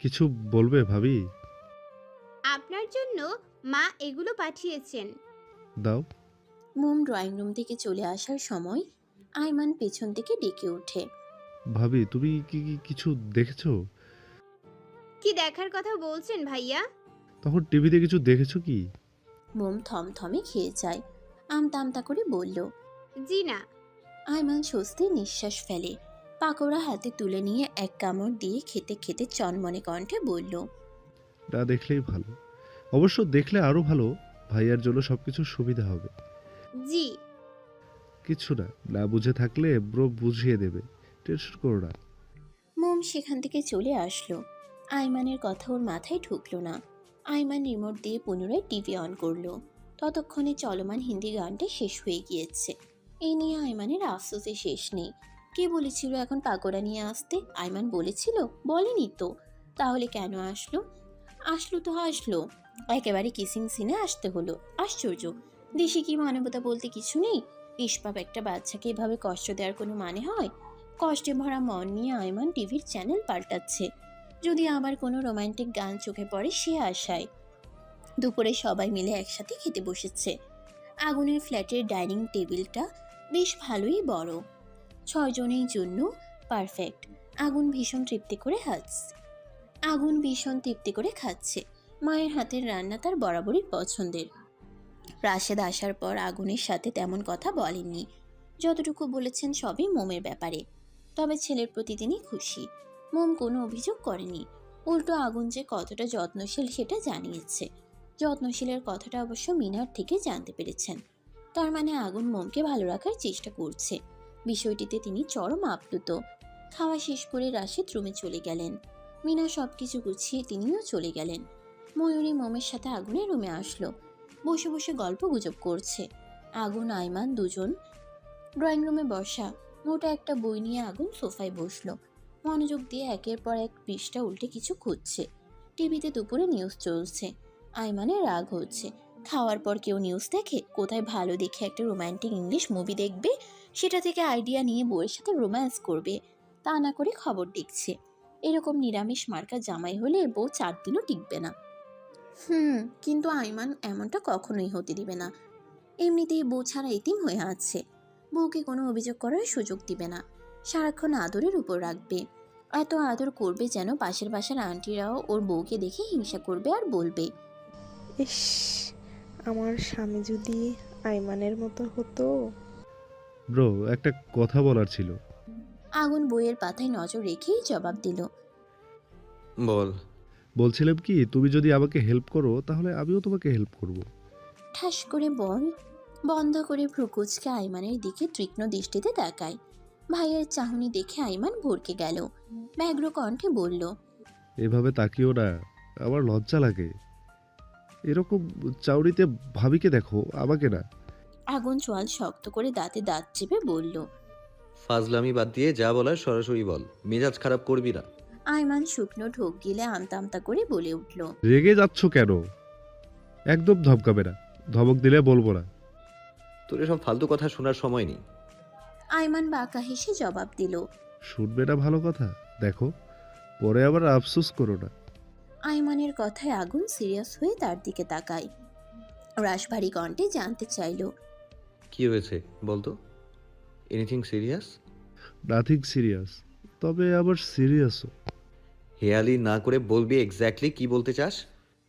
কিছু বলবে ভাবি? আপনার জন্য মা এগুলো পাঠিয়েছেন। দাও। মোম ড্রয়িং রুম থেকে চলে আসার সময় আইমান পেছন থেকে ডেকে ওঠে। ভাবি তুমি কি কিছু দেখেছো? কি দেখার কথা বলছেন ভাইয়া? তখন টিভিতে কিছু দেখেছো কি? মোম থমথমে খেয়ে যায়, আমতা আমতা করে বলল। জি না। আইমান স্বস্তির নিঃশ্বাস ফেলে, পাকোড়া হাতে তুলে নিয়ে এক কামড় দিয়ে খেতে খেতে চনমনে কণ্ঠে বলল। না দেখলেই ভালো। অবশ্য দেখলে আরো ভালো। ভাইয়ার জন্য সবকিছু সুবিধা হবে। জি। কিছু না, না বুঝে থাকলে ব্রো বুঝিয়ে দেবে। টেনশন করো না। মোম সেখান থেকে চলে আসলো। আইমানের কথা ওর মাথায় ঢুকলো না। আইমান রিমোট দিয়ে পুনরায় টিভি অন করলো। ততক্ষণে চলমান হিন্দি গানটা শেষ হয়ে গিয়েছে। এই নিয়ে আইমানের আফসোসে শেষ নেই। কে বলেছিল এখন পাকোড়া নিয়ে আসতে? আইমান বলেছিল? বলেনি তো। তাহলে কেন আসলো? আসলো তো আসলো, একেবারে কিসিং সিনে আসতে হলো। আশ্চর্য, দেশে কি মানবতা বলতে কিছু নেই? নিষ্পাপ একটা বাচ্চাকে এভাবে কষ্ট দেওয়ার কোনো মানে হয়? কষ্টে ভরা মন নিয়ে আয়মান টিভির চ্যানেল পাল্টাচ্ছে। যদি আবার কোনো রোমান্টিক গান চোখে পড়ে সে আশায়। দুপুরে সবাই মিলে একসাথে খেতে বসেছে। আগুনের ফ্ল্যাটের ডাইনিং টেবিলটা বেশ ভালোই বড়, 6 জনের জন্য পারফেক্ট। আগুন ভীষণ তৃপ্তি করে খাচ্ছে। মায়ের হাতের রান্না তার বরাবরই পছন্দের। রাশেদ আসার পর আগুনের সাথে তেমন কথা বলেননি। যতটুকু বলেছেন সবই মোমের ব্যাপারে। তবে ছেলের প্রতি তিনি খুশি। মোম কোনো অভিযোগ করেনি। উল্টো আগুন যে কতটা যত্নশীল সেটা জানিয়েছে। যত্নশীলের কথাটা অবশ্য মিনার থেকে জানতে পেরেছেন। তার মানে আগুন মোমকে ভালো রাখার চেষ্টা করছে। বিষয়টিতে তিনি চরম আপ্লুত। খাওয়া শেষ করে রাশেদ রুমে চলে গেলেন। মিনা সবকিছু গুছিয়ে তিনিও চলে গেলেন। ময়ূরী মোমের সাথে আগুনের রুমে আসলো। বসে বসে গল্প গুজব করছে। আগুন আইমান দুজন ড্রয়িং রুমে বসা। মোটা একটা বই নিয়ে আগুন সোফায় বসলো। মনোযোগ দিয়ে একের পর এক পৃষ্ঠা উল্টে কিছু খুঁজছে। টিভিতে দুপুরে নিউজ চলছে। আইমানের রাগ হচ্ছে। খাওয়ার পর কেউ নিউজ দেখে? কোথায় ভালো দেখে একটা রোমান্টিক ইংলিশ মুভি দেখবে, সেটা থেকে আইডিয়া নিয়ে বউয়ের সাথে রোম্যান্স করবে। তা না করে খবর দেখছে। এরকম নিরামিষ মার্কা জামাই হলে বউ 4 দিনও টিকবে না। কিন্তু আইমান এমনটা কখনোই হতে দিবে না। এমনিতেই বউ ছাড়া এতিম হয়ে আছে। বউকে কোনো অভিযোগ করার সুযোগ দিবে না। সারাক্ষণ আদরের উপর রাখবে। এত আদর করবে যেন পাশের বাসার আন্টিরাও ওর বউকে দেখে হিংসা করবে আর বলবে, ইস, আমার স্বামী যদি আইমানের মতো হতো। ব্রো একটা কথা বলার ছিল। আগুন বইয়ের পাতায় নজর রেখেই জবাব দিল। বল। বলছিলাম কি, তুমি যদি আমাকে হেল্প করো তাহলে আমিও তোমাকে হেল্প করব। ঠাস করে বল বন্ধ করে ভ্রুকুচকে আইমানের দিকে তীক্ষ্ণ দৃষ্টিতে তাকায়। ভাইয়ের চাহনি দেখে আইমান ভরকে গেল। ব্যগ্র কণ্ঠে বলল, এভাবে তাকিও না, আমার লজ্জা লাগে। এরকম চাউরিতে ভাবিকে দেখো, আমাকে না। আগুন চোয়াল শক্ত করে দাঁতে দাঁত চেপে বলল। ফাজলামি বাদ দিয়ে যা বলার সরাসরি বল, মেজাজ খারাপ করবি না। আয়মান শুকনো ঢোক গিলে আমতা আমতা করে বলে উঠল, রেগে যাচ্ছ কেন? একদম ধমকাবে না। ধমক দিলে বলবো না। তোর এসব ফালতু কথা শোনার সময় নেই। আয়মান বাঁকা হেসে জবাব দিল। শুনবে না ভালো কথা? দেখো, পরে আবার আফসোস করো না। আয়মানের কথায় আগুন সিরিয়াস হয়ে তার দিকে তাকায়। রাশভারী কণ্ঠে জানতে চাইল, কি হয়েছে বলতো? Anything serious? নাথিং সিরিয়াস, তবে আবার সিরিয়াসও। হেয়ালি না করে বলবি এক্স্যাক্টলি কি বলতে চাস।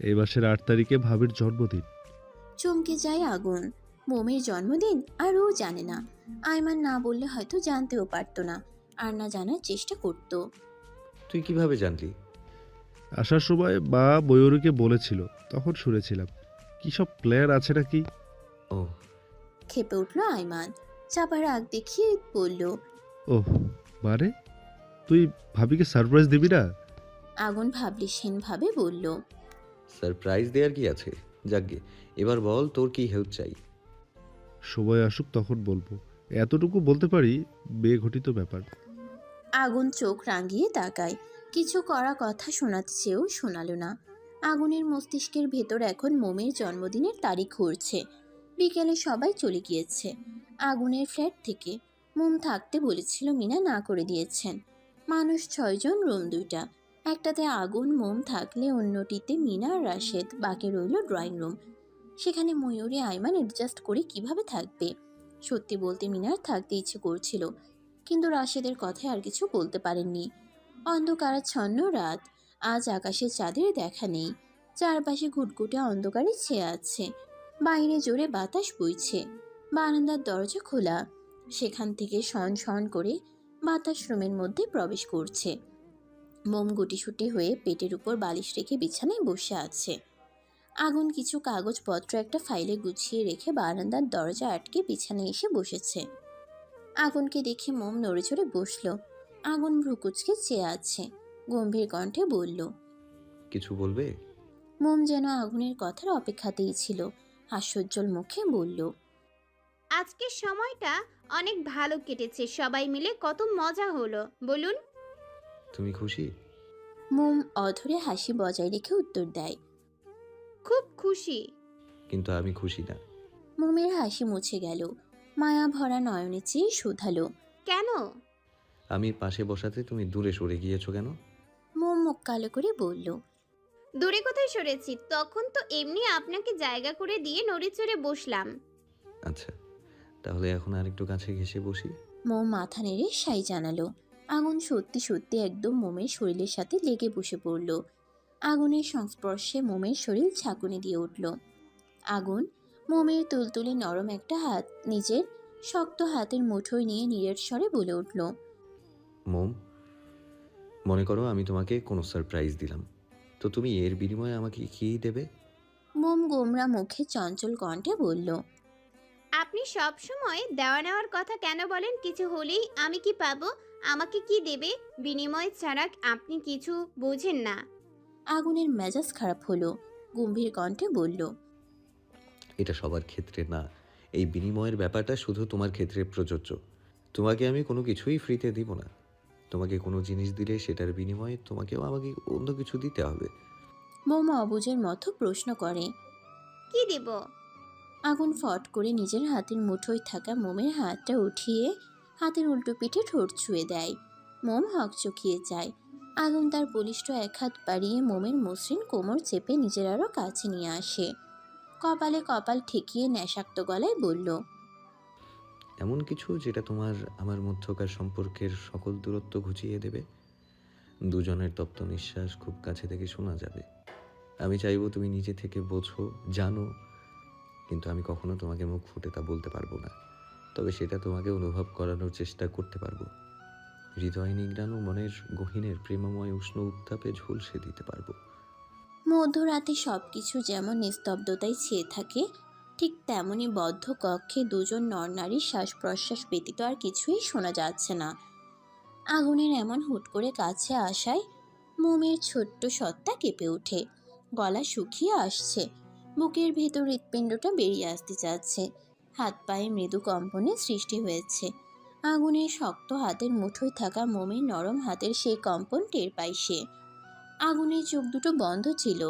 এই মাসের 8 তারিখে ভাবির জন্মদিন। চমকে যায় আগুন। মোমের জন্মদিন আর ও জানে না। আয়মান না বললে হয়তো জানতেও পারতো না, আর না জানার চেষ্টা করত। তুই কিভাবে জানলি? আসার সময় মা ময়ূরীকে বলেছিল, তখন শুনেছিলাম। কি সব প্ল্যান আছে নাকি? ও, খেপে উঠল আয়মান। চাপা রাগ দেখিয়ে বলল, ওহ, মানে তুই ভাবিকে সারপ্রাইজ দিবি না? আগুন ভাবলিসহীন ভাবে বলল, সারপ্রাইজ দেওয়ার কি আছে? যাকগে, এবার বল তোর কি হেল্প চাই। সময় আসুক তখন বলবো। এতটুকু বলতে পারি, মেয়ে ঘটিত ব্যাপার। আগুন চোখ রাঙিয়ে তাকায়। কিছু করা কথা শোনাতে চেয়েও শোনালো না। আগুনের মস্তিষ্কের ভেতর এখন মোমের জন্মদিনের তারিখ ঘুরছে। বিকেলে সবাই চলে গিয়েছে আগুনের ফ্ল্যাট থেকে। মোম থাকতে বলেছিল, মিনা না করে দিয়েছেন। মানুষ 6 জন, রুম 2টা। একটাতে আগুন মোম থাকলে অন্যটিতে মিনা আর রাশেদ, বাকি রইল ড্রয়িং রুম। সেখানে ময়ূরী আইমান অ্যাডজাস্ট করে কিভাবে থাকবে? সত্যি বলতে মিনার থাকতে ইচ্ছে করছিল, কিন্তু রাশেদের কথায় আর কিছু বলতে পারেননি। অন্ধকারাচ্ছন্ন রাত, আজ আকাশে চাঁদের দেখা নেই। চারপাশে ঘুটঘুটে অন্ধকারে ছেয়ে আছে। বাইরে জোরে বাতাস বইছে। বারান্দার দরজা খোলা, সেখান থেকে শন শন করে বাতাস রুমের মধ্যে প্রবেশ করছে। মোম গুটিসুটি হয়ে পেটের উপর বালিশ রেখে বিছানায় বসে আছে। আগুন কিছু কাগজপত্র একটা ফাইলে গুছিয়ে রেখে বারান্দার দরজা আটকে বিছানায় এসে বসেছে। আগুনকে দেখে মোম নড়েচড়ে বসল। আগুন ভ্রুকুচকে চেয়ে আছে, গম্ভীর কণ্ঠে বলল। কিছু বলবে? মোম যেন আগুনের কথার অপেক্ষাতেই ছিল, হাস্যোজ্জ্বল মুখে বলল। আজকের সময়টা অনেক ভালো কেটেছে, সবাই মিলে কত মজা হলো, বলুন। তুমি খুশি? মোম অধরে হাসি বজায় রেখে উত্তর দেয়। খুব খুশি। কিন্তু আমি খুশি না। মোমের হাসি মুছে গেল, মায়া ভরা নয়নে চেয়ে শুধালো। কেন? আমি পাশে বসাতে তুমি দূরে সরে গিয়েছো কেন? মোম মুখ কালো করে বলল। দূরে কোথায় সরেছি? তখন তো এমনি আপনাকে জায়গা করে দিয়ে নড়ে চড়ে বসলাম। আচ্ছা, তাহলে এখন আরেকটু কাছে ঘেঁষে বসি। মোম মাথা নেড়ে সাই জানালো। আগুন সত্যি সত্যি একদম মোমের শরীরের সাথে লেগে বসে পড়ল। আগুনের সংস্পর্শে মোমের শরীর ঝাঁকুনি দিয়ে উঠল। আগুন মোমের তুলতুলে নরম একটা হাত নিজের শক্ত হাতের মুঠোয় নিয়ে নীরের স্বরে বলে উঠল। মোম, মনে করো আমি তোমাকে কোনো সারপ্রাইজ দিলাম, তো তুমি এর বিনিময়ে আমাকে কী দেবে? মোম গোমরা মুখে চঞ্চল কণ্ঠে বলল। আপনি সব সময় দেওয়া নেওয়ার কথা কেন বলেন? কিছু হলেই আমি কি পাবো, আমাকে কি দেবে বিনিময় ছাড়া? আপনি কিছু বোঝেন না। আগুনের মেজাজ খারাপ হলো, গম্ভীর কণ্ঠে বলল। এটা সবার ক্ষেত্রে না, এই বিনিময়ের ব্যাপারটা শুধু তোমার ক্ষেত্রে প্রযোজ্য। তোমাকে আমি কোনো কিছুই ফ্রিতে দিব না। তোমাকে কোনো জিনিস দিলে সেটার বিনিময়ে তোমাকেও আমাকে অন্য কিছু দিতে হবে। মোম অবুঝের মতো প্রশ্ন করে। কি দেব? আগুন ফট করে নিজের হাতের মুঠোয় থাকা মোমের হাতটা উঠিয়ে হাতের উল্টো পিঠে ঠোঁট ছুঁয়ে দেয়। মোম হকচকিয়ে যায়। আগুন তার বলিষ্ঠ এক হাত বাড়িয়ে মোমের মসৃণ কোমর চেপে নিজের আরও কাছে নিয়ে আসে। কপালে কপাল ঠেকিয়ে নেশাক্ত গলায় বলল। এমন কিছু যেটা তোমার আমার মধ্যকার সম্পর্কের সকল দূরত্ব ঘুচিয়ে দেবে। দুজনের তপ্ত নিঃশ্বাস খুব কাছে থেকে শোনা যাবে। আমি চাইবো তুমি নিজে থেকে বোঝো, জানো, কিন্তু আমি কখনো তোমাকে মুখ ফুটে তা বলতে পারবো না। তবে সেটা তোমাকে অনুভব করানোর চেষ্টা করতে পারবো। হৃদয় নিগ্রানো মনের গহীনের প্রেমময় উষ্ণ উত্তাপে ঝলসে দিতে পারবো। মধ্যরাতে সব কিছু যেমন নিস্তব্ধতায় ছেয়ে থাকে, ঠিক তেমনি বদ্ধ কক্ষে দুজন নরনারীর শ্বাস প্রশ্বাস ব্যতীত আর কিছুই শোনা যাচ্ছে না। আগুনের এমন হুট করে কাছে আসায় মোমের ছোট্ট সত্তা কেঁপে ওঠে। গলা শুকিয়ে আসছে, বুকের ভেতর হৃৎপিণ্ডটা বেরিয়ে আসতে চাচ্ছে। হাত পায়ে মৃদু কম্পনের সৃষ্টি হয়েছে। আগুনের শক্ত হাতের মুঠোয় থাকা মোমের নরম হাতের সেই কম্পন টের পায় সে। আগুনের চোখ দুটো বন্ধ ছিল।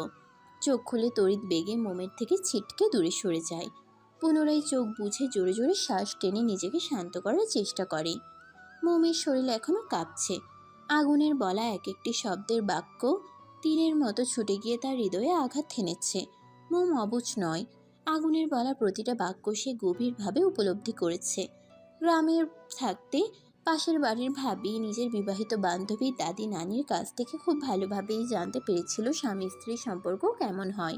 চোখ খুলে তড়িৎ বেগে মোমের থেকে ছিটকে দূরে সরে যায়। পুনরায় চোখ বুঝে জোরে জোরে শ্বাস টেনে নিজেকে শান্ত করার চেষ্টা করে। মোমের শরীর এখনো কাঁপছে। আগুনের বলা এক একটি শব্দের বাক্য তীরের মতো ছুটে গিয়ে তার হৃদয়ে আঘাত হেনেছে। মোম অবুঝ নয়, আগুনের বলা প্রতিটা বাক্য সে গভীরভাবে উপলব্ধি করেছে। গ্রামের থাকতে পাশের বাড়ির ভাবি নিজের বিবাহিত বান্ধবী দাদি নানির কাছ থেকে খুব ভালোভাবেই জানতে পেরেছিল স্বামী স্ত্রীর সম্পর্ক কেমন হয়।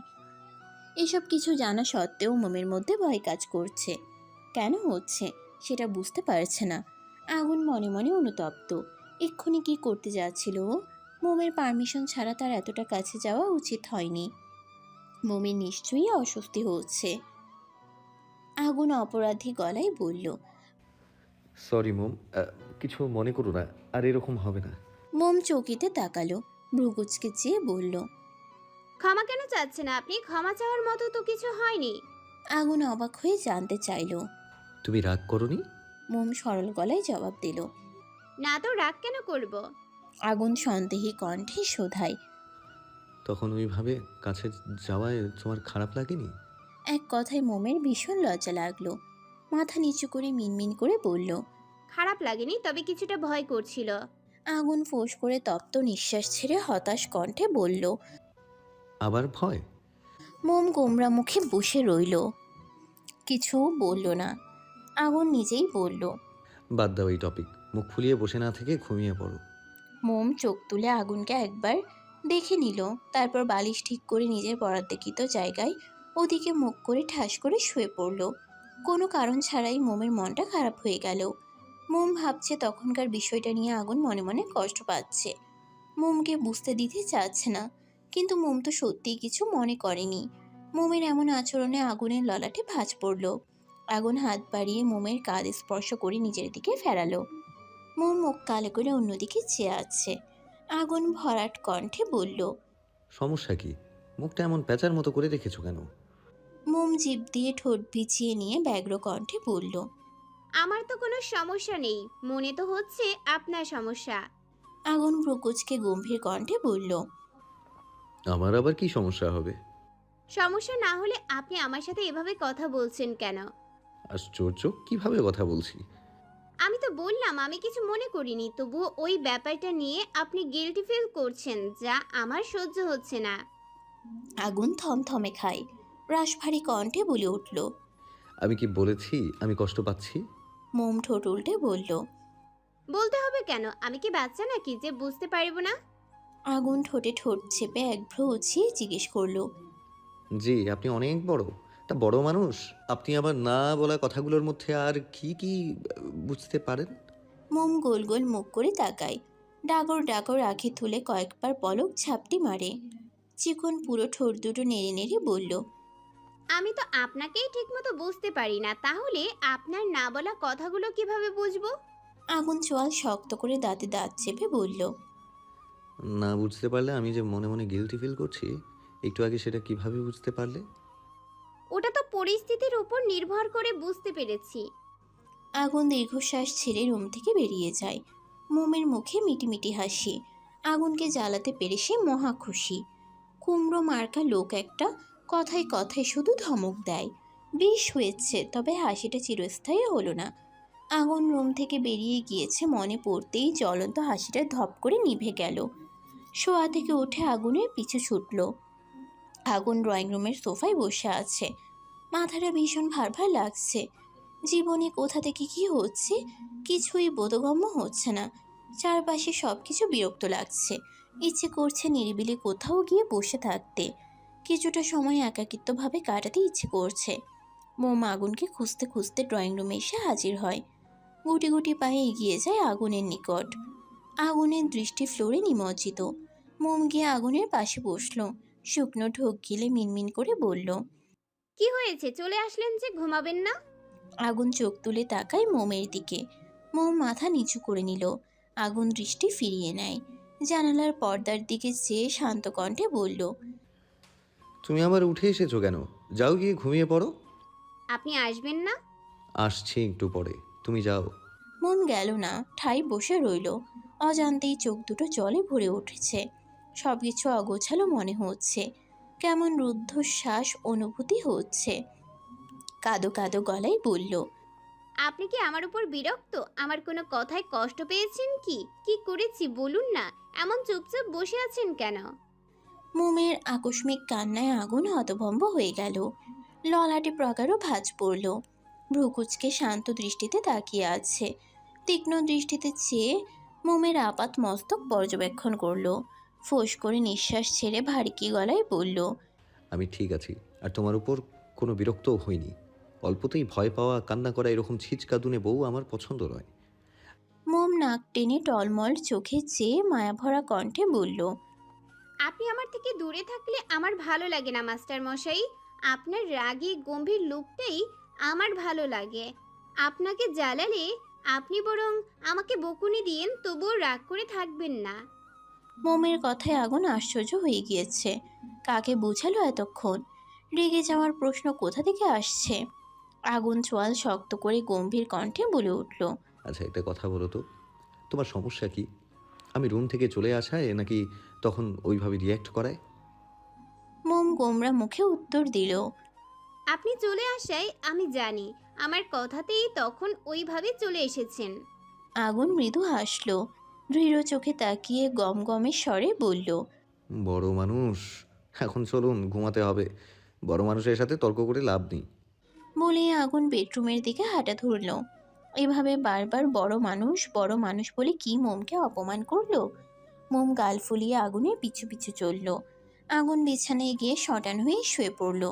এসব কিছু জানা সত্ত্বেও মোমের মধ্যে ভয় কাজ করছে। কেন হচ্ছে সেটা বুঝতে পারছে না। আগুন মনে মনে অনুতপ্ত। এক্ষুনি কি করতে যাচ্ছিল ও? মোমের পারমিশন ছাড়া তার এতটা কাছে যাওয়া উচিত হয়নি। মোমের নিশ্চয়ই অস্বস্তি হচ্ছে। আগুন অপরাধী গলায় বলল। সরি মোম, কিছু মনে করো না, আর এরকম হবে না। মোম চৌকিতে তাকালো, ভ্রুকুচকে চেয়ে বলল। ক্ষমা কেন চাচ্ছেন আপনি? ক্ষমা চাওয়ার মতো তো কিছু হয়নি। আগুন অবাক হয়ে জানতে চাইল। তুমি রাগ করনি? মোম সরল গলায় জবাব দিল। না তো রাগ কেন করব? আগুন সন্দেহী কণ্ঠে শোধায়। তখন ওইভাবে কাছে যাওয়ায় তোমার খারাপ লাগেনি? এক কথায় মোমের ভীষণ লজ্জা লাগলো। মাথা নিচু করে মিনমিন করে বলল। খারাপ লাগেনি, তবে কিছুটা ভয় করছিল। আগুন ফোঁস করে তপ্ত নিঃশ্বাস ছেড়ে হতাশ কণ্ঠে বলল। আবার ভয়? মোম গোমরা মুখে বসে রইল, কিছু বলল না। আগুন নিজেই বলল। বাদ দাও এই টপিক, মুখ ফুলিয়ে বসে না থেকে ঘুমিয়ে পড়ো। মোম চোখ তুলে আগুনকে একবার দেখে নিল, তারপর বালিশ ঠিক করে নিজের বরাদ্দকৃত জায়গায় ওদিকে মুখ করে ঠাস করে শুয়ে পড়ল। কোনো কারণ ছাড়াই মোমের মনটা খারাপ হয়ে গেল। মোম ভাবছে তখনকার বিষয়টা নিয়ে আগুন মনে মনে কষ্ট পাচ্ছে। মোমকে বুঝতে দিতে চাচ্ছে না, কিন্তু মোম তো সত্যিই কিছু মনে করেনি। মোমের এমন আচরণে আগুনের ললাটে ভাঁজ পড়ল। আগুন হাত বাড়িয়ে মোমের কাঁধ স্পর্শ করে নিজের দিকে ফেরালো। মোম মুখ কালো করে অন্যদিকে চেয়ে আছে। আগুন ভরাট কণ্ঠে বলল। সমস্যা কি? মুখটা এমন প্যাঁচার মতো করে রেখেছো কেন? মোম জিভ দিয়ে ঠোঁট ভিজিয়ে নিয়ে ব্যগ্র কণ্ঠে বলল। আমার তো কোনো সমস্যা নেই, মনে তো হচ্ছে আপনার সমস্যা। আগুন ভ্রুকুচকে গম্ভীর কণ্ঠে বলল। আমার আবার কি সমস্যা হবে? সমস্যা না হলে আপনি আমার সাথে এভাবে কথা বলছেন কেন? আশ্চর্য, কিভাবে কথা বলছি? আমি তো বললাম আমি কিছু মনে করিনি, তবুও ওই ব্যাপারটা নিয়ে আপনি গিল্টি ফিল করছেন, যা আমার সহ্য হচ্ছে না। আগুন থমথমে খায়, রাশভারী কণ্ঠে বলে উঠল। আমি কি বলেছি আমি কষ্ট পাচ্ছি? মোম ঠোঁট উল্টে বলল। বলতে হবে কেন? আমি কি বাচ্চা নাকি যে বুঝতে পারবো না? আগুন ঠোঁটে ঠোঁট চেপে এক ভ্রু উঁচিয়ে জিজ্ঞেস করল। জি, আপনি অনেক বড়, তা বড় মানুষ। আপনি আবার না বলা কথাগুলোর মধ্যে আর কি কি বুঝতে পারেন? মোম গোল গোল মুখ করে তাকায়, ডাগর ডাগর আঁখি তুলে কয়েকবার পলক ঝাপটি মারে। চিকন পুরো ঠোঁট দুটো নেড়ে নেড়ে বলল। আমি তো আপনাকেই ঠিকমতো বুঝতে পারি না, তাহলে আপনার না বলা কথাগুলো কিভাবে বুঝবো? আগুন চোয়াল শক্ত করে দাঁতে দাঁত চেপে বলল। না বুঝতে পারলে আমি যে মনে মনে গিল্টি ফিল করছি, একটু আগে সেটা কিভাবে বুঝতে পারলে? ওটা তো পরিস্থিতির উপর নির্ভর করে বুঝতে পেরেছি। আগুন দীর্ঘশ্বাস ছেড়ে রুম থেকে বেরিয়ে যায়। মোমের মুখে মিটিমিটি হাসি। আগুনকে জ্বালাতে পেরে সে মহা খুশি। কুমড়ো মার্কা লোক একটা, কথায় কথায় শুধু ধমক দেয়। বেশ হয়েছে, তবে হাসিটা চিরস্থায়ী হলো না। আগুন রুম থেকে বেরিয়ে গিয়েছে মনে পড়তেই জ্বলন্ত হাসিটা ধপ করে নিভে গেল। শোয়া থেকে উঠে আগুনের পিছু ছুটল। আগুন ড্রয়িং রুমের সোফায় বসে আছে। মাথাটা ভীষণ ভার ভার লাগছে। জীবনে কোথা থেকে কি হচ্ছে কিছুই বোধগম্য হচ্ছে না। চারপাশে সব কিছু বিরক্ত লাগছে। ইচ্ছে করছে নিরিবিলি কোথাও গিয়ে বসে থাকতে। কিছুটা সময় একাকিত্বভাবে কাটাতে ইচ্ছে করছে। মোম আগুনকে খুঁজতে খুঁজতে ড্রয়িং রুমে এসে হাজির হয়। গুটি গুটি পায়ে এগিয়ে যায় আগুনের নিকট। আগুনের দৃষ্টি ফ্লোরে নিমজ্জিত। মোম গিয়ে আগুনের পাশে বসল। শুকনো ঢোক গিলে মিনমিন করে বলল। কি হয়েছে, চলে আসলেন যে, ঘুমাবেন না? আগুন চোখ তুলে তাকায় মোমের দিকে। মোম মাথা নিচু করে নিল। আগুন দৃষ্টি ফিরিয়ে নেয়। জানালার পর্দার দিকে চেয়ে শান্ত কণ্ঠে বলল। তুমি আবার উঠে এসেছো কেন? যাও গিয়ে ঘুমিয়ে পড়ো। আপনি আসবেন না? আসছি একটু পরে, তুমি যাও। মোম গেল না, ঠাই বসে রইল। অজান্তেই চোখ দুটো জলে ভরে উঠেছে। সব কিছু অগোছালো মনে হচ্ছে। কেমন রুদ্ধশ্বাস অনুভূতি হচ্ছে। কাদো কাদো গলায় বলল। আপনি কি আমার উপর বিরক্ত? আমার কোনো কথায় কষ্ট পেয়েছেন কি? কি করেছি বলুন না, এমন চুপচাপ বসে আছেন কেন? মোমের আকস্মিক কান্নায় আগুন হতভম্ব হয়ে গেল। ললাটে প্রগাঢ় ভাঁজ পড়ল। ভ্রুকুচকে শান্ত দৃষ্টিতে তাকিয়ে আছে। তীক্ষ্ণ দৃষ্টিতে চেয়ে মোমের আপাত মস্তক পর্যবেক্ষণ করল। ফোঁস করে নিঃশ্বাস ছেড়ে ভারী গলায় বলল। আমি ঠিক আছি, আর তোমার উপর কোনো বিরক্তও হইনি। অল্পতেই ভয় পাওয়া, কান্না করা এরকম ছিচকাদুনে বউ আমার পছন্দ নয়। মোম নাক টেনে টলমল চোখে চেয়ে মায়াভরা কণ্ঠে বলল। আপনি আমার থেকে দূরে থাকলে আমার ভালো লাগে না মাস্টার মশাই। আপনার রাগী গম্ভীর লুকটাই আমার ভালো লাগে। আপনাকে জ্বালালে আপনি বরং আমাকে বকুনি দিয়েন, তবুও রাগ করে থাকবেন না। মোমের কথায় আগুন আশ্চর্য হয়ে গিয়েছে। কাকে বোঝালো এতক্ষণ? রেগে যাওয়ার প্রশ্ন কোথা থেকে আসছে? আগুন চোয়াল শক্ত করে গম্ভীর কণ্ঠে বলে উঠল। আচ্ছা, একটা কথা বলো তো, তোমার সমস্যা কি? আমি রুম থেকে চলে আসায় নাকি তখন ওইভাবে রিয়্যাক্ট করায়? মোম গোমরা মুখে উত্তর দিল। আপনি চলে আসায় আমি জানি, আমার কথাতেই তখন ওইভাবে চলে এসেছেন। আগুন মৃদু হাসল। দৃঢ় চোখে তাকিয়ে গমগমের স্বরে বলল, বড় মানুষ, এখন চলুন, ঘুমাতে হবে। বড় মানুষের সাথে তর্ক করে লাভ নেই। বলে আগুন বেডরুমের দিকে হাঁটা ধরল। এভাবে বারবার বড় মানুষ বলে কি মোমকে অপমান করলো। মোম গাল ফুলিয়ে আগুনের পিছু পিছু চলল। আগুন বিছানায় গিয়ে শটান হয়ে শুয়ে পড়ল,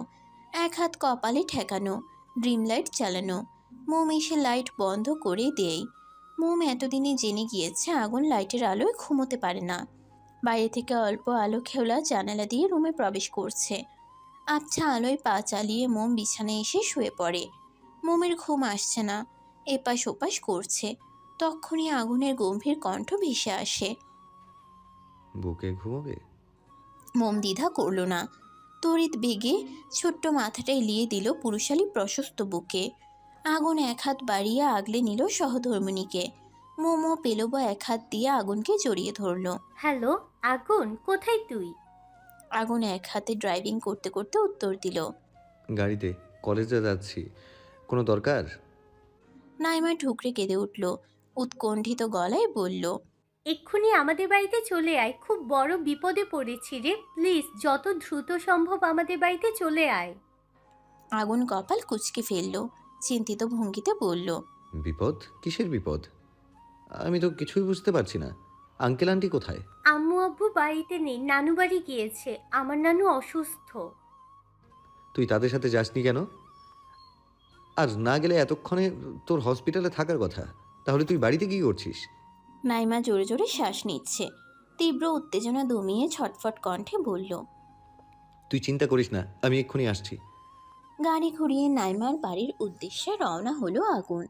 এক হাত কপালে ঠেকানো, ড্রিম লাইট চালানো। মোম এসে লাইট বন্ধ করে দেয়। মোম এতদিনে জেনে গিয়েছে আগুন লাইটের আলোয় ঘুমোতে পারে না। বাইরে থেকে অল্প আলো খেলা জানালা দিয়ে রুমে প্রবেশ করছে। আবছা আলোয় পা চালিয়ে মোম বিছানায় এসে শুয়ে পড়ে। মোমের ঘুম আসছে না, এপাশ ওপাশ করছে। তখনই আগুনের গম্ভীর কণ্ঠ ভেসে আসে। বুকে ঘুমোবে? মোম দ্বিধা করল না, তড়িৎ বেগে ছোট্ট মাথাটা এলিয়ে দিল পুরুষালী প্রশস্ত বুকে। আগুন এক হাত বাড়িয়ে আগলে নিল সহধর্মিণীকে। মোমো পেলবো এক হাত দিয়ে আগুনকে জড়িয়ে ধরল। হ্যালো আগুন, কোথায় তুই? আগুন এক হাতে ড্রাইভিং করতে করতে উত্তর দিল, গাড়িতে, কলেজে যাচ্ছি। কোনো দরকার? নাইমা ঠুকরে কেঁদে উঠল, উৎকণ্ঠিত গলায় বলল, এক্ষুনি আমাদের বাড়িতে চলে আয়, খুব বড় বিপদে পড়েছি রে, প্লিজ যত দ্রুত সম্ভব আমাদের বাড়িতে চলে আয়। আগুন কপাল কুঁচকে ফেলল, চিন্তিত ভঙ্গিতে বলল, বিপদ? কিসের বিপদ? আমি তো কিছুই বুঝতে পারছি না। আঙ্কেল আন্টি কোথায়? আম্মু আব্বু বাড়িতে নেই, নানু বাড়ি গিয়েছে, আমার নানু অসুস্থ। তুই তাদের সাথে যাসনি কেন? আর না গেলে এতক্ষণে তোর হসপিটালে থাকার কথা। তাহলে তুই বাড়িতে কি করছিস? নাইমা জোরে জোরে শ্বাস নিচ্ছে, তীব্র উত্তেজনা দমিয়ে ছটফট কণ্ঠে বলল। তুই চিন্তা করিস না, আমি এক্ষুনি আসছি। গাড়ি ঘুরিয়ে নাইমার বাড়ির উদ্দেশ্যে রওনা হলো আগুন।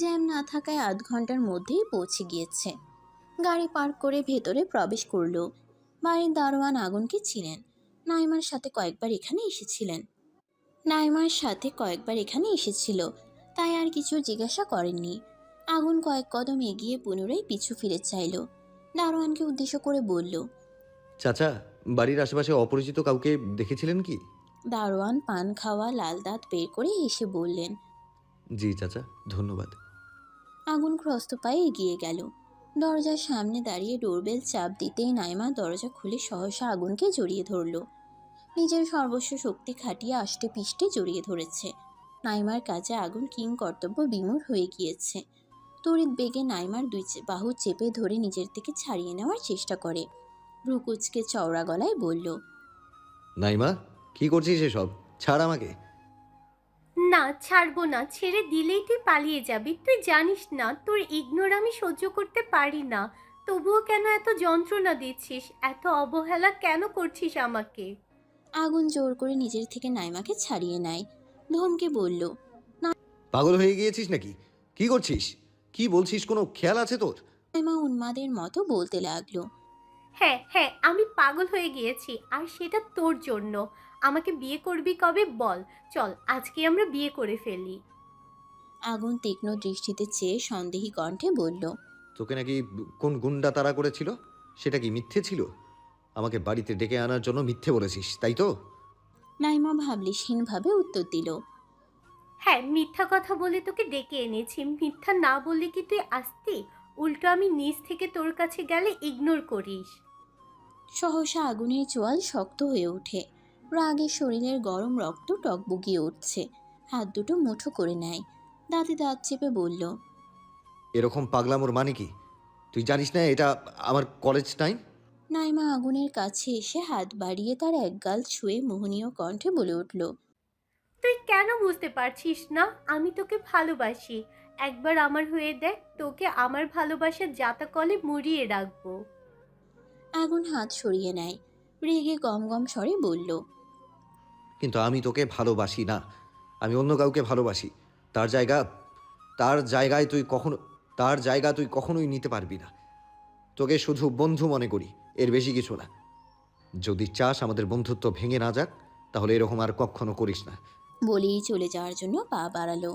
জ্যাম না থাকায় আধ ঘন্টার মধ্যেই পৌঁছে গিয়েছে। গাড়ি পার্ক করে ভেতরে প্রবেশ করলো। বাড়ির দারোয়ান আগুনকে ছিলেন, নাইমার সাথে কয়েকবার এখানে এসেছিল, তাই আর কিছু জিজ্ঞাসা করেননি। আগুন কয়েক কদম এগিয়ে পুনরায় পিছু ফিরে চাইল। দারোয়ানকে উদ্দেশ্য করে বলল, চাচা, বাড়ির আশেপাশে অপরিচিত কাউকে দেখেছিলেন কি? দারোয়ান পান খাওয়া লাল দাঁত বের করে হেসে বললেন। জি চাচা, ধন্যবাদ। আগুন ক্রস্ত পায়ে এগিয়ে গেল। দরজার সামনে দাঁড়িয়ে ডোরবেল চাপ দিতেই নাইমা দরজা খুলে সহসা আগুনকে জড়িয়ে ধরল। নিজের সর্বস্ব শক্তি খাটিয়ে আষ্টে পিষ্টে জড়িয়ে ধরেছে। নাইমার কাছে আগুন কিং কর্তব্য বিমূঢ় হয়ে গিয়েছে। তড়িৎ বেগে নাইমার দুই বাহু চেপে ধরে নিজের থেকে ছাড়িয়ে নেওয়ার চেষ্টা করে। ভ্রুকুচকে চওড়া গলায় বলল, নাইমা, কি করছিস এসব? ছাড় আমাকে। না ছাড়বো না, ছেড়ে দিলেই তুই পালিয়ে যাবি। তুই জানিস না তোর ইগনোর আমি সহ্য করতে পারি না, তবুও কেন এত যন্ত্রণা দিচ্ছিস, এত অবহেলা কেন করছিস আমাকে? আগুন জোর করে নিজের থেকে নাইমাকে ছাড়িয়ে নেয়। ধমকে বলল, পাগল হয়ে গিয়েছিস নাকি? কি করছিস? কি বলছিস, কোনো খেয়াল আছে তোর? নাইমা উন্মাদের মতো বলতে লাগলো, হ্যাঁ হ্যাঁ, আমি পাগল হয়ে গিয়েছি, আর সেটা তোর জন্য। আমাকে বিয়ে করবি কবে বল, চল আজকে আমরা বিয়ে করে ফেলি। আগুন তীক্ষ্ণ দৃষ্টিতে চেয়ে সন্দেহী কণ্ঠে বলল, তোকে নাকি কোন গুন্ডা তাড়া করেছিল? সেটা কি মিথ্যে ছিল? আমাকে বাড়িতে ডেকে আনার জন্য মিথ্যে বলেছিস, তাই তো? নাইমা ভাবলিশহীনভাবে উত্তর দিল, হ্যাঁ, মিথ্যা কথা বলে তোকে ডেকে এনেছি। মিথ্যা না বললে কি তুই আসতি? উল্টো আমি নিজ থেকে তোর কাছে গেলে ইগনোর করিস। সহসা আগুনের চোয়াল শক্ত হয়ে ওঠে। রাগে শরীরের গরম রক্ত টকবগিয়ে উঠছে। হাত দুটো মুঠো করে নেয়, দাঁতে দাঁত চেপে বলল, এরকম পাগলামোর মানে কি? তুই জানিস না এটা আমার কলেজ টাইম? নাইমা আগুনের কাছে এসে হাত বাড়িয়ে তার একগাল ছুঁয়ে মোহনীয় কণ্ঠে বলে উঠল, তুই কেন বুঝতে পারছিস না? আমি তোকে ভালোবাসি। একবার আমার হয়ে দেখ, তোকে আমার ভালোবাসার জাতাকলে মুড়িয়ে রাখবো। আগুন হাত সরিয়ে নেয়, রেগে গম গম স্বরে বলল, কিন্তু আমি তোকে ভালোবাসি না, আমি অন্য কাউকে ভালোবাসি। তার জায়গা তার জায়গা তুই কখনোই নিতে পারবি না। তোকে শুধু বন্ধু মনে করি, এর বেশি কিছু না। যদি চাস আমাদের বন্ধুত্ব ভেঙে না যাক, তাহলে এরকম আর কখনো করিস না। বলেই চলে যাওয়ার জন্য পা বাড়ালো।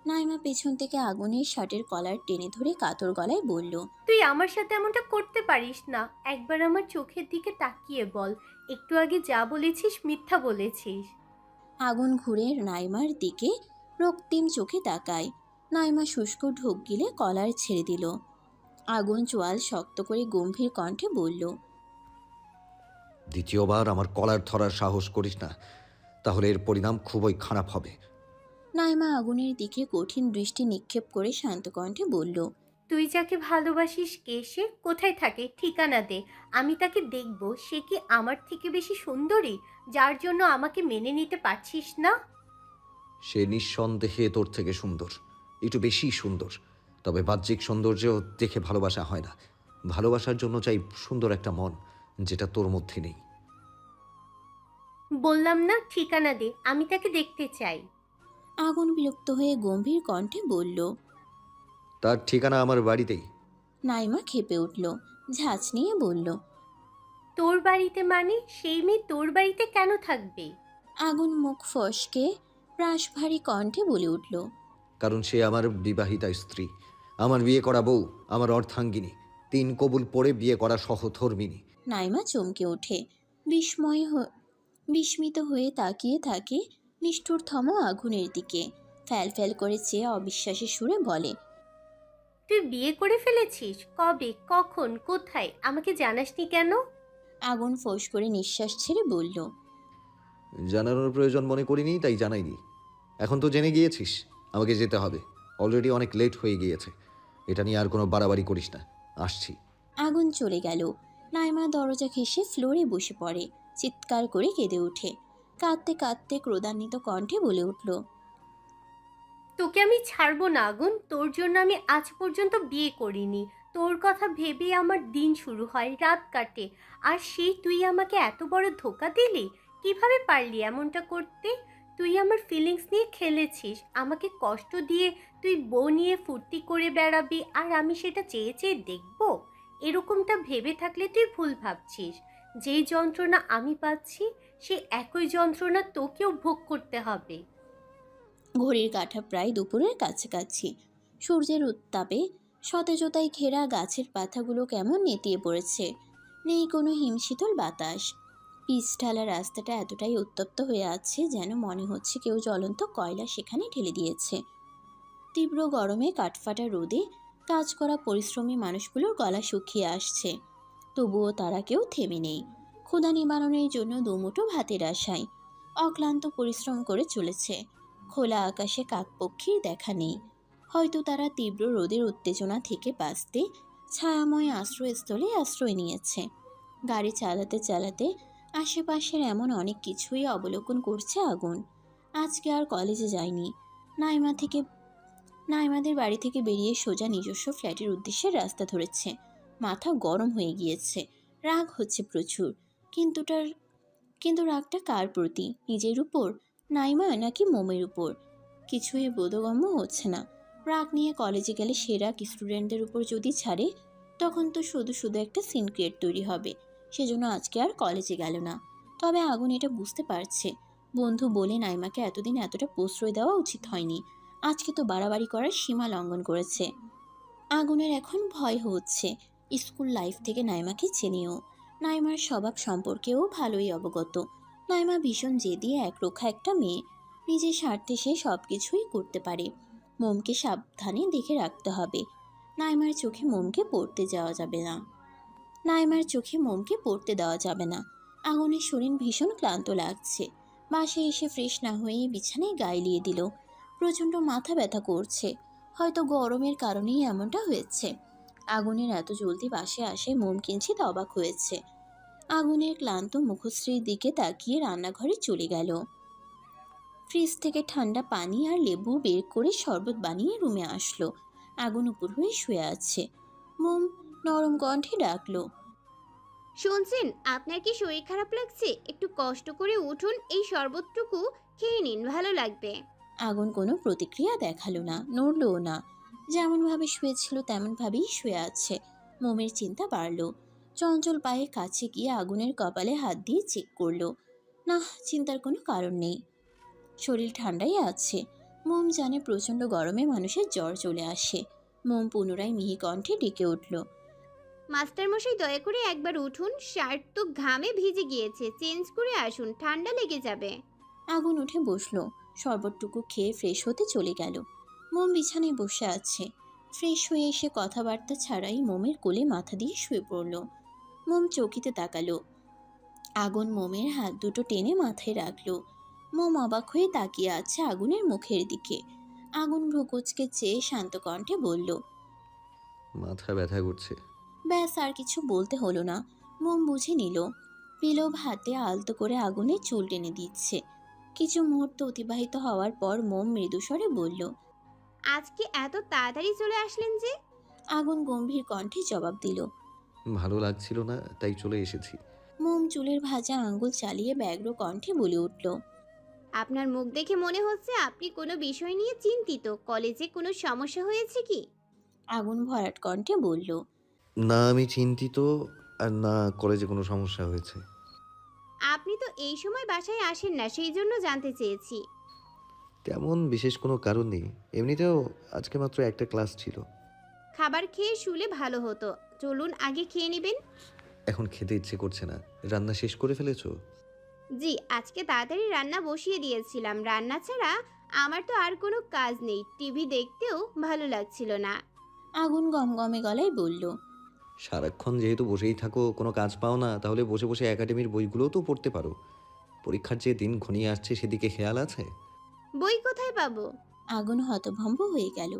নাইমা পেছন থেকে আগুনের শার্টের কলার টেনে ধরে কাতর গলায় বলল, তুই আমার সাথে এমনটা করতে পারিস না। একবার আমার চোখের দিকে তাকিয়ে বল, একটু আগে যা বলেছিস মিথ্যা বলেছিস। আগুন ঘুরে নাইমার দিকে রক্তিম চোখে তাকায়। নাইমা শুষ্ক ঢোক গিলে কলার ছেড়ে দিল। আগুন চোয়াল শক্ত করে গম্ভীর কণ্ঠে বলল, দ্বিতীয়বার আমার কলার ধরার সাহস করিস না, তাহলে এর পরিণাম খুবই খারাপ হবে। নাইমা আগুনের দিকে কঠিন দৃষ্টি নিক্ষেপ করে শান্ত কণ্ঠে বলল, তুই যাকে ভালোবাসিস কে সে, কোথায় থাকে, ঠিকানা দে। আমি তাকে দেখব। সে কি আমার থেকে বেশি সুন্দরী, যার জন্য আমাকে মেনে নিতে পারছিস না? সে নিঃসন্দেহে তোর থেকে সুন্দর, একটু বেশি সুন্দর। তবে বাহ্যিক সৌন্দর্য দেখে ভালোবাসা হয় না। ভালোবাসার জন্য চাই সুন্দর একটা মন, যেটা তোর মধ্যে নেই। বললাম না, ঠিকানা দে, আমি তাকে দেখতে চাই। আগুন বিরক্ত হয়ে গম্ভীর কণ্ঠে বলল। তার ঠিকানা আমার বাড়িতেই। নাইমা ক্ষেপে উঠল, ঝাঁচ নিয়ে বলল। তোর বাড়িতে মানে? সেই মেয়ে তোর বাড়িতে কেন থাকবে? আগুন মুখ ফসকে প্রাসভারী কণ্ঠে বলে উঠল। কারণ সে আমার বিবাহিতা স্ত্রী, আমার বিয়ে করা বউ, আমার অর্ধাঙ্গিনী, 3 কবুল পড়ে বিয়ে করা সহধর্মিনী। নাইমা চমকে ওঠে, বিস্মিত হয়ে তাকিয়ে থাকে নিষ্ঠুরতম আগুনের দিকে। ফ্যাল ফ্যাল করে চেয়ে অবিশ্বাসী সুরে বলে, তুই বিয়ে করে ফেলেছিস? কবে, কখন, কোথায়? আমাকে জানাসনি কেন? আগুন ফোঁস করে নিঃশ্বাস ছেড়ে বলল। জানানোর প্রয়োজন মনে করিনি, তাই জানাইনি। এখন তো জেনে গিয়েছিস, আমাকে যেতে হবে। অলরেডি অনেক লেট হয়ে গিয়েছে। এটা নিয়ে আর কোনো বাড়াবাড়ি করিস না, আসছি। আগুন চলে গেল। নাইমা দরজা ঘেঁষে ফ্লোরে বসে পড়ে, চিৎকার করে কেঁদে ওঠে। কাঁদতে কাঁদতে ক্রোধান্বিত কণ্ঠে বলে উঠল, তোকে আমি ছাড়বো না আগুন। তোর জন্য আমি আজ পর্যন্ত বিয়ে করিনি। তোর কথা ভেবে আমার দিন শুরু হয়, রাত কাটে। আর সেই তুই আমাকে এত বড় ধোঁকা দিলি? কিভাবে পারলি এমনটা করতে? তুই আমার ফিলিংস নিয়ে খেলেছিস, আমাকে কষ্ট দিয়ে তুই বউ নিয়ে ফুর্তি করে বেড়াবি, আর আমি সেটা চেয়ে চেয়ে দেখবো? এরকমটা ভেবে থাকলে তুই ভুল ভাবছিস। যেই যন্ত্রণা আমি পাচ্ছি, সে একই যন্ত্রণা তোকেও ভোগ করতে হবে। ঘড়ির কাঁটা প্রায় দুপুরের কাছাকাছি। সূর্যের উত্তাপে সতেজতায় ঘেরা গাছের পাতাগুলো কেমন নেতিয়ে পড়েছে। নেই কোনো হিমশীতল বাতাস। পিচ ঢালা রাস্তাটা এতটাই উত্তপ্ত হয়ে আছে যেন মনে হচ্ছে কেউ জ্বলন্ত কয়লা সেখানে ঢেলে দিয়েছে। তীব্র গরমে কাঠফাটা রোদে কাজ করা পরিশ্রমী মানুষগুলোর গলা শুকিয়ে আসছে। তবুও তারা কেউ থেমে নেই, ক্ষুধা নিবারণের জন্য দুমুঠো ভাতের আশায় অক্লান্ত পরিশ্রম করে চলেছে। খোলা আকাশে কাকপক্ষীর দেখা নেই। হয়তো তারা তীব্র রোদের উত্তেজনা থেকে বাঁচতে ছায়াময় আশ্রয়স্থলে আশ্রয় নিয়েছে। গাড়ি চালাতে চালাতে আশেপাশের এমন অনেক কিছুই অবলোকন করছে আগুন। আজকে আর কলেজে যায়নি। নাইমাদের বাড়ি থেকে বেরিয়ে সোজা নিজস্ব ফ্ল্যাটের উদ্দেশ্যে রাস্তা ধরেছে। মাথা গরম হয়ে গিয়েছে, রাগ হচ্ছে প্রচুর। কিন্তু রাগটা কার প্রতি? নিজের উপর, নাইমা নাকি মোমের উপর? কিছুই বোধগম্য হচ্ছে না। রাগ নিয়ে কলেজে গেলে সে রাগ স্টুডেন্টদের উপর যদি ছাড়ে, তখন তো শুধু শুধু একটা সিন ক্রিয়েট তৈরি হবে। সেজন্য আজকে আর কলেজে গেল না। তবে আগুন এটা বুঝতে পারছে, বন্ধু বলে নাইমাকে এতদিন এতটা প্রশ্রয় দেওয়া উচিত হয়নি। আজকে তো বাড়াবাড়ি করার সীমা লঙ্ঘন করেছে। আগুনের এখন ভয় হচ্ছে। স্কুল লাইফ থেকে নাইমাকে চেনেও, নাইমার স্বভাব সম্পর্কেও ভালোই অবগত। নাইমা ভীষণ জেদি একরোখা একটা মেয়ে। নিজের স্বার্থে সে সব কিছুই করতে পারে। মোমকে সাবধানে দেখে রাখতে হবে। নাইমার চোখে মোমকে পড়তে দেওয়া যাবে না। আগুনের শরীর ভীষণ ক্লান্ত লাগছে। বাসায় এসে ফ্রেশ না হয়ে বিছানায় গায়ে দিল। প্রচণ্ড মাথা ব্যথা করছে। হয়তো গরমের কারণেই এমনটা হয়েছে। আগুনের এত জলদি বাসে আসে মোম কিঞ্চিত অবাক হয়েছে। আগুনের ক্লান্ত মুখশ্রীর দিকে তাকিয়ে রান্নাঘরে চলে গেল। ফ্রিজ থেকে ঠান্ডা পানি আর লেবু বের করে শরবত বানিয়ে রুমে আসলো। আগুন উপর হয়ে শুয়ে আছে। মোম নরম কণ্ঠে ডাকলো, শুনছেন? আপনার কি শরীর খারাপ লাগছে? একটু কষ্ট করে উঠুন, এই শরবতটুকু খেয়ে নিন, ভালো লাগবে। আগুন কোনো প্রতিক্রিয়া দেখালো না, নড়লও না। যেমনভাবে শুয়েছিল তেমনভাবেই শুয়ে আছে। মোমের চিন্তা বাড়ল। চঞ্চল পায়ে কাছে গিয়ে আগুনের কপালে হাত দিয়ে চেক করলো। না, চিন্তার কোনো কারণ নেই। শরীর ঠান্ডাই আছে। মোম জানে প্রচণ্ড গরমে মানুষের জ্বর চলে আসে। মোম পুনরায় মিহি কণ্ঠে ডেকে উঠল, মাস্টারমশাই, দয়া করে একবার উঠুন, শার্ট তো ঘামে ভিজে গিয়েছে, চেঞ্জ করে আসুন, ঠান্ডা লেগে যাবে। আগুন উঠে বসলো। শরবতটুকু খেয়ে ফ্রেশ হতে চলে গেল। মোম বিছানায় বসে আছে। ফ্রেশ হয়ে এসে কথাবার্তা ছাড়াই মোমের কোলে মাথা দিয়ে শুয়ে পড়ল। মোম চৌকিতে তাকালো। আগুন মোমের হাত দুটো টেনে মাথায় রাখলো। মোম অবাক হয়ে তাকিয়ে আছে আগুনের মুখের দিকে। আগুন ভ্রুকুচকে চেয়ে শান্ত কণ্ঠে বলল, মাথা ব্যথা করছে। ব্যাস আর কিছু বলতে হলো না। মোম বুঝে নিল। পিলব হাতে আলতো করে আগুনের চুল টেনে দিচ্ছে। কিছু মুহূর্ত অতিবাহিত হওয়ার পর মোম মৃদুস্বরে বলল, আজকে এত তাড়াতাড়ি চলে আসলেন যে? আগুন গম্ভীর কণ্ঠে জবাব দিল। ভালো লাগছিল না, তাই চলে এসেছি। মোম চুলের ভাজা আঙ্গুল চালিয়ে ব্যগ্র কণ্ঠে বলে উঠল, আপনার মুখ দেখে মনে হচ্ছে আপনি কোনো বিষয় নিয়ে চিন্তিত। কলেজে কোনো সমস্যা হয়েছে কি? আগুন ভরাট কণ্ঠে বলল, না আমি চিন্তিত, আর না কলেজে কোনো সমস্যা হয়েছে। আপনি তো এই সময় বাসায় আসেন না, সেই জন্য জানতে চেয়েছি। তেমন বিশেষ কোনো কারণ নেই, এমনিতেও আজকে মাত্র একটা ক্লাস ছিল। খাবার খেয়ে শুলে ভালো হতো। চলুন আগে খেয়ে নেবেন। এখন খেতে ইচ্ছে করছে না। রান্না শেষ করে ফেলেছো? জি, আজকে তাড়াতাড়ি রান্না বসিয়ে দিয়েছিলাম। রান্না ছাড়া আমার তো আর কোনো কাজ নেই। টিভি দেখতেও ভালো লাগছিল না। আগুন গমগমে গলায় বলল, সারাক্ষণ যেহেতু বসেই থাকো, কোনো কাজ পাও না, তাহলে বসে বসে একাডেমির বইগুলোও তো পড়তে পারো। পরীক্ষার যে দিন ঘনিয়ে আসছে সেদিকে খেয়াল আছে? বই কোথায় পাবো? আগুন হতভম্ব হয়ে গেল।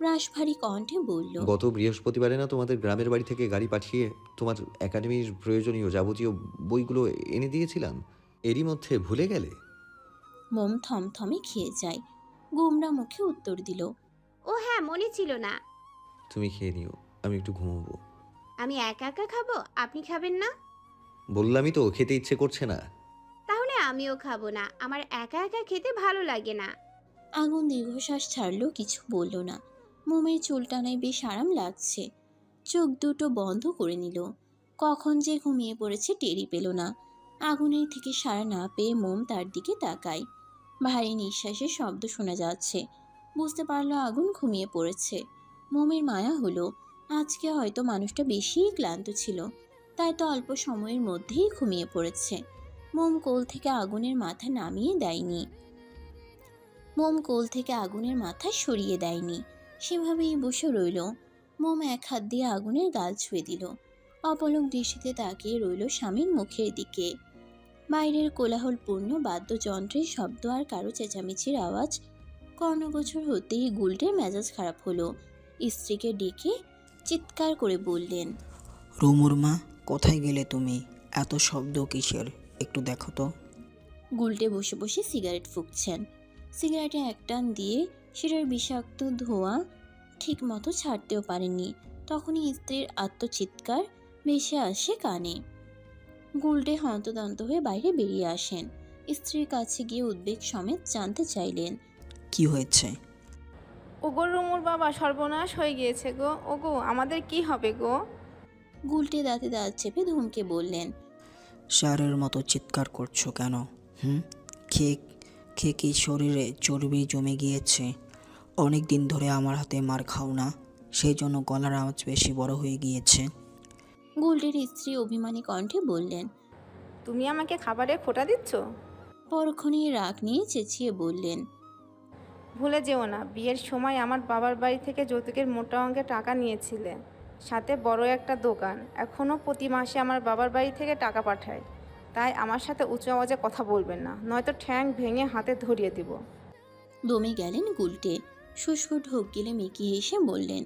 রাশভারী কণ্ঠে বলল, গত বৃহস্পতিবারে না তোমাদের গ্রামের বাড়ি থেকে গাড়ি পাঠিয়ে তোমার একাডেমির প্রয়োজনীয় যাবতীয় বইগুলো এনে দিয়েছিলাম, এরই মধ্যে ভুলে গেলে? মোম থমথমে খেয়ে যায়। গোমরা মুখে উত্তর দিল, ও হ্যাঁ, মনে ছিল না। তুমি খেয়ে নিও, আমি একটু ঘুমোবো। আমি একা একা খাবো? আপনি খাবেন না? বললামই তো খেতে ইচ্ছে করছে না। তাহলে আমিও খাবো না। আমার একা একা খেতে ভালো লাগে না। আগুন দীর্ঘশ্বাস ছাড়লো, কিছু বলল না। মোমের চুলটানায় বেশ আরাম লাগছে। চোখ দুটো বন্ধ করে নিল। কখন যে ঘুমিয়ে পড়েছে টেরই পেল না। আগুনের থেকে সাড়া না পেয়ে মোম তার দিকে তাকায়। ভারী নিঃশ্বাসের শব্দ শোনা যাচ্ছে। বুঝতে পারলো আগুন ঘুমিয়ে পড়েছে। মোমের মায়া হলো, আজকে হয়তো মানুষটা বেশিই ক্লান্ত ছিল, তাই তো অল্প সময়ের মধ্যেই ঘুমিয়ে পড়েছে। মোম কোল থেকে আগুনের মাথা নামিয়ে দেয়নি। মোম কোল থেকে আগুনের মাথা সরিয়ে দেয়নি, সেভাবেই বসে রইল। মোম এক হাত দিয়ে আগুনের গাল ছুঁয়ে দিল। অপলক দৃষ্টিতে তাকিয়ে রইল স্বামীর মুখের দিকে। বাইরের কোলাহলপূর্ণ বাদ্যযন্ত্রের শব্দ আর কারো চেঁচামেচির আওয়াজ কর্ণগোচর হতেই গুলটের মেজাজ খারাপ হলো। স্ত্রীকে ডেকে চিৎকার করে বললেন, রুমুর মা, কোথায় গেলে তুমি? এত শব্দ কিসের? একটু দেখো তো। গুলটে বসে বসে সিগারেট ফুঁকছেন। সিগারেটে এক টান দিয়ে সেটার বিষাক্ত ধোঁয়া ঠিক মতো ছাড়তেও পারেননি। তখনই স্ত্রীর আত্মচিৎকার ভেসে আসে কানে। গুলটে হন্তদন্ত হয়ে বাইরে বেরিয়ে আসেন। স্ত্রীর কাছে গিয়ে উদ্বেগ সমেত জানতে চাইলেন, কি হয়েছে? ওগো রুমুর বাবা, সর্বনাশ হয়ে গিয়েছে গো। ওগো, আমাদের কি হবে গো? গুলটে দাঁতে দাঁত চেপে ধমকে বললেন, সারের মতো চিৎকার করছো কেন? খেয়ে খেয়ে কি শরীরে চর্বি জমে গিয়েছে? অনেক দিন ধরে আমার হাতে মার খাও না, সেই জন্য গলার আওয়াজ বেশি বড় হয়ে গিয়েছে। গুলটের স্ত্রী অভিমানী কণ্ঠে বললেন। তুমি আমাকে খাবারে খোঁটা দিচ্ছ? পরক্ষণে রাগ নিয়ে চেঁচিয়ে বললেন, ভুলে যেও না, বিয়ের সময় আমার বাবার বাড়ি থেকে যৌতুকের মোটা অঙ্কের টাকা নিয়েছিলে, সাথে বড় একটা দোকান। এখনও প্রতি মাসে আমার বাবার বাড়ি থেকে টাকা পাঠায়। তাই আমার সাথে উঁচু আওয়াজে কথা বলবেন না, নয়তো ঠ্যাং ভেঙে হাতে ধরিয়ে দিব। দমে গেলেন গুলটে। শুষ্ক ঢোক গিলে মেকি হেসে বললেন,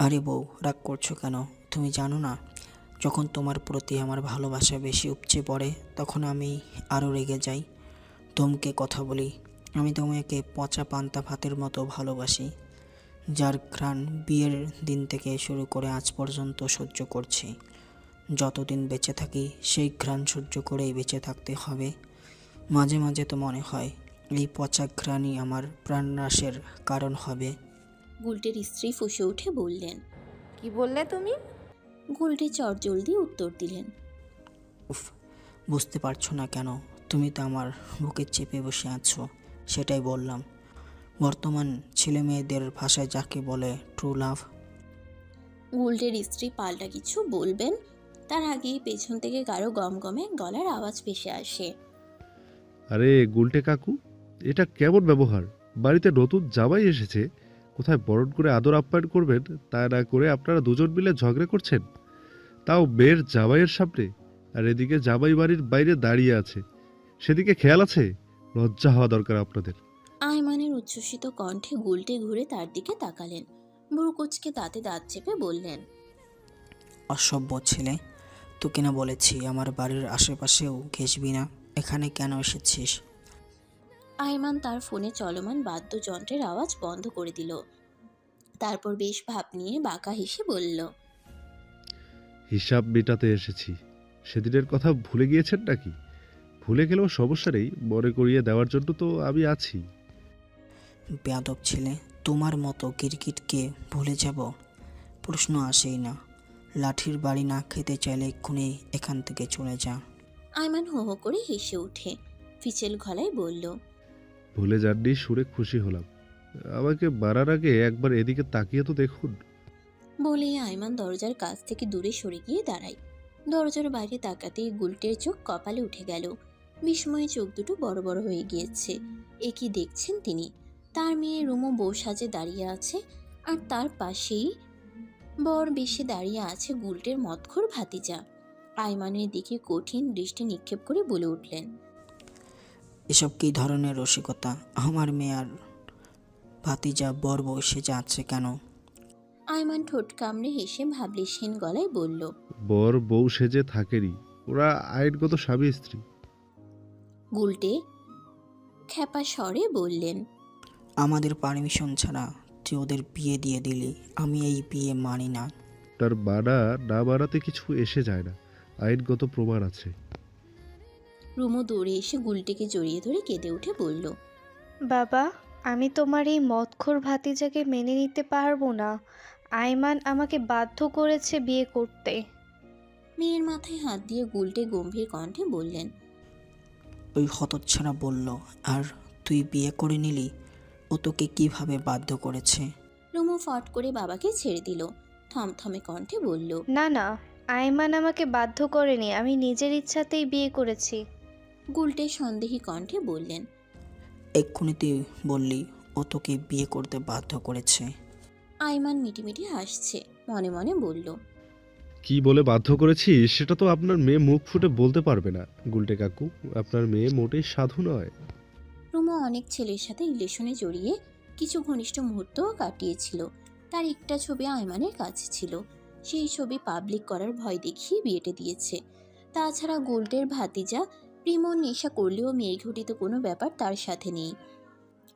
আরে বউ, রাগ করছো কেন? তুমি জানো না, যখন তোমার প্রতি আমার ভালোবাসা বেশি উপচে পড়ে তখন আমি আরও রেগে যাই, ধমকে কথা বলি। আমি তোমাকে পচা পান্তা ভাতের মতো ভালোবাসি, যার ঘ্রাণ বিয়ের দিন থেকে শুরু করে আজ পর্যন্ত সহ্য করছি। যতদিন বেঁচে থাকি সেই ঘ্রাণ সহ্য করেই বেঁচে থাকতে হবে। মাঝে মাঝে তো মনে হয় এই পচা ঘ্রাণই আমার প্রাণনাশের কারণ হবে। গুলটের স্ত্রী ফুঁসে উঠে বললেন। কি বললে তুমি? গুলটে চটজলদি উত্তর দিলেন, উফ, বুঝতে পারছো না কেন? তুমি তো আমার বুকে চেপে বসে আছো, সেটাই বললাম। বর্তমান ছেলে মেয়েদের ভাষায় যাকে বলে ট্রু লাভ। গুলটের স্ত্রী পাল্টা কিছু বলবেন, তার আগেই পেছন থেকে কারো গমগমে গলার আওয়াজ ভেসে আসে। আরে গুলটে কাকু, এটা কেমন ব্যবহার? বাড়িতে নতুন জামাই এসেছে, কোথায় বরণ করে আদর আপ্যায়ন করবেন তা না করে আপনারা দুজন মিলে ঝগড়া করছেন, তাও মেয়ের জামাইয়ের সামনে। আর এদিকে জামাই বাড়ির বাইরে দাঁড়িয়ে আছে, সেদিকে খেয়াল আছে? লজ্জা হওয়া দরকার আপনাদের। আয়মানের উচ্ছ্বসিত কণ্ঠে গুলটে ঘুরে তার দিকে তাকালেন। বুড়ো কুচকে দাঁতে দাঁত চেপে বললেন, অসভ্য ছেলে, তোকে না বলেছি আমার বাড়ির আশেপাশেও ঘেসবি না, এখানে কেন এসেছিস? আয়মান তার ফোনে চলমান বাদ্যযন্ত্রের আওয়াজ বন্ধ করে দিল। তারপর বেশ ভাব নিয়ে বাঁকা হেসে বলল, হিসাব মেটাতে এসেছি। সেদিনের কথা ভুলে গিয়েছেন নাকি? ভুলে গেলেও সমস্যা নেই, মনে করিয়ে দেওয়ার জন্য তো আমি আছি। বেয়াদব ছেলে, তোমার মতো কিরকিটকে ভুলে যাব? প্রশ্ন আসেই না। লাঠির বাড়ি না খেতে চাইলে এক্ষুনি এখান থেকে চলে যা। আয়মান হো হো করে হেসে উঠে ফিচেল গলায় বলল, ভুলে যাননি শুনে খুশি হলাম। আমাকে মারার আগে একবার এদিকে তাকিয়ে তো দেখুন। বলেই আয়মান দরজার কাছ থেকে দূরে সরে গিয়ে দাঁড়ায়। দরজার বাইরে তাকাতেই গুলটের চোখ কপালে উঠে গেল। বিস্ময়ে চোখ দুটো বড় বড় হয়ে গিয়েছে। এ কি দেখছেন তিনি? তার মেয়ে রুমো বউ সাজে দাঁড়িয়ে আছে, আর তার পাশেই বর বেশে দাঁড়িয়ে আছে গুলটের মদখোর ভাতিজা। আয়মানের দিকে কঠিন দৃষ্টি নিক্ষেপ করে বলে উঠলেন, এসব কী ধরনের রসিকতা? আমার মেয়ে আর ভাতিজা বর বসে যাচ্ছে কেন? আয়মান ঠোঁট কামড়ে হেসে ভাবলেশহীন গলায় বলল, বর বউ সেজে থাকেনি, ওরা আইনগত স্বামী স্ত্রী। গুলটে খ্যাপা স্বরে বললেন, আমাদের পারমিশন ছাড়া তুই ওদের বিয়ে দিয়ে দিলি, আমি এই বিয়ে মানি না। তার মানা না মানাতে কিছু এসে যায় না, আইনগত প্রমাণ আছে। রুমো দৌড়ে এসে গুলটেকে জড়িয়ে ধরে কেঁদে উঠে বলল, বাবা, আমি তোমার এই মদখোর ভাতিজাকে মেনে নিতে পারবো না। আয়মান আমাকে বাধ্য করেছে বিয়ে করতে। মেয়ের মাথায় হাত দিয়ে গুলটে গম্ভীর কণ্ঠে বললেন, ওই হতচ্ছাড়া বলল, আর তুই বিয়ে করে নিলি? ও তোকে কিভাবে বাধ্য করেছে? রুমো ফট করে বাবাকে ছেড়ে দিল। থমথমে কণ্ঠে বলল, না না, আয়মান আমাকে বাধ্য করেনি, আমি নিজের ইচ্ছাতেই বিয়ে করেছি। গুলটে সন্দেহী কণ্ঠে বললেন, এক্ষুনি তুই বললি ও তোকে বিয়ে করতে বাধ্য করেছে। আয়মান মিটিমিটি হাসছে, মনে মনে বলল, কি বলে বাধ্য করেছি সেটা তো আপনার মেয়ে মুখ ফুটে বলতে পারবে না গুলটে কাকু। আপনার মেয়ে মোটেই সাধু নয়। রুমো অনেক ছেলের সাথে রিলেশনে জড়িয়ে কিছু ঘনিষ্ঠ মুহূর্তও কাটিয়েছিল। তার একটা ছবি আয়মানের কাছে ছিল। সেই ছবি পাবলিক করার ভয় দেখিয়ে বিয়েটে দিয়েছে। তাছাড়া গোল্ডের ভাতিজা রিমন নেশা করলেও মেয়ে ঘটিত কোনো ব্যাপার তার সাথে নেই।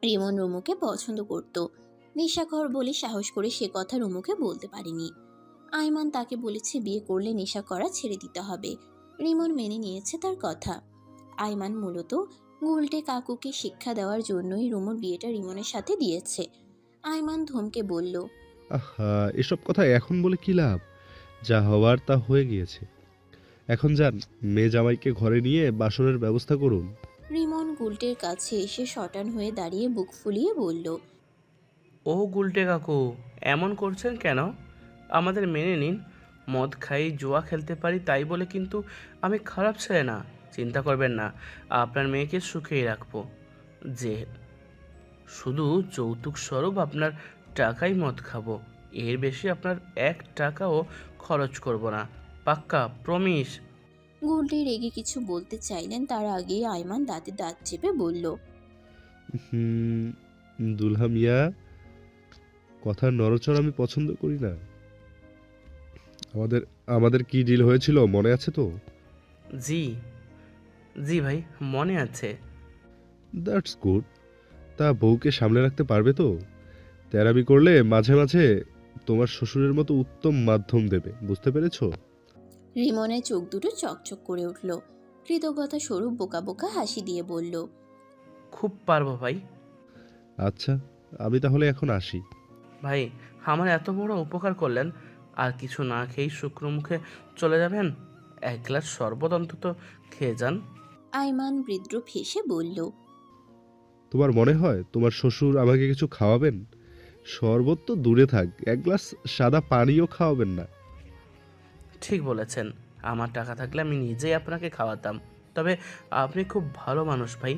রিমন রুমুকে পছন্দ করত, নেশাখর বলে সাহস করে সে কথা রুমুকে বলতে পারেনি। আয়মান তাকে বলেছে বিয়ে করলে নেশা করা ছেড়ে দিতে হবে। রিমন মেনে নিয়েছে তার কথা। আয়মান মূলত গুলটে কাকুকে শিক্ষা দেওয়ার জন্যই রুমুর বিয়েটা রিমনের সাথে দিয়েছে। আয়মান ধমকে বলল, আহা, এসব কথা এখন বলে কি লাভ? যা হওয়ার তা হয়ে গিয়েছে। এখন যান, মেয়ে জামাইকে ঘরে নিয়ে বাসনের ব্যবস্থা করুন। রিমন গুলটের কাছে এসে শটান হয়ে দাঁড়িয়ে বুক ফুলিয়ে বলল, ও গুলটে কাকু, এমন করছেন কেন? আমাদের মেনে নিন। মদ খাই, জুয়া খেলতে পারি তাই বলে কিন্তু আমি খারাপ ছেলে না। চিন্তা করবেন না, আপনার মেয়েকে সুখেই রাখবো। যে শুধু যৌতুক স্বরূপ আপনার টাকাই মদ খাবো, এর বেশি আপনার 1 টাকাও খরচ করব না। পাক্কা প্রমিস। গুলটে রেগে কিছু বলতে চাইলেন, তার আগে আয়মান দাঁতে দাঁত চেপে বলল, হুম, দুলহা মিয়া, কথার নড়চড় আমি পছন্দ করি না। আমাদের আমাদের কি ডিল হয়েছিল মনে আছে তো? জি জি ভাই, মনে আছে। That's good. তা বউকে সামলে রাখতে পারবে তো? তেরামি করলে মাঝে মাঝে তোমার শ্বশুরের মতো উত্তম মাধ্যম দেবে, বুঝতে পেরেছো? রিমনের চোখ দুটো চকচক করে উঠল। কৃতজ্ঞতা স্বরূপ বোকা বোকা হাসি দিয়ে বলল, খুব পারবো ভাই। আচ্ছা, আমি তাহলে এখন আসি। ভাই, আমার এত বড় উপকার করলেন, আর কিছু না খেয়েই শুক্র মুখে চলে যাবেন? 1 গ্লাস শরবত অন্তত খেয়ে যান। আয়মান বিদ্রুপ হেসে বলল, তোমার মনে হয় তোমার শ্বশুর আমাকে কিছু খাওয়াবেন? শরবত তো দূরে থাক, এক গ্লাস সাদা পানিও খাওয়াবেন না। ঠিক বলেছেন, আমার টাকা থাকলে আমি নিজেই আপনাকে খাওয়াতাম। তবে আপনি খুব ভালো মানুষ ভাই।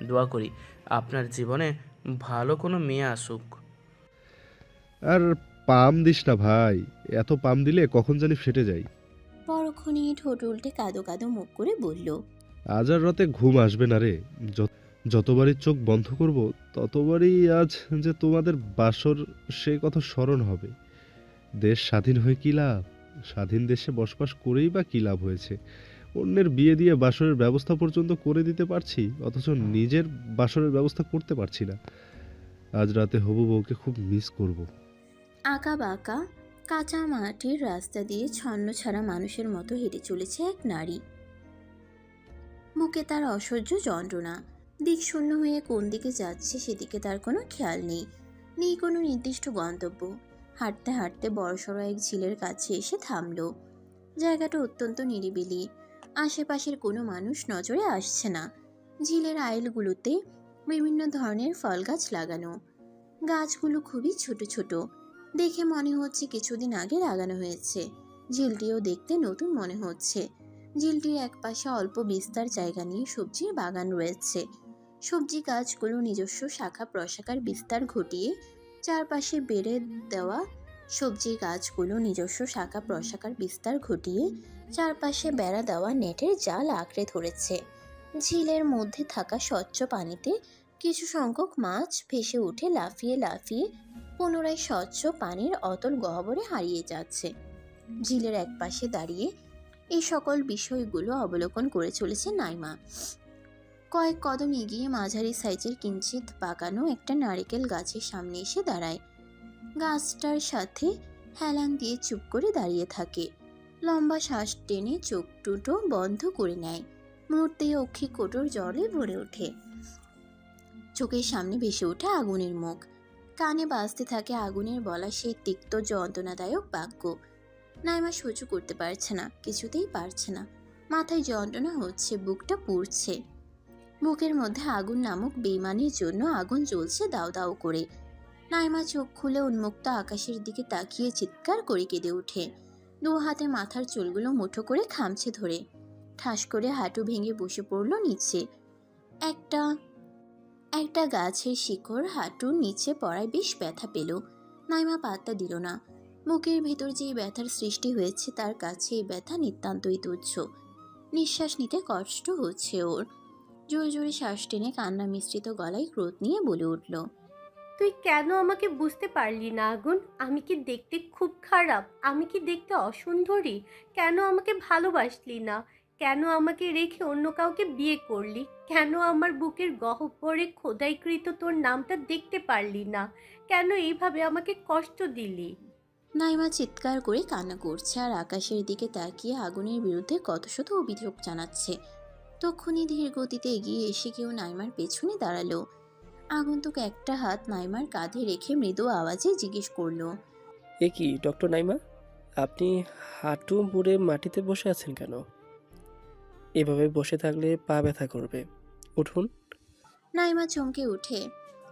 দোয়া করি আপনার জীবনে ভালো কোনো মেয়ে আসুক। আর পাম দিস না ভাই, এত পাম দিলে কখন জানি ফেটে যায়। পরক্ষণে ঠোঁট উল্টে কাদো কাদো মুখ করে বলল, আজ আর রাতে ঘুম আসবে না রে। যতবারই চোখ বন্ধ করব ততবারই আজ যে তোমাদের বাসর সে কথা স্মরণ হবে। দেশ স্বাধীন হয়ে কী লাভ? স্বাধীন দেশে বসবাস করেই বা কী লাভ হয়েছে? অন্যের বিয়ে দিয়ে বাসরের ব্যবস্থা পর্যন্ত করে দিতে পারছি, অথচ নিজের বাসরের ব্যবস্থা করতে পারছি না। আজ রাতে হবু বউকে খুব মিস করব। আঁকা বাঁকা কাঁচা মাটির রাস্তা দিয়ে ছন্ন ছাড়া মানুষের মতো হেঁটে চলেছে এক নারী। বুকে তার অসহ্য যন্ত্রণা, দিক শূন্য হয়ে কোন দিকে যাচ্ছে সেদিকে তার কোনো খেয়াল নেই, নেই কোনো নির্দিষ্ট গন্তব্য। হাঁটতে হাঁটতে বড়সড় এক ঝিলের কাছে এসে থামলো। জায়গাটা অত্যন্ত নিরিবিলি, আশেপাশের কোনো মানুষ নজরে আসছে না। ঝিলের আইলগুলোতে বিভিন্ন ধরনের ফল গাছ লাগানো, গাছগুলো খুবই ছোট ছোট, দেখে মনে হচ্ছে কিছুদিন আগে লাগানো হয়েছে। ঝিলটিও দেখতে নতুন মনে হচ্ছে। ঝিলটির একপাশে অল্প বিস্তার জায়গা নিয়ে সবজির বাগান রয়েছে। সবজি গাছগুলো নিজস্ব শাখা প্রশাখার বিস্তার ঘটিয়ে চারপাশে বেড়ে দেওয়া সবজি গাছগুলো নিজস্ব শাখা প্রশাখার বিস্তার ঘটিয়ে চারপাশে বেড়া দেওয়া নেটের জাল আঁকড়ে ধরেছে। ঝিলের মধ্যে থাকা স্বচ্ছ পানিতে কিছু সংখ্যক মাছ ভেসে উঠে লাফিয়ে লাফিয়ে পুনরায় স্বচ্ছ পানির অতল গহ্বরে হারিয়ে যাচ্ছে। ঝিলের একপাশে দাঁড়িয়ে এই সকল বিষয়গুলো অবলোকন করে চলেছে নাইমা। কয়েক কদম এগিয়ে মাঝারি সাইজের কিঞ্চিত পাকানো একটা নারকেল গাছের সামনে এসে দাঁড়ায়। গাছটার সাথে হেলান দিয়ে চুপ করে দাঁড়িয়ে থাকে। লম্বা শ্বাস টেনে চোখ দুটো বন্ধ করে নেয়। মুহূর্তে অক্ষি কোটর জলে ভরে ওঠে। চোখের সামনে ভেসে ওঠে আগুনের মুখ। কানে বাজতে থাকে আগুনের বলা সেই তিক্ত যন্ত্রণাদায়ক বাক্য। নাইমা সহ্য করতে পারছে না, কিছুতেই পারছে না। মাথায় যন্ত্রণা হচ্ছে, বুকটা পুড়ছে। বুকের মধ্যে আগুন নামক বেইমানির জন্য আগুন জ্বলছে দাউ দাউ করে। নাইমা চোখ খুলে উন্মুক্ত আকাশের দিকে তাকিয়ে চিৎকার করে কেঁদে ওঠে। দু হাতে মাথার চুলগুলো মুঠো করে খামছে ধরে। ঠাস করে হাঁটু ভেঙে বসে পড়ল নিচে। একটা গাছের শিকড় হাঁটুর নিচে পড়ায় বেশ ব্যথা পেল। নাইমা পাত্তা দিল না। বুকের ভেতর যেই ব্যথার সৃষ্টি হয়েছে তার কাছে এই ব্যথা নিতান্তই তুচ্ছ। নিঃশ্বাস নিতে কষ্ট হচ্ছে ওর। জোরে জোরে শ্বাস টেনে কান্না মিশ্রিত গলায় ক্রোধ নিয়ে বলে উঠল, তুই কেন আমাকে বুঝতে পারলি না আগুন? আমি কি দেখতে খুব খারাপ? আমি কি দেখতে অসুন্দরী? কেন আমাকে ভালোবাসলি না? কেন আমাকে রেখে অন্য কাউকে বিয়ে করলি? কেন আমার বুকের গহ্বরে খোদাইকৃত তোর নামটা দেখতে পারলি না? কেন এইভাবে আমাকে কষ্ট দিলি? নাইমা চিৎকার করে কান্না করছে আর আকাশের দিকে তাকিয়ে আগুনের বিরুদ্ধে কত শত অভিযোগ জানাচ্ছে। তক্ষুনি ধীর গতিতে এগিয়ে এসে কেউ নাইমার পেছনে দাঁড়ালো। আগন্তুক একটা হাত নাইমার কাঁধে রেখে মৃদু আওয়াজে জিজ্ঞেস করলো, এ কি ডক্টর নাইমা, আপনি হাঁটু মুড়ে মাটিতে বসে আছেন কেন? এভাবে বসে থাকলে পা ব্যথা করবে, উঠুন। নাইমা চমকে উঠে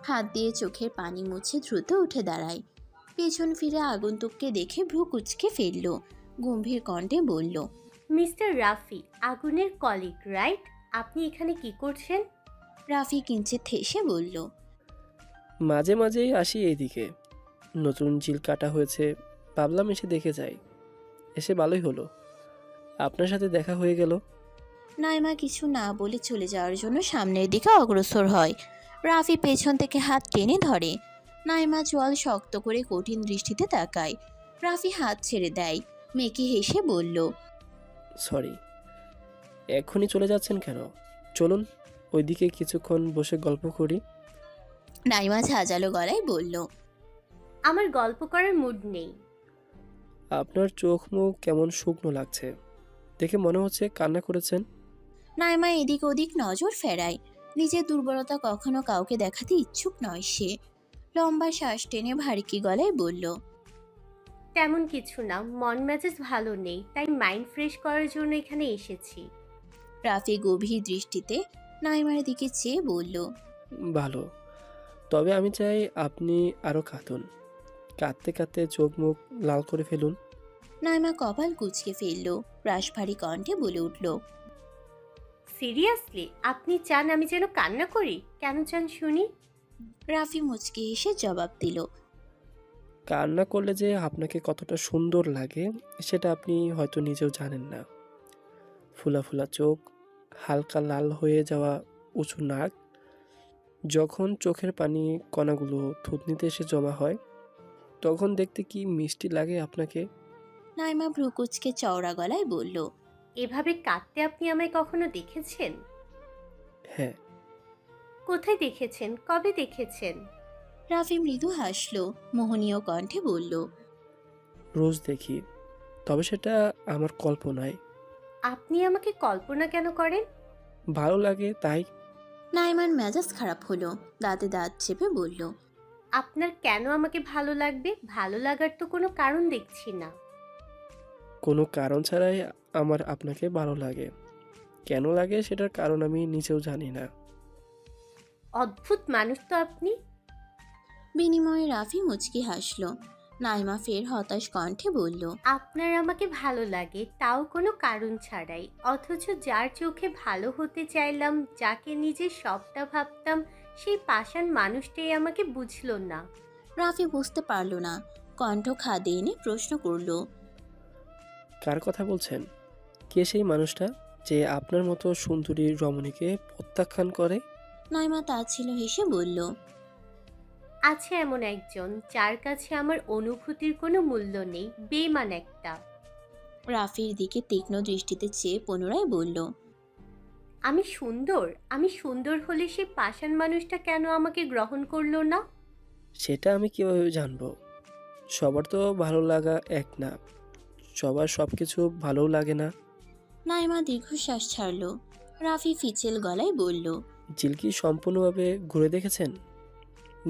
হাত দিয়ে চোখের পানি মুছে দ্রুত উঠে দাঁড়ায়। পেছন ফিরে আগন্তুককে দেখে ভ্রু কুঁচকে ফেলল। গম্ভীর কণ্ঠে বলল, মিস্টার রাফি, আগুনের কলিগ রাইট? আপনি এখানে কি করছেন? রাফি কিঞ্চিত থেসে বলল, মাঝে মাঝেই আসি এইদিকে, নতুন ঝিল কাটা হয়েছে, ভাবলাম এসে দেখে যাই। এসে ভালোই হলো, আপনার সাথে দেখা হয়ে গেল। নাইমা কিছু না বলে চলে যাওয়ার জন্য সামনের দিকে অগ্রসর হয়। রাফি পেছন থেকে হাত টেনে ধরে। নাইমা চোয়াল শক্ত করে কঠিন দৃষ্টিতে তাকায়। রাফি হাত ছেড়ে দেয়। মেকি হেসে বলল, সরি, এক্ষুনি চলে যাচ্ছেন কেন? চলুন ওইদিকে কিছুক্ষণ বসে গল্প করি। নাইমা ঝাঁঝালো গলায় বলল, আমার গল্প করার মুড নেই। আপনার চোখ মুখ কেমন শুকনো লাগছে, দেখে মনে হচ্ছে কান্না করেছেন। নাইমা এদিক ওদিক নজর ফেরায়। নিজের দুর্বলতা কখনো কাউকে দেখাতে ইচ্ছুক নয় সে। লম্বা শ্বাস টেনে ভারী গলায় বলল, তেমন কিছু না, মন মেজাজ ভালো নেই, তাই মাইন্ড ফ্রেশ করার জন্য এখানে এসেছি। রাফি গভীর দৃষ্টিতে নাইমার দিকে চেয়ে বলল, ভালো, তবে আমি চাই আপনি আরও কাঁদুন, কাঁদতে কাঁদতে চোখ মুখ লাল করে ফেলুন। নাইমা কপাল কুঁচকে ফেলল। রাশ ভারী কণ্ঠে বলে উঠল, সিরিয়াসলি আপনি চান আমি যেন কান্না করি? কেন চান শুনি? রাফি মুচকি হেসে জবাব দিল, কান্না করলে যে আপনাকে কতটা সুন্দর লাগে সেটা আপনি হয়তো নিজেও জানেন না। ফুলা ফুলা চোখ, হালকা লাল হয়ে যাওয়া উঁচু নাক, যখন চোখের পানি কণাগুলো থুতনিতে এসে জমা হয় তখন দেখতে কি মিষ্টি লাগে আপনাকে। নাইমা ভ্রুকুচকে চওড়া গলায় বলল, এভাবে কাঁদতে আপনি আমায় কখনো দেখেছেন? হ্যাঁ। কোথায় দেখেছেন? কবে দেখেছেন? রাফি মৃদু হাসল, মোহনীয় কণ্ঠে বলল, রোজ দেখি, তবে সেটা আমার কল্পনায়। আপনি আমাকে কল্পনা কেন করেন? ভালো লাগে তাই। নাইমার মেজাজ খারাপ হলো, দাঁতে দাঁত চেপে বলল, আপনার কেন আমাকে ভালো লাগবে? ভালো লাগার তো কোনো কারণ দেখছি না। কোনো কারণ ছাড়াই আমার আপনাকে ভালো লাগে। কেন লাগে সেটার কারণ আমি নিজেও জানি না। অদ্ভুত মানুষ তো আপনি। বিনিময়ে রাফি মুচকি হাসল। নাইমা ফের হতাশ কণ্ঠে বলল, আপনার আমাকে ভালো লাগে তাও কোনো কারণ ছাড়াই, অথচ যার চোখে ভালো হতে চাইলাম, যাকে নিজের সবটা ভাবতাম, সেই পাষাণ মানুষটাই আমাকে বুঝলো না। রাফি বুঝতে পারল না, কণ্ঠ খাদে এনে প্রশ্ন করল, কার কথা বলছেন? কে সেই মানুষটা যে আপনার মতো সুন্দরী রমণীকে প্রত্যাখ্যান করে? নাইমা ছিল হেসে বলল, আছে এমন একজন যার কাছে আমার অনুভূতির কোনো মূল্য নেই, বেঈমান একটা। রাফির দিকে তীক্ষ্ণ দৃষ্টিতে চেয়ে পুনরায় বলল, আমি সুন্দর হলে সেই পাষাণ মানুষটা কেন আমাকে গ্রহণ করলো না? সেটা আমি কিভাবে জানবো? সবার তো ভালো লাগা এক না, সবার সব কিছু ভালোও লাগে না। নাইমা দীর্ঘশ্বাস ছাড়ল। রাফি ফিচেল গলায় বলল, ঝিল কি সম্পূর্ণভাবে ঘুরে দেখেছেন?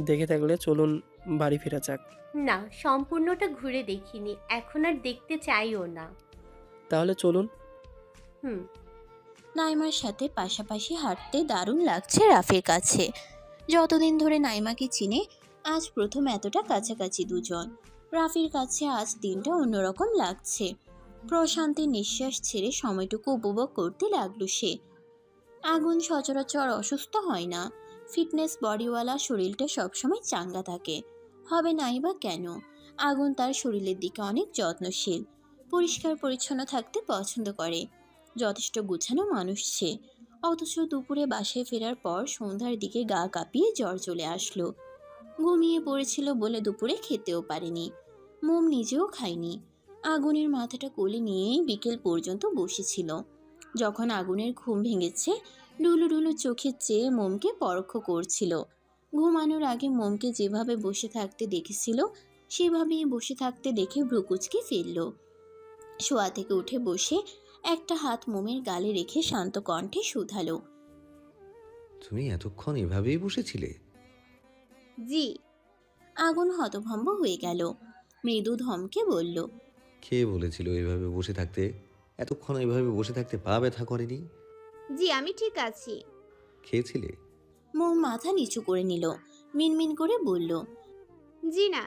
দেখে থাকলে চলুন বাড়ি ফেরা যাক। না, সম্পূর্ণটা ঘুরে দেখিনি, এখন আর দেখতে চাইও না। তাহলে চলুন। হুম। নাইমার সাথে পাশাপাশি হাঁটতে দারুণ লাগছে রাফির কাছে। যতদিন ধরে নাইমাকে চিনে, আজ প্রথম এতটা কাছাকাছি দুজন। রাফির কাছে আজ দিনটা অন্যরকম লাগছে। প্রশান্তির নিঃশ্বাস ছেড়ে সময়টুকু উপভোগ করতে লাগলো সে। আগুন সচরাচর অসুস্থ হয় না, ফিটনেস বডিওয়ালা, শরীরটা সবসময় চাঙ্গা থাকে। হবে নাই বা কেন? আগুন তার শরীরের দিকে অনেক যত্নশীল, পরিষ্কার পরিচ্ছন্ন থাকতে পছন্দ করে। যথেষ্ট গুছানো মানুষ সে। অথচ দুপুরে বাসায় ফেরার পর সন্ধ্যার দিকে গা কাঁপিয়ে জ্বর চলে আসলো। ঘুমিয়ে পড়েছিল বলে দুপুরে খেতেও পারেনি, মোম নিজেও খায়নি। আগুনের মাথাটা কোলে নিয়েই বিকেল পর্যন্ত বসেছিল। যখন আগুনের ঘুম ভেঙেছে, ডুলু ডুলু চোখে চেয়ে মোমকে পরোক্ষ করছিল। ঘুমানোর আগে মোমকে যেভাবে বসে থাকতে দেখেছিল সেভাবেই বসে থাকতে দেখে ভ্রুকুচকে ফেলল। শোয়া থেকে উঠে বসে একটা হাত মোমের গালে রেখে শান্ত কণ্ঠে শুধালো, তুমি এতক্ষণ এভাবেই বসেছিলে? জি। আগুন হতভম্ব হয়ে গেল। মৃদু ধমকে বলল, কে বলেছিল এভাবে বসে থাকতে? এতক্ষণ এভাবে বসে থাকতে পা ব্যথা করেনি? জি, আমি ঠিক আছি। খেয়েছিলে? মোম মাথা নিচু করে নিল, মিনমিন করে বলল, জি না।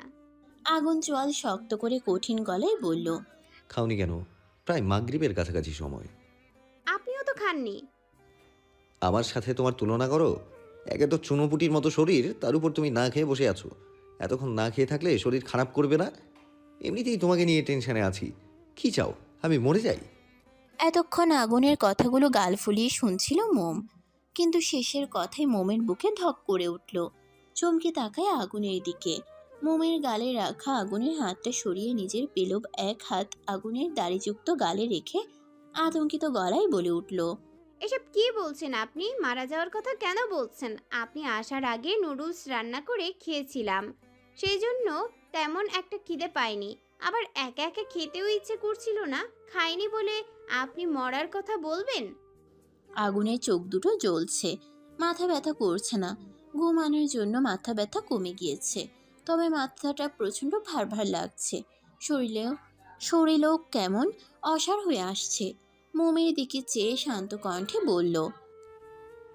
আগুন চোয়াল শক্ত করে কঠিন গলায় বলল, খাওনি কেন? প্রায় মাগরিবের কাছাকাছি সময়। আপনিও তো খাননি। আমার সাথে তোমার তুলনা করো? একে তো চুনোপুটির মতো শরীর, তার উপর তুমি না খেয়ে বসে আছো। এতক্ষণ না খেয়ে থাকলে শরীর খারাপ করবে না? এমনিতেই তোমাকে নিয়ে টেনশনে আছি। কি চাও আমি মরে যাই? এতক্ষণ আগুনের কথাগুলো গাল ফুলিয়ে শুনছিল মোম, কিন্তু শেষের কথায় মোমের বুকে ধক করে উঠল। চমকে তাকায় আগুনের দিকে। মোমের গালে রাখা আগুনের হাতটা সরিয়ে নিজের পেলব এক হাত আগুনের দাড়িযুক্ত গালে রেখে আতঙ্কিত গলায় বলে উঠল, এসব কি বলছেন আপনি? মারা যাওয়ার কথা কেন বলছেন? আপনি আসার আগে নুডলস রান্না করে খেয়েছিলাম, সেই জন্য তেমন একটা খিদে পাইনি। আবার একা একা খেতেও ইচ্ছে করছিল না। খাইনি বলে আপনি মরার কথা বলবেন? আগুনের চোখ দুটো জ্বলছে, মাথা ব্যথা করছে না। ঘুমানোর জন্য মাথা ব্যথা কমে গিয়েছে, তবে মাথাটা প্রচণ্ড ভার ভার লাগছে। শরীরেও কেমন অসাড় হয়ে আসছে। মোমের দিকে চেয়ে শান্ত কণ্ঠে বলল,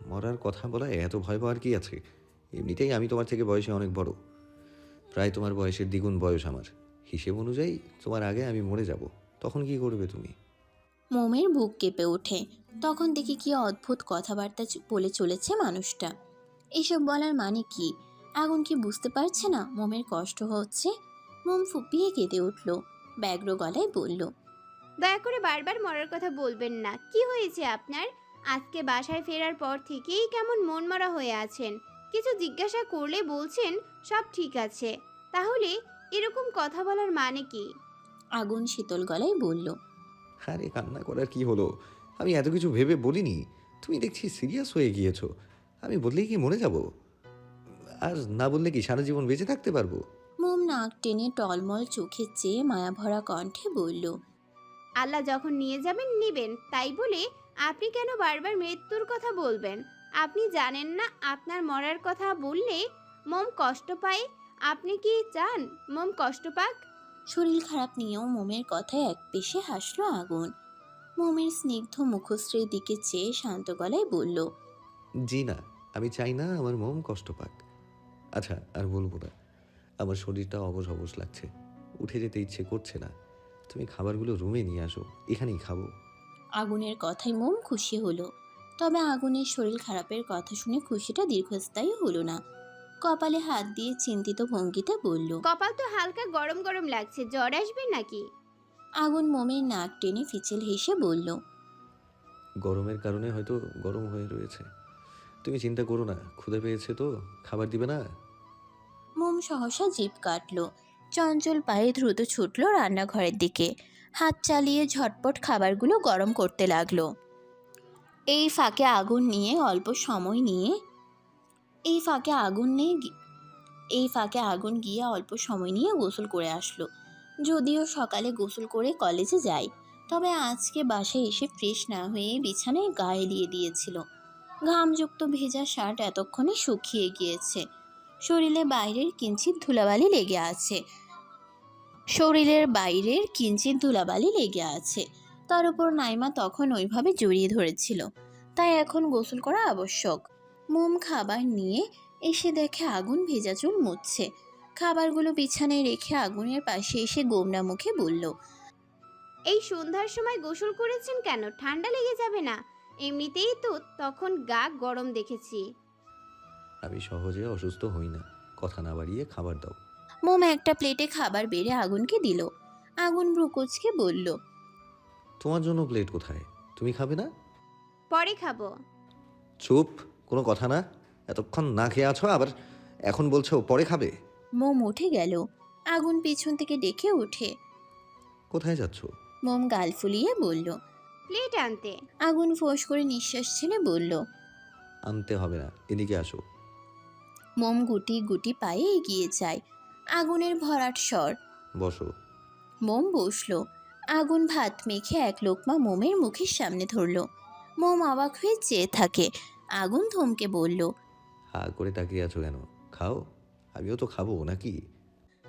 মরার কথা বলা এত ভয় পাওয়ার কি আছে? এমনিতেই আমি তোমার থেকে বয়সে অনেক বড়, প্রায় তোমার বয়সের দ্বিগুণ বয়স আমার। হিসেব অনুযায়ী তোমার আগে আমি মরে যাব, তখন কি করবে তুমি? মোমের বুক কেঁপে ওঠে। তখন দেখি কি অদ্ভুত কথাবার্তা বলে চলেছে মানুষটা। এসব বলার মানে কি? আগুন কি বুঝতে পারছে না মোমের কষ্ট হচ্ছে? মোম ফুপিয়ে কেঁদে উঠল, ব্যগ্র গলায় বলল, দয়া করে বারবার মরার কথা বলবেন না। কি হয়েছে আপনার? আজকে বাসায় ফেরার পর থেকেই কেমন মনমরা হয়ে আছেন। কিছু জিজ্ঞাসা করলে বলছেন সব ঠিক আছে। তাহলে এরকম কথা বলার মানে কি? আগুন শীতল গলায় বলল, আরে কান্না করার কি হলো? আমি এত কিছু ভেবে বলিনি। তুমি দেখছি সিরিয়াস হয়ে গিয়েছো। আমি বললেই কি মরে যাব? আর না বললে কি সারা জীবন বেঁচে থাকতে পারবো? মোম নাক টেনে টলমল চোখে চেয়ে মায়াভরা কণ্ঠে বলল, আল্লাহ যখন নিয়ে যাবেন নিবেন, তাই বলে আপনি কেন বারবার মৃত্যুর কথা বলবেন? আপনি জানেন না আপনার মরার কথা বললে মম কষ্ট পায়? আপনি কি চান মম কষ্ট পাক? শরীর খারাপ নিয়েও মোমের কথায় এক পেশে হাসলো আগুন। মোমের স্নিগ্ধ মুখশ্রীর দিকে চেয়ে শান্ত গলায় বলল, জি না, আমি চাই না আমার মন কষ্ট পাক। আচ্ছা, আর বলবো না। আমার শরীরটা অবশ অবশ লাগছে, উঠে যেতে ইচ্ছে করছে না। তুমি খাবারগুলো রুমে নিয়ে আসো, এখানেই খাবো। আগুনের কথায় মোম খুশি হলো। তবে আগুনের শরীর খারাপের কথা শুনে খুশিটা দীর্ঘস্থায়ী হলো না। কপালে হাত দিয়ে চিন্তিত ভঙ্গিতে বলল, কপাল তো হালকা গরম গরম লাগছে, জ্বর আসবে নাকি? আগুন মোমের নাক টেনে ফিচেল হেসে বলল, গরমের কারণে হয়তো গরম হয়ে রয়েছে। তুমি চিন্তা করো না, ক্ষুধা পেয়েছে তো, খাবার দিবে না? মোম সহসা জিভ কাটল। চঞ্চল পায়ে দ্রুত ছুটল রান্নাঘরের দিকে। হাত চালিয়ে ঝটপট খাবারগুলো গরম করতে লাগলো। এই ফাঁকে আগুন নিয়ে অল্প সময় নিয়ে এই ফাঁকে আগুন নিয়ে গি- এই ফাঁকে আগুন গিয়ে অল্প সময় নিয়ে গোসল করে আসলো। যদিও সকালে গোসল করে কলেজে যায়, তবে আজকে বাসায় এসে ফ্রেশ না হয়ে বিছানায় গায়ে দিয়ে দিয়েছিল। ঘামযুক্ত ভেজা শার্ট এতক্ষণে শুকিয়ে গিয়েছে। শরীরের বাইরের কিঞ্চিত ধুলাবালি লেগে আছে। তার উপর নাইমা তখন ওইভাবে জড়িয়ে ধরেছিল, তাই এখন গোসল করা আবশ্যক। মোম খাবার নিয়ে এসে দেখে আগুন ভেজা চুল মুছছে। খাবারগুলো বিছানায় রেখে আগুনের পাশে এসে গোমরা মুখে বলল, এই সন্ধ্যার সময় গোসল করেছেন কেন? ঠান্ডা লেগে যাবে না? এমনিতেই তো তখন গা গরম দেখেছি। আমি সহজে অসুস্থ হই না, কথা না বাড়িয়ে খাবার দাও। মোম একটা প্লেটে খাবার বেড়ে আগুনকে দিল। আগুন ভ্রুকুচকে বলল, তোমার জন্য প্লেট কোথায়? তুমি খাবে না? পরে খাবো। চুপ, কোনো কথা না। এতক্ষণ না খেয়ে আছো, আবার এখন বলছো পরে খাবে? মোম উঠে গেল। আগুন পিছন থেকে ডেকে ওঠে। কোথায় যাচ্ছ? মোম গাল ফুলিয়ে বলল। প্লেট আনতে। আগুন ফোঁস করে নিঃশ্বাস ছেড়ে বলল। আনতে হবে না, এদিকে আসো। মোম গুটি গুটি পায়ে এগিয়ে যায়। আগুনের ভরাট স্বর। বসো। মোম বসলো। আগুন ভাত মেখে এক লোকমা মোমের মুখের সামনে ধরল। মোম অবাক হয়ে চেয়ে থাকে। আগুন থমকে বলল। হা করে তাকিয়ে আছো কেন? খাও, আমিও তো খাবো নাকি?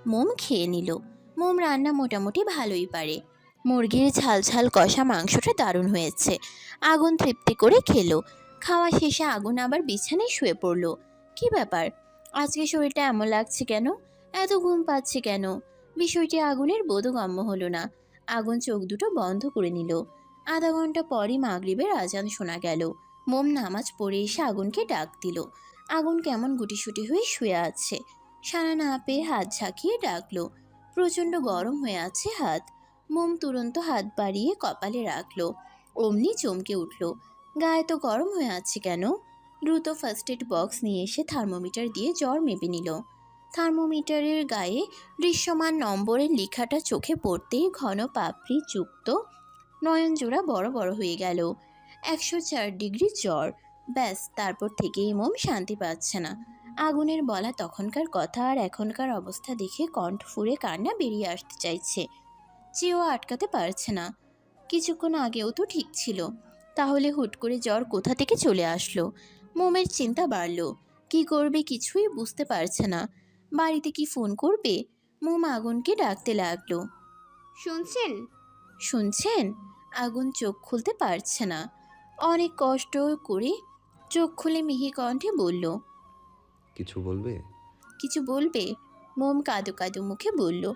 মোম খেয়ে নিল। মোম রান্না মোটামুটি ভালোই পারে। মুরগির ঝাল ঝাল কষা মাংসটা দারুণ হয়েছে। আগুন তৃপ্তি করে খেলো। খাওয়া শেষে আগুন আবার বিছানায় শুয়ে পড়ল। কি ব্যাপার, আজকে শরীরটা এমন লাগছে কেন? এত ঘুম পাচ্ছে কেন? বিষয়টি আগুনের বোধগম্য হলো না। আগুন চোখ দুটো বন্ধ করে নিল। আধা ঘন্টা পরই মাগরিবের আজান শোনা গেল। মোম নামাজ পড়ে এসে আগুনকে ডাক দিল। আগুন কেমন গুটিসুটি হয়ে শুয়ে আছে। সাড়া না পেয়ে হাত ঝাঁকিয়ে ডাকলো। প্রচণ্ড গরম হয়ে আছে হাত। মোম তুরন্ত হাত বাড়িয়ে কপালে রাখলো। অমনি চমকে উঠল। গায়ে তো গরম হয়ে আছে কেন? দ্রুত ফার্স্ট এড বক্স নিয়ে এসে থার্মোমিটার দিয়ে জ্বর মেপে নিল। থার্মোমিটারের গায়ে দৃশ্যমান নম্বরের লেখাটা চোখে পড়তেই ঘন পাপড়ি যুক্ত নয়নজোড়া বড় বড় হয়ে গেল। 104 ডিগ্রি জ্বর। ব্যাস, তারপর থেকেই মোম শান্তি পাচ্ছে না। আগুনের বলা তখনকার কথা আর এখনকার অবস্থা দেখে কণ্ঠ ফুঁড়ে কান্না বেরিয়ে আসতে চাইছে, চেয়েও আটকাতে পারছে না। কিছুক্ষণ আগেও তো ঠিক ছিল, তাহলে হুট করে জ্বর কোথা থেকে চলে আসলো? মোমের চিন্তা বাড়ল। কি করবে কিছুই বুঝতে পারছে না। বাড়িতে কি ফোন করবে? মোম আগুনকে ডাকতে লাগলো। শুনছেন? শুনছেন? আগুন চোখ খুলতে পারছে না। অনেক কষ্ট করে চোখ খুলে মিহি কণ্ঠে বলল, কিছু বলবে? কিছু বলবে? মোম কাঁদো কাঁদো মুখে বলল,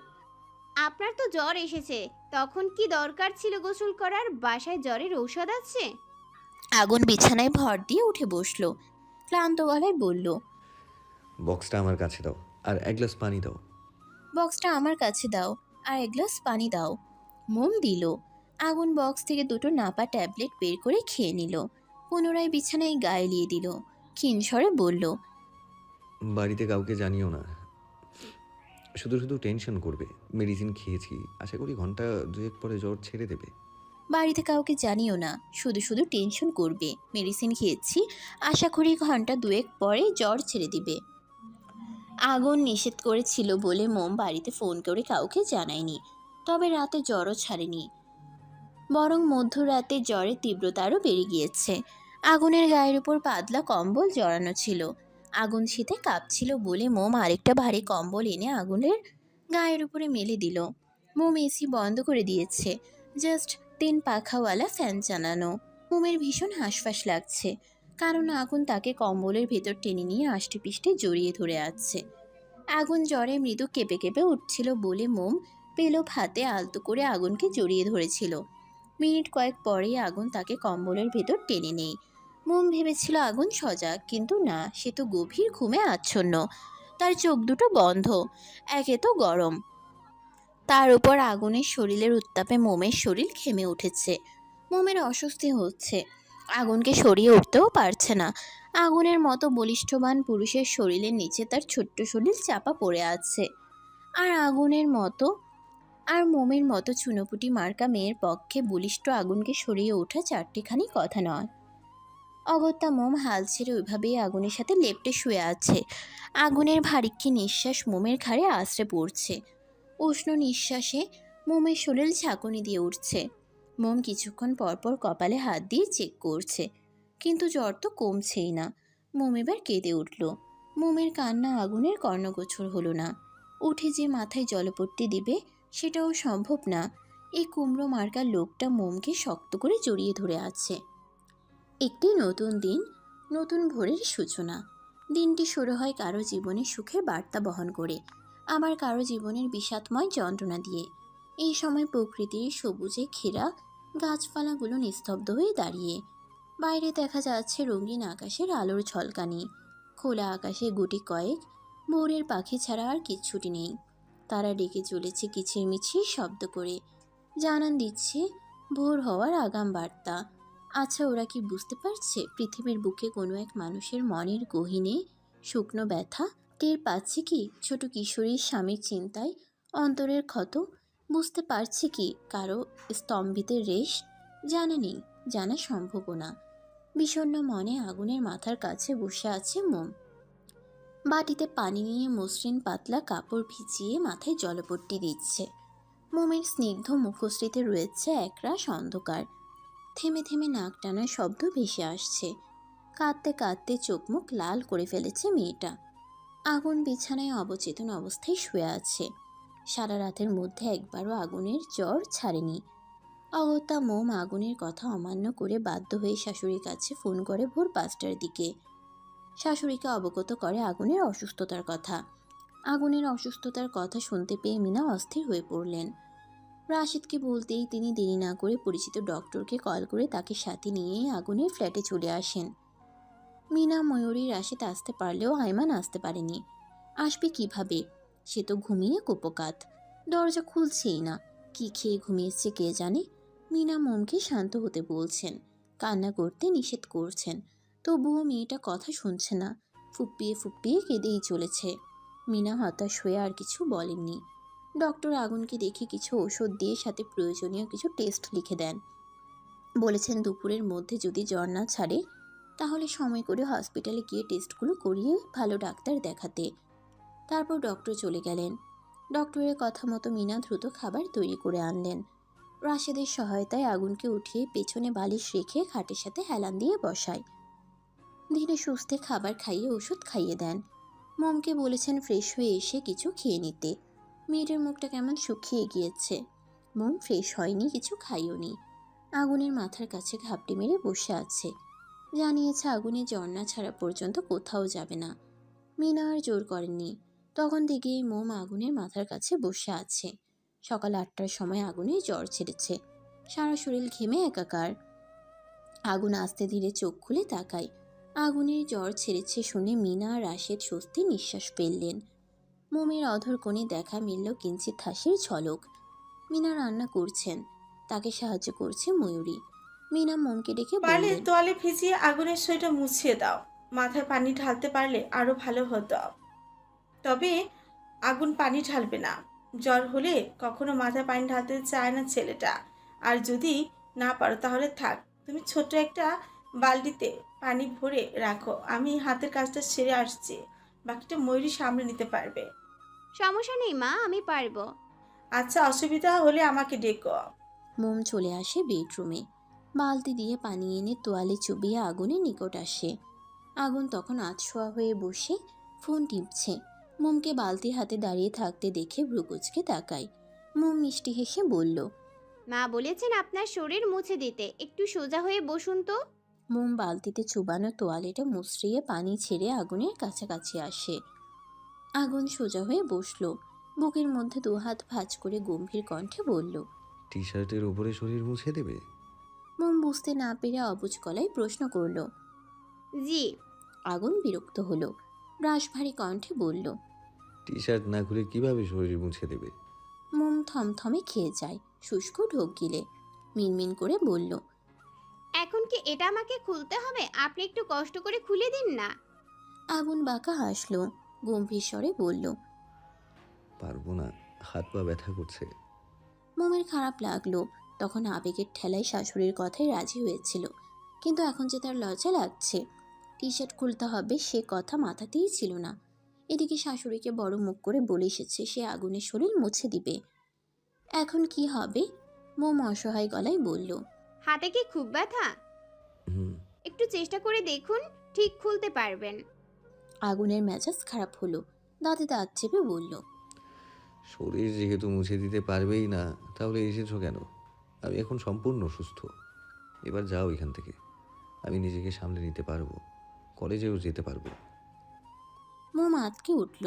আপনার তো জ্বর এসেছে, তখন কি দরকার ছিল গোসল করার? বাসায় জ্বরের ঔষধ আছে। আগুন বিছানায় ভর দিয়ে উঠে বসলো। ক্লান্ত গলায় বলল, বক্সটা আমার কাছে দাও, আর এক গ্লাস পানি দাও। বক্সটা আমার কাছে দাও, আর এক গ্লাস পানি দাও। মোম দিল। আগুন বক্স থেকে দুটো নাপা ট্যাবলেট বের করে খেয়ে নিল। পুনরায় বিছানায় গা এলিয়ে দিল। ক্ষীণ স্বরে বলল, বাড়িতে কাউকে জানিও না, শুধু শুধু টেনশন করবে। মেডিসিন খেয়েছি, আশা করি ঘন্টা দুয়েক পরে জ্বর ছেড়ে দেবে। বাড়িতে কাউকে জানিও না, শুধু শুধু টেনশন করবে। মেডিসিন খেয়েছি, আশা করি ঘন্টা দুয়েক পরে জ্বর ছেড়ে দিবে। আগুন নিষেধ করেছিল বলে মোম বাড়িতে ফোন করে কাউকে জানায়নি। তবে রাতে জ্বরও ছাড়েনি, বরং মধ্যরাতে জ্বরের তীব্রতা আরও বেড়ে গিয়েছে। আগুনের গায়ের উপর পাতলা কম্বল জড়ানো ছিল। আগুন শীতে কাঁপছিল বলে মোম আরেকটা ভারী কম্বল এনে আগুনের গায়ের উপরে মেলে দিল। মোম এসি বন্ধ করে দিয়েছে, জাস্ট 3 পাখাওয়ালা ফ্যান চালানো। মোমের ভীষণ হাঁসফাঁস লাগছে, কারণ আগুন তাকে কম্বলের ভেতর টেনে নিয়ে আষ্টে পিষ্টে জড়িয়ে ধরে আছে। আগুন জ্বরে মৃদু কেঁপে কেঁপে উঠছিল বলে মোম পেলব হাতে আলতো করে আগুনকে জড়িয়ে ধরেছিল। মিনিট কয়েক পরেই আগুন তাকে কম্বলের ভেতর টেনে নেয়। মোম ভেবেছিল আগুন সজাগ, কিন্তু না, সে তো গভীর ঘুমে আচ্ছন্ন। তার চোখ দুটো বন্ধ, একে তো গরম, তার উপর আগুনের শরীরের উত্তাপে মোমের শরীর ঘেমে উঠেছে। মোমের অস্বস্তি হচ্ছে, আগুনকে সরিয়ে উঠতেও পারছে না। আগুনের মতো বলিষ্ঠবান পুরুষের শরীরের নিচে তার ছোট্ট শরীর চাপা পড়ে আছে। আর মোমের মতো চুনোপুটি মার্কা মেয়ের পক্ষে বলিষ্ঠ আগুনকে সরিয়ে ওঠা চারটিখানি কথা নয়। অগত্যা মোম হাল ছেড়ে ওইভাবেই আগুনের সাথে লেপ্টে শুয়ে আছে। আগুনের ভারিক্কি নিঃশ্বাস মোমের ঘাড়ে আছড়ে পড়ছে। উষ্ণ নিঃশ্বাসে মোমের শরীর ঝাঁকুনি দিয়ে উঠছে। মোম কিছুক্ষণ পরপর কপালে হাত দিয়ে চেক করছে, কিন্তু জ্বর তো কমছেই না। মোম এবার কেঁদে উঠল। মোমের কান্না আগুনের কর্ণগোচর হলো না। উঠে যে মাথায় জলপট্টি দিবে সেটাও সম্ভব না। এই কুমড়ো মার্কা লোকটা মোমকে শক্ত করে জড়িয়ে ধরে আছে। একটি নতুন দিন, নতুন ভোরের সূচনা। দিনটি শুরু হয় কারো জীবনে সুখের বার্তা বহন করে, আবার কারো জীবনের বিষাদময় যন্ত্রণা দিয়ে। এই সময় প্রকৃতির সবুজে ঘেরা গাছপালাগুলো নিস্তব্ধ হয়ে দাঁড়িয়ে। বাইরে দেখা যাচ্ছে রঙিন আকাশের আলোর ঝলকানি। খোলা আকাশে গুটি কয়েক ভোরের পাখি ছাড়া আর কিচ্ছুটি নেই। তারা ডেকে চলেছে কিচিরমিচির শব্দ করে, জানান দিচ্ছে ভোর হওয়ার আগাম বার্তা। আচ্ছা, ওরা কি বুঝতে পারছে পৃথিবীর বুকে কোনো এক মানুষের মনের গহীনে শুকনো ব্যথা? টের পাচ্ছে কি ছোট কিশোরীর স্বামীর চিন্তায় অন্তরের ক্ষত? বুঝতে পারছে কি কারো স্তম্ভিত রেশ? জানা নেই, জানা সম্ভবও না। বিষণ্ণ মনে আগুনের মাথার কাছে বসে আছে মোম। বাটিতে পানি নিয়ে মসৃণ পাতলা কাপড় ভিজিয়ে মাথায় জলপট্টি দিচ্ছে। মোমের স্নিগ্ধ মুখশ্রীতে রয়েছে একরাশ অন্ধকার। থেমে থেমে নাক টানার শব্দ ভেসে আসছে। কাঁদতে কাঁদতে চোখ মুখ লাল করে ফেলেছে মেয়েটা। আগুন বিছানায় অবচেতন অবস্থায় শুয়ে আছে। সারা রাতের মধ্যে একবারও আগুনের জ্বর ছাড়েনি। অগত্যা মোম আগুনের কথা অমান্য করে বাধ্য হয়ে শাশুড়ির কাছে ফোন করে ভোর 5টার দিকে। শাশুড়িকে অবগত করে আগুনের অসুস্থতার কথা। আগুনের অসুস্থতার কথা শুনতে পেয়ে মিনা অস্থির হয়ে পড়লেন। রাশিদকে বলতেই তিনি দেরি না করে পরিচিত ডক্টরকে কল করে তাকে সাথে নিয়ে আগুনের ফ্ল্যাটে চলে আসেন। মিনা, ময়ূরী, রাশিদ আসতে পারলেও আইমান আসতে পারেনি। আসবে কিভাবে? সে তো ঘুমিয়ে কুপোকাত, দরজা খুলছেই না। কি খেয়ে ঘুমিয়েছে কে জানে। মিনা মোমকে শান্ত হতে বলছেন, কান্না করতে নিষেধ করছেন, তবুও মেয়েটা কথা শুনছে না। ফুপিয়ে ফুপিয়ে কেঁদেই চলেছে। মিনা হতাশ হয়ে আর কিছু বলেননি। ডক্টর আগুনকে দেখে কিছু ওষুধ দিয়ে সাথে প্রয়োজনীয় কিছু টেস্ট লিখে দেন। বলেছেন দুপুরের মধ্যে যদি জ্বর না ছাড়ে তাহলে সময় করে হসপিটালে গিয়ে টেস্টগুলো করিয়ে ভালো ডাক্তার দেখাতে। তারপর ডক্টর চলে গেলেন। ডক্টরের কথা মতো মিনা দ্রুত খাবার তৈরি করে আনলেন। রাশেদের সহায়তায় আগুনকে উঠিয়ে পেছনে বালিশ রেখে খাটের সাথে হেলান দিয়ে বসায়। ধীরে সুস্থে খাবার খাইয়ে ওষুধ খাইয়ে দেন। মোমকে বলেছেন ফ্রেশ হয়ে এসে কিছু খেয়ে নিতে। মেয়েটার মুখটা কেমন শুকিয়ে গিয়েছে। মোম ফ্রেশ হয়নি, কিছু খাইওনি। আগুনের মাথার কাছে ঘাপটি মেরে বসে আছে। জানিয়েছে আগুনে জ্বর না ছাড়া পর্যন্ত কোথাও যাবে না। মিনা আর জোর করেননি। তখন থেকেই মোম আগুনের মাথার কাছে বসে আছে। সকাল 8টার সময় আগুনে জ্বর ছেড়েছে। সারা শরীর ঘেমে একাকার। আগুন আস্তে ধীরে চোখ খুলে তাকায়। আগুনের জ্বর ছেড়েছে শুনে মিনা আর রাশেদ স্বস্তি নিঃশ্বাস ফেললেন। মোমের অধর কোণে দেখা মিলল কিঞ্চিত হাসির ঝলক। মিনা রান্না করছেন, তাকে সাহায্য করছে ময়ূরী। মিনা মোমকে ডেকে পারলে বললেন, তোয়ালে ভিজিয়ে আগুনের সইটা মুছিয়ে দাও। মাথায় পানি ঢালতে পারলে আরো ভালো হতো, তবে আগুন পানি ঢালবে না। জ্বর হলে কখনো মাথায় পানি ঢালতে চায় না ছেলেটা। আর যদি না পারো তাহলে থাক, তুমি ছোট একটা বালতিতে পানি ভরে রাখো, আমি হাতের কাজটা সেরে আসছি, বাকিটা ময়ূরী সামলে নিতে পারবে। সমস্যা নেই মা, আমি পারবো। আচ্ছা, অসুবিধা হলে আমাকে ডেকো। মোম চলে আসে বেডরুমে। বালতি দিয়ে পানি এনে তোয়ালে চুবিয়ে আগুনের নিকট আসে। আগুন তখন আধশোয়া হয়ে বসে ফোন টিপছে। মোমকে বালতি হাতে দাঁড়িয়ে থাকতে দেখে ভ্রুকুচকে তাকায়। মোম মিষ্টি হেসে বলল, মা বলেছেন আপনার শরীর মুছে দিতে, একটু সোজা হয়ে বসুন তো। মোম বালতিতে চুবানো তোয়ালেটা মুচড়িয়ে পানি ছেড়ে আগুনের কাছাকাছি আসে। আগুন সোজা হয়ে বসলো, বুকের মধ্যে দুহাত ভাঁজ করে গম্ভীর কণ্ঠে বলল। টি শার্টের উপরে শরীর মুছে দেবে? মোম বুঝতে না পেরে অবুঝ গলায় প্রশ্ন করল। জি। আগুন বিরক্ত হলো, রাশভারী কণ্ঠে বলল। টি শার্ট না খুলে কিভাবে শরীর মুছে দেবে? মোম থমথমে খেয়ে যায়, শুষ্ক ঢোক গিলে। মিনমিন করে বলল, এখন কি এটা আমাকে খুলতে হবে? আপনি একটু কষ্ট করে খুলে দিন না। আগুন বাঁকা হাসলো, গম্ভীর স্বরে বলল। পারবো না, হাত পা ব্যথা করছে। মোমের খারাপ লাগলো। তখন আবেগের ঠেলায় শাশুড়ির কথায় রাজি হয়েছিল, কিন্তু এখন যে তার লজ্জা লাগছে। টি শার্ট খুলতে হবে সে কথা মাথাতেই ছিল না। এদিকে শাশুড়িকে বড় মুখ করে বলে এসেছে সে আগুনের শরীর মুছে দিবে। এখন কি হবে? মোম অসহায় গলায় বলল। হাতে কি খুব ব্যথা? হুম। একটু চেষ্টা করে দেখুন, ঠিক খুলতে পারবেন। আগুনের মেজাজ খারাপ হলো, দাঁতে দাঁত চেপে বলল। শরীর যেহেতু মুছে দিতে পারবেই না, তাহলে এসেছো কেন? আমি এখন সম্পূর্ণ সুস্থ। এবার যাও এখান থেকে, আমি নিজেকে সামলে নিতে পারবো, কলেজেও যেতে পারবো। মোম আঁতকে উঠল,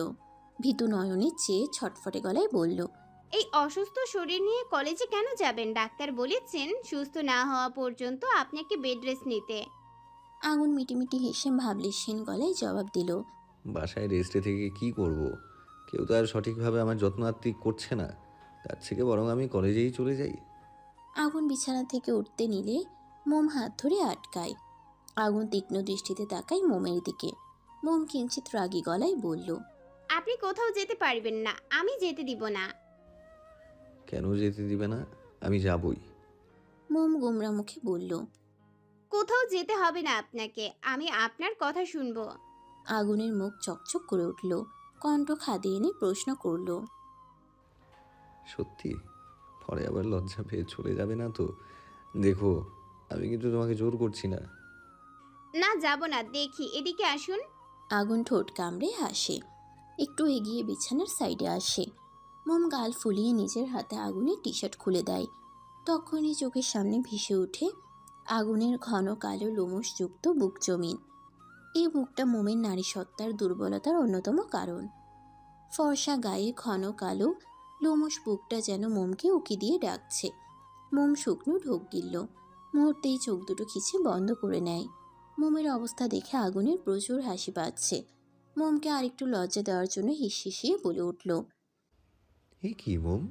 ভীতু নয়নে চেয়ে ছটফটে গলায় বলল। এই অসুস্থ শরীর নিয়ে কলেজে কেন যাবেন? ডাক্তার বলেছেন সুস্থ না হওয়া পর্যন্ত আপনাকে বেড রেস্ট নিতে। আগুন মিটিমিটি হেসে ভাবলেশহীন গলায় জবাব দিল। বাসায় রেস্টে থেকে কি করব? কেউ তো আর সঠিকভাবে আমার যত্ন আত্তিক করছে না, তার থেকে বরং আমি কলেজেই চলে যাই। আগুন বিছানা থেকে উঠতে নিলে মোম হাত ধরে আটকায়। আগুন তীক্ষ্ণ দৃষ্টিতে তাকায় মোমের দিকে। মোম কিঞ্চিত রাগী গলায় বলল। আপনি কোথাও যেতে পারবেন না, আমি যেতে দিব না। কেন যেতে দিবে না? আমি যাবই। মোম গোমরা মুখে বলল। কোথাও যেতে হবে না আপনাকে, আমি আপনার কথা শুনবো। আগুনের মুখ চকচক করে উঠল, কণ্ঠ খাদে এনে প্রশ্ন করল। সত্যি? পরে আবার লজ্জা পেয়ে চলে যাবে না তো? দেখো, আমি কিন্তু তোমাকে জোর করছি না। না যাব না, দেখি এদিকে আসুন। আগুন ঠোঁট কামড়ে হাসে, একটু এগিয়ে বিছানার সাইডে আসে। মোম গাল ফুলিয়ে নিজের হাতে আগুনের টি শার্ট খুলে দেয়। তখনই চোখের সামনে ভেসে ওঠে আগুনের ঘন কালো লোমশযুক্ত বুক জমিন। এই বুকটা মোমের নারী সত্তার দুর্বলতার অন্যতম কারণ। ফর্সা গায়ে ঘন কালো লোমশ বুকটা যেন মোমকে উকি দিয়ে ডাকছে। মোম শুকনো ঢোক গিলল, মুহূর্তেই চোখ দুটো খিচে বন্ধ করে নেয়। মোমের অবস্থা দেখে আগুনের প্রচুর হাসি পাচ্ছে। মোমকে আরেকটু লজ্জা দেওয়ার জন্য হিসিয়ে বলে উঠল। এই কি মোম,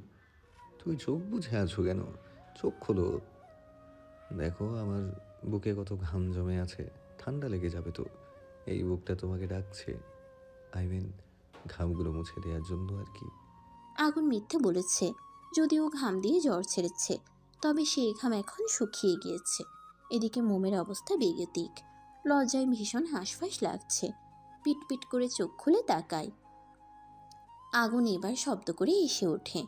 তুমি চোখ বুঝে আছো কেন? চোখ খোলো, দেখো আমার বুকে কত ঘাম জমে আছে, ঠান্ডা লেগে যাবে তো। এই বুকটা তোমাকে ডাকছে, আই মিন ঘামগুলো মুছে দেওয়ার জন্য আর কি। আগুন মিথ্যে বলেছে, যদিও ঘাম দিয়ে জ্বর ছেড়েছে, তবে সেই ঘাম এখন শুকিয়ে গিয়েছে। এদিকে মোমের অবস্থা বেগতিক, লজ্জায় ভীষণ হাঁসফাঁস লাগছে। পিটপিট করে চোখ খুলে তাকায়। আগুন এবার শব্দ করে এসে ওঠে।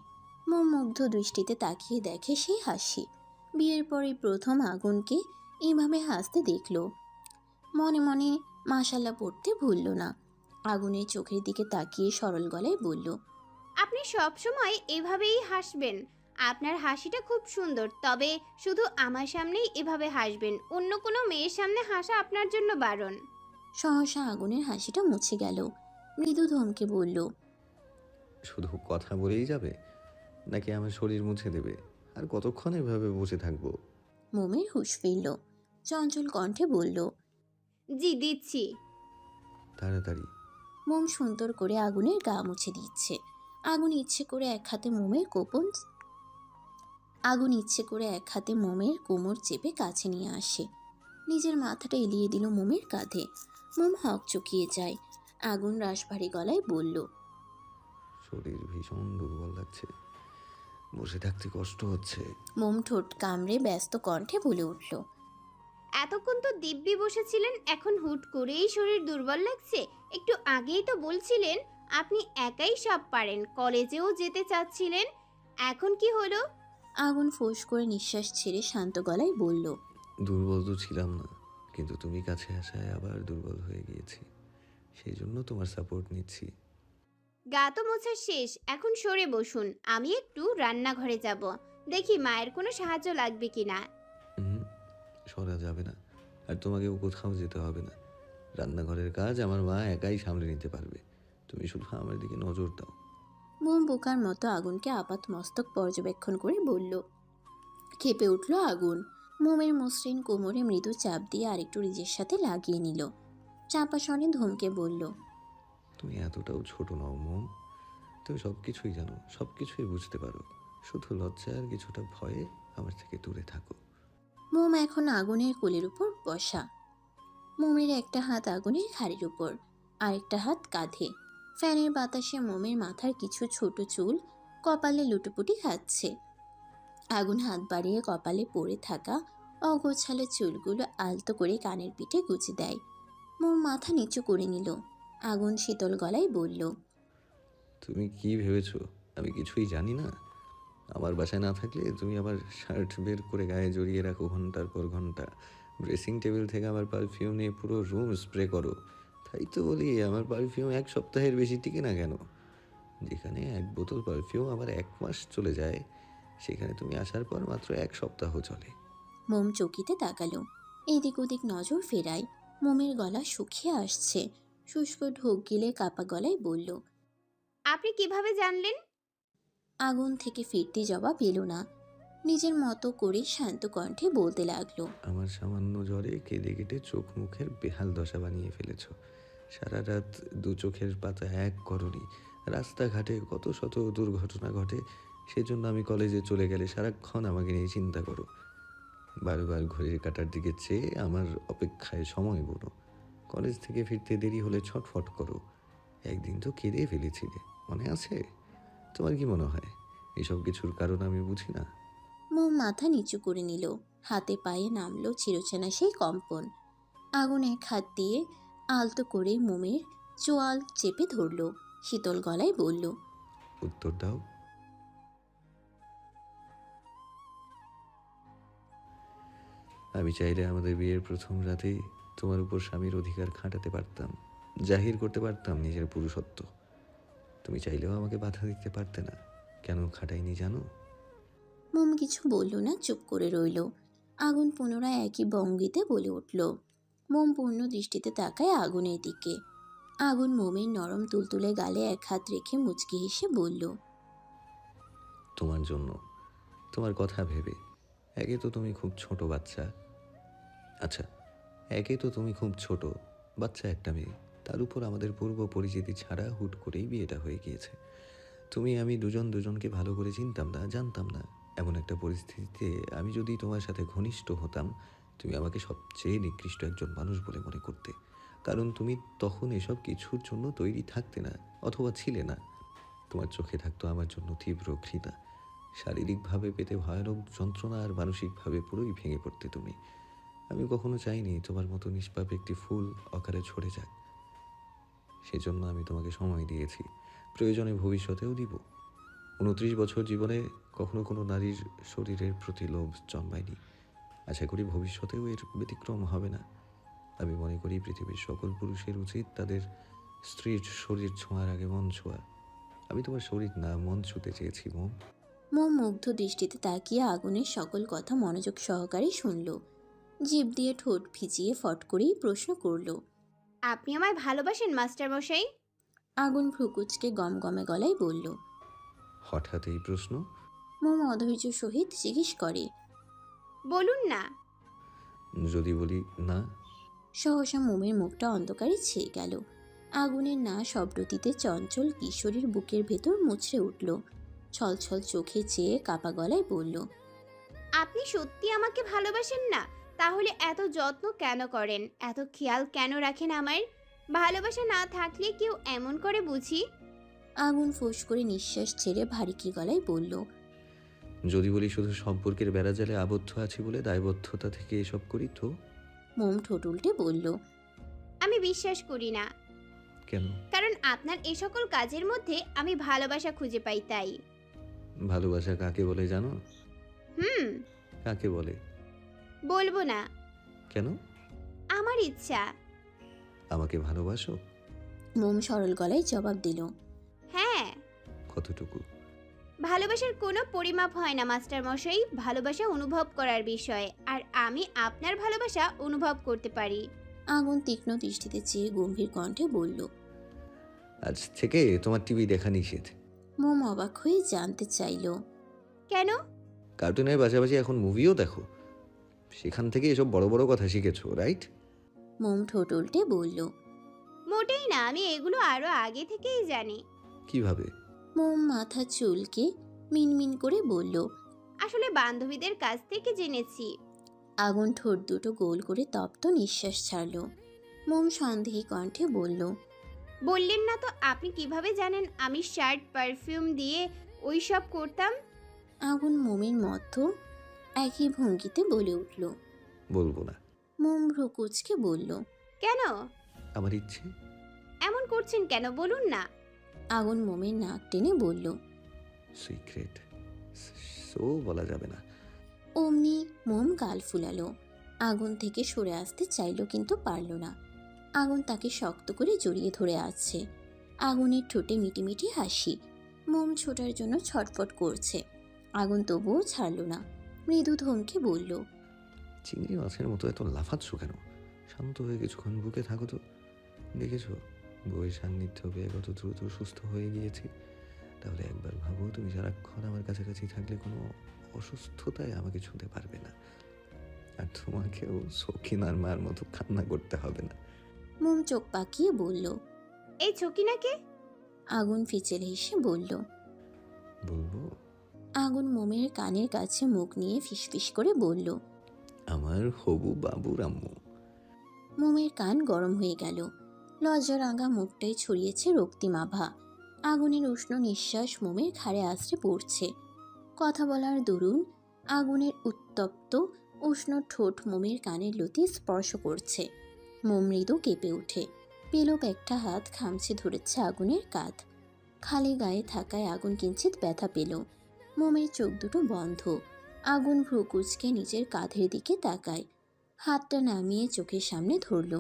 মোম মুগ্ধ দৃষ্টিতে তাকিয়ে দেখে সেই হাসি। বিয়ের পরে প্রথম আগুনকে এইভাবে হাসতে দেখল। মনে মনে মাশাল্লাহ পড়তে ভুলল না। আগুনের চোখের দিকে তাকিয়ে সরল গলায় বলল। আপনি সব সময় এভাবেই হাসবেন। আপনার হাসিটা খুব সুন্দর, তবে শুধু আমার সামনেই এভাবে হাসবেন, অন্য কোনো মেয়ের সামনে হাসা আপনার জন্য বারণ। সহসা আগুনের হাসিটা মুছে গেল। মৃদু ধমকে বলল। শুধু কথা বলেই যাবে, নাকি আমার শরীর মুছে দেবে? আর কতক্ষণ এভাবে বসে থাকবো? মোমের হুঁশ ফিরল, চঞ্চল কণ্ঠে বলল। জি দিচ্ছি। তাড়াতাড়ি। মোম সুন্দর করে আগুনের গা মুছে দিচ্ছে। আগুন ইচ্ছে করে এক হাতে মোমের কোমর চেপে কাছে নিয়ে আসে। নিজের মাথাটা এলিয়ে দিল মোমের কাঁধে। মোম হক চুকিয়ে যায়। আগুন রাশভারী গলায় বলল, শরীর ভীষণ দুর্বল লাগছে, বসে থাকতে কষ্ট হচ্ছে। মোম ঠোঁট কামড়ে ব্যস্ত কণ্ঠে বলে উঠল, এতক্ষণ তো দিব্যি বসেছিলেন, এখন হুট করেই শরীর দুর্বল লাগছে? একটু আগেই তো বলছিলেন আপনি একাই সব পারেন, কলেজেও যেতে চাচ্ছিলেন, এখন কি হলো? আগুন ফোঁস করে নিঃশ্বাস ছেড়ে শান্ত গলায় বলল, দুর্বল তো ছিলাম না, কিন্তু তুমি কাছে আসায় আবার দুর্বল হয়ে গিয়েছি, সেই জন্য তোমার সাপোর্ট নিচ্ছি। গা তো মোছা শেষ, এখন সরে বসুন, আমি একটু রান্নাঘরে যাব, দেখি মায়ের কোনো সাহায্য লাগবে কিনা। হুম, সরা যাবে না, আর তোমাকেও কোথাও যেতে হবে না। রান্নাঘরের কাজ আমার মা একাই সামলে নিতে পারবে, তুমি শুধু আমার দিকে নজর দাও। মোম বোকার মতো আগুনকে আপাত মস্তক পর্যবেক্ষণ করে বলল। কেঁপে উঠল আগুন। মোমের মসৃণ কোমরে মৃদু চাপ দিয়ে আরেকটু নিজের সাথে লাগিয়ে নিল। চাপা স্বরে ধমকে বলল, তুমি এতটাও ছোট নও মোম, তুমি সব কিছুই জানো, সব কিছুই বুঝতে পারো, শুধু লজ্জা আর কিছুটা ভয়ে আমার থেকে দূরে থাকো। মোম এখন আগুনের কোলের উপর বসা। মোমের একটা হাত আগুনের ঘাড়ির উপর, আরেকটা হাত কাঁধে। ফ্যানের বাতাসে মোমের মাথার কিছু ছোট চুল কপালে লুটোপুটি খাচ্ছে। আগুন হাত বাড়িয়ে কপালে পড়ে থাকা অগোছালো চুলগুলো আলতো করে কানের পিঠে গুজে দেয়। মোম মাথা নিচু করে নিল। আগুন শীতল গলায় বলল, তুমি কি ভেবেছো আমি কিছুই জানি না? আমার বাসায় না থাকলে তুমি আমার শার্ট বের করে গায়ে জড়িয়ে রাখো ঘন্টার পর ঘন্টা, ড্রেসিং টেবিল থেকে আমার পারফিউম নিয়ে পুরো রুম স্প্রে করো। তাই তো বলি আমার পারফিউম 1 সপ্তাহের বেশি টিকে না কেন। যেখানে 1 বোতল পারফিউম আমার 1 মাস চলে যায়, সেখানে তুমি আসার পর মাত্র 1 সপ্তাহ চলে। মোম চকিতে তাকালো। এদিক ওদিক নজর ফেরায়। মোমের গলা শুকিয়ে আসছে। শুষ্ক ঢোক গিলে কাপা গলায় বলল, আপনি কিভাবে জানলেন? আগুন থেকে ফিরতি জবাব এলো না। নিজের মতো করে শান্ত কণ্ঠে বলতে লাগলো, আমার সামান্য জ্বরে কেঁদে কেটে চোখ মুখের বেহাল দশা বানিয়ে ফেলেছ। সারা রাত 2 চোখের পাতা এক করনি। রাস্তাঘাটে কত শত দুর্ঘটনা ঘটে, সেজন্য আমি কলেজে চলে গেলে সারাক্ষণ আমাকে নিয়ে চিন্তা করো। বারবার ঘড়ির কাঁটার দিকে চেয়ে আমার অপেক্ষায় সময় গুনো। কলেজ থেকে ফিরতে দেরি হলে ছটফট করো। একদিন তো কেঁদে ফেলেছিলে, মনে আছে? তোমার কি মনে হয় এসব কিছুর কারণ আমি বুঝি না? মোম মাথা নিচু করে নিল। হাতে পায়ে নামলো চিরচেনা সেই কম্পন। আগুন এক হাত দিয়ে আলতো করে মোমের চোয়াল চেপে ধরল। শীতল গলায় বলল, উত্তর দাও। আমি চাইলে আমাদের বিয়ের প্রথম রাতেই তোমার উপর স্বামীর অধিকার খাটাতে পারতাম, জাহির করতে পারতাম নিজের পুরুষত্ব। তুমি চাইলেও আমাকে বাধা দিতে পারতে না। কেন খাটাইনি জানো? মোম কিছু বলল না, চুপ করে রইল। আগুন পুনরায় একই ভঙ্গিতে বলে উঠল। মোম পূর্ণ দৃষ্টিতে তাকায় আগুনের দিকে। আগুন মোমের নরম তুলতুলে গালে এক হাত রেখে মুচকি হেসে বলল, তোমার জন্য, তোমার কথা ভেবে। একে তো তুমি খুব ছোট বাচ্চা। আচ্ছা, একে তো তুমি খুব ছোট বাচ্চা একটা মেয়ে, তার উপর আমাদের পূর্ব পরিচিতি ছাড়া হুট করেই বিয়েটা হয়ে গিয়েছে। তুমি আমি দুজনকে ভালো করে চিনতাম না, জানতাম না। এমন একটা পরিস্থিতিতে আমি যদি তোমার সাথে ঘনিষ্ঠ হতাম, তুমি আমাকে সবচেয়ে নিকৃষ্ট একজন মানুষ বলে মনে করতে, কারণ তুমি তখন এসব কিছুর জন্য তৈরি থাকতে না, অথবা ছিলে না। তোমার চোখে থাকতো আমার জন্য তীব্র ঘৃণা। শারীরিকভাবে পেতে ভয়ানক যন্ত্রণা, আর মানসিকভাবে পুরোই ভেঙে পড়তে তুমি। আমি কখনো চাইনি তোমার মতো নিষ্পাপ একটি ফুল অকারে ঝরে যাক। সেজন্য আমি তোমাকে সময় দিয়েছি, প্রয়োজনে ভবিষ্যতেও দিব। 29 বছর জীবনে কখনো কোনো নারীর শরীরের প্রতি লোভ জন্মায়নি। আশা করি ভবিষ্যতেও এর ব্যতিক্রম হবে না। আমি মনে করি পৃথিবীর সকল পুরুষের উচিত তাদের স্ত্রীর শরীর ছোঁয়ার আগে মন ছোঁয়া। আমি তোমার শরীর না, মন ছুঁতে চেয়েছি মোম। মোম মুগ্ধ দৃষ্টিতে তাকিয়ে আগুনের সকল কথা মনোযোগ সহকারে শুনল। জিভ দিয়ে ঠোঁট ভিজিয়ে ফট করেই প্রশ্ন করল, আপনি আমায় ভালোবাসেন মাস্টার মশাই? আগুন ভ্রুকুচকে গমগমে গলায় বলল। হঠাৎ এই প্রশ্ন? মোম অধৈর্য সহিত জিজ্ঞেস করে, বলুন না। যদি বলি না? সহসা মোমের মুখটা অন্ধকারে ছেয়ে গেল। আগুনের না শব্দটিতে চঞ্চল কিশোরীর বুকের ভেতর মুচড়ে উঠল। ছলছল চোখে চেয়ে কাপা গলায় বলল, আপনি সত্যি আমাকে ভালোবাসেন না? তাহলে এত যত্ন কেন করেন, এত খেয়াল কেন রাখেন আমার? ভালোবাসা না থাকলে কেউ এমন করে বুঝি? আগুন ফোঁস করে নিঃশ্বাস ছেড়ে ভারী গলায় বলল, যদি বলি শুধু সম্পর্কের বেড়াজালে আবদ্ধ আছি বলে দায়বদ্ধতা থেকে এসব করি তো? মোম ঠোঁট উল্টে বলল, আমি বিশ্বাস করি না, কেন? কারণ আপনার এই সকল কাজের মধ্যে আমি ভালোবাসা খুঁজে পাই তাই। ভালোবাসা কাকে বলে জানো? হুম, কাকে বলে? বলবো না, কেন? আমার ইচ্ছা। আমাকে ভালোবাসো? মোম সরল গলায় জবাব দিল, হ্যাঁ। কতটুকু? ভালোবাসার কোনো পরিমাপ হয় না মাস্টার মশাই, ভালোবাসা অনুভব করার বিষয়, আর আমি আপনার ভালোবাসা অনুভব করতে পারি। আগুন তীক্ষ্ণ দৃষ্টিতে চেয়ে গম্ভীর কণ্ঠে বলল। আজ থেকে তোমার টিভি দেখা নিষেধ। মোম অবাক হয়ে জানতে চাইল, কেন? কার্টুনের পাশাপাশি এখন মুভিও দেখো, সেখান থেকে এসব বড় বড় কথা শিখেছো, রাইট? মোম ঠোঁট উল্টে বলল। মোটেই না, আমি এগুলো আরো আগে থেকেই জানি। কিভাবে? মোম মাথা চুলকে মিনমিন করে বলল। আসলে বান্ধবীদের কাছ থেকে জেনেছি। আগুন ঠোঁট দুটো গোল করে তপ্ত নিঃশ্বাস ছাড়ল। মোম সন্দেহী কণ্ঠে বলল, বললেন না তো, আপনি কিভাবে জানেন আমি শার্ট পারফিউম দিয়ে ওই সব করতাম? আগুন মোমের মধ্য একই ভঙ্গিতে বলে উঠল। বলবো না। মোম ভ্রু কুঁচকে বলল, কেন আমার ইচ্ছে। এমন করছেন কেন বলুন না? আগুন মোমের নাক টেনে বলল। সিক্রেট, সো বলা যাবে না। অমনি মোম গাল ফুলালো। আগুন থেকে সরে আসতে চাইল কিন্তু পারল না। আগুন তাকে শক্ত করে জড়িয়ে ধরে আছে। আগুনের ঠোঁটে মিটিমিটি হাসি। মোম ছোটার জন্য ছটফট করছে। আগুন তবুও ছাড়ল না। মৃদু ধমকে বলল, চিংড়ি মাছের মতো এত লাফাচ্ছ কেন? শান্ত হয়ে কিছুক্ষণ বুকে থাকো তো। দেখেছো বউয়ের সান্নিধ্য পেয়ে কত দ্রুত সুস্থ হয়ে গিয়েছি। তাহলে একবার ভাবো, তুমি সারাক্ষণ আমার কাছাকাছি থাকলে কোনো অসুস্থতায় আমাকে ছুঁতে পারবে না, আর তোমাকেও সখিনার মার মতো কান্না করতে হবে না। মোম চোখ পাকিয়ে বলল। এই ছকিনাকে? আগুন ফিচেল হেসে বলল। বলবো? আগুন মোমের কানের কাছে মুখ নিয়ে ফিসফিস করে বলল, আমার হবু বাবুর আম্মু। মোমের কান গরম হয়ে গেল। লজ্জারাঙা মুখটাই ছড়িয়েছে রক্তিম আভা। আগুনের উষ্ণ নিঃশ্বাস মোমের ঘাড়ে আছড়ে পড়ছে। কথা বলার দরুন আগুনের উত্তপ্ত উষ্ণ ঠোঁট মোমের কানের লতি স্পর্শ করছে। মোম মৃদু কেঁপে ওঠে। পেলব একটা হাত খামছে ধরেছে আগুনের কাঁধ। খালি গায়ে থাকায় আগুন কিঞ্চিত ব্যথা পেল। মোমের চোখ দুটো বন্ধ। আগুন ভ্রু কুঁচকে নিজের কাঁধের দিকে তাকায়। হাতটা নামিয়ে চোখের সামনে ধরল।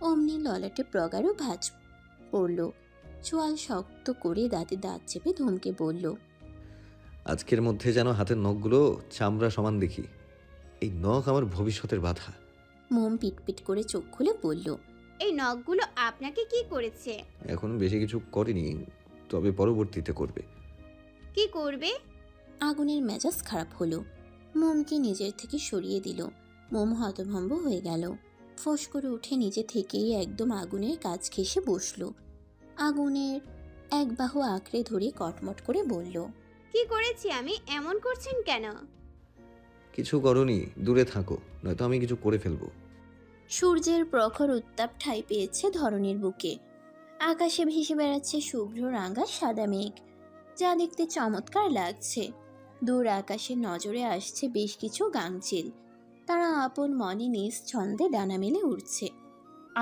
অমনি ললাটে প্রগাঢ় ভাঁজ পড়ল। চোয়াল শক্ত করে দাঁতে দাঁত চেপে ধমকে বলল, আজকের মধ্যে যেন হাতের নখগুলো চামড়া সমান দেখি। এই নখ আমার ভবিষ্যতের বাধা। মোম পিটপিট করে চোখ খুলে বলল, এই নখগুলো আপনাকে কি করেছে? এখন বেশি কিছু করেনি, তবে পরবর্তীতে করবে। কি করবে? আগুনের মেজাজ খারাপ হলো। মোমকে নিজের থেকে সরিয়ে দিল। মোম হতভম্ব হয়ে গেল। ফোঁস করে উঠে নিজে থেকেই একদম আগুনের কাছ ঘেঁষে বসল। আগুনের এক বাহু আঁকড়ে ধরে কটমট করে বলল, কি করেছি আমি? এমন করছেন কেন? কিছু করনি, দূরে থাকো, নয়তো আমি কিছু করে ফেলবো। সূর্যের প্রখর উত্তাপ ঠাঁই পেয়েছে ধরণীর বুকে। আকাশে ভেসে বেড়াচ্ছে শুভ্র রাঙা সাদা মেঘ, যা দেখতে চমৎকার লাগছে। দূর আকাশে নজরে আসছে বেশ কিছু গাংচিল। তারা আপন মনে নিজ ছন্দে ডানা মেলে উঠছে।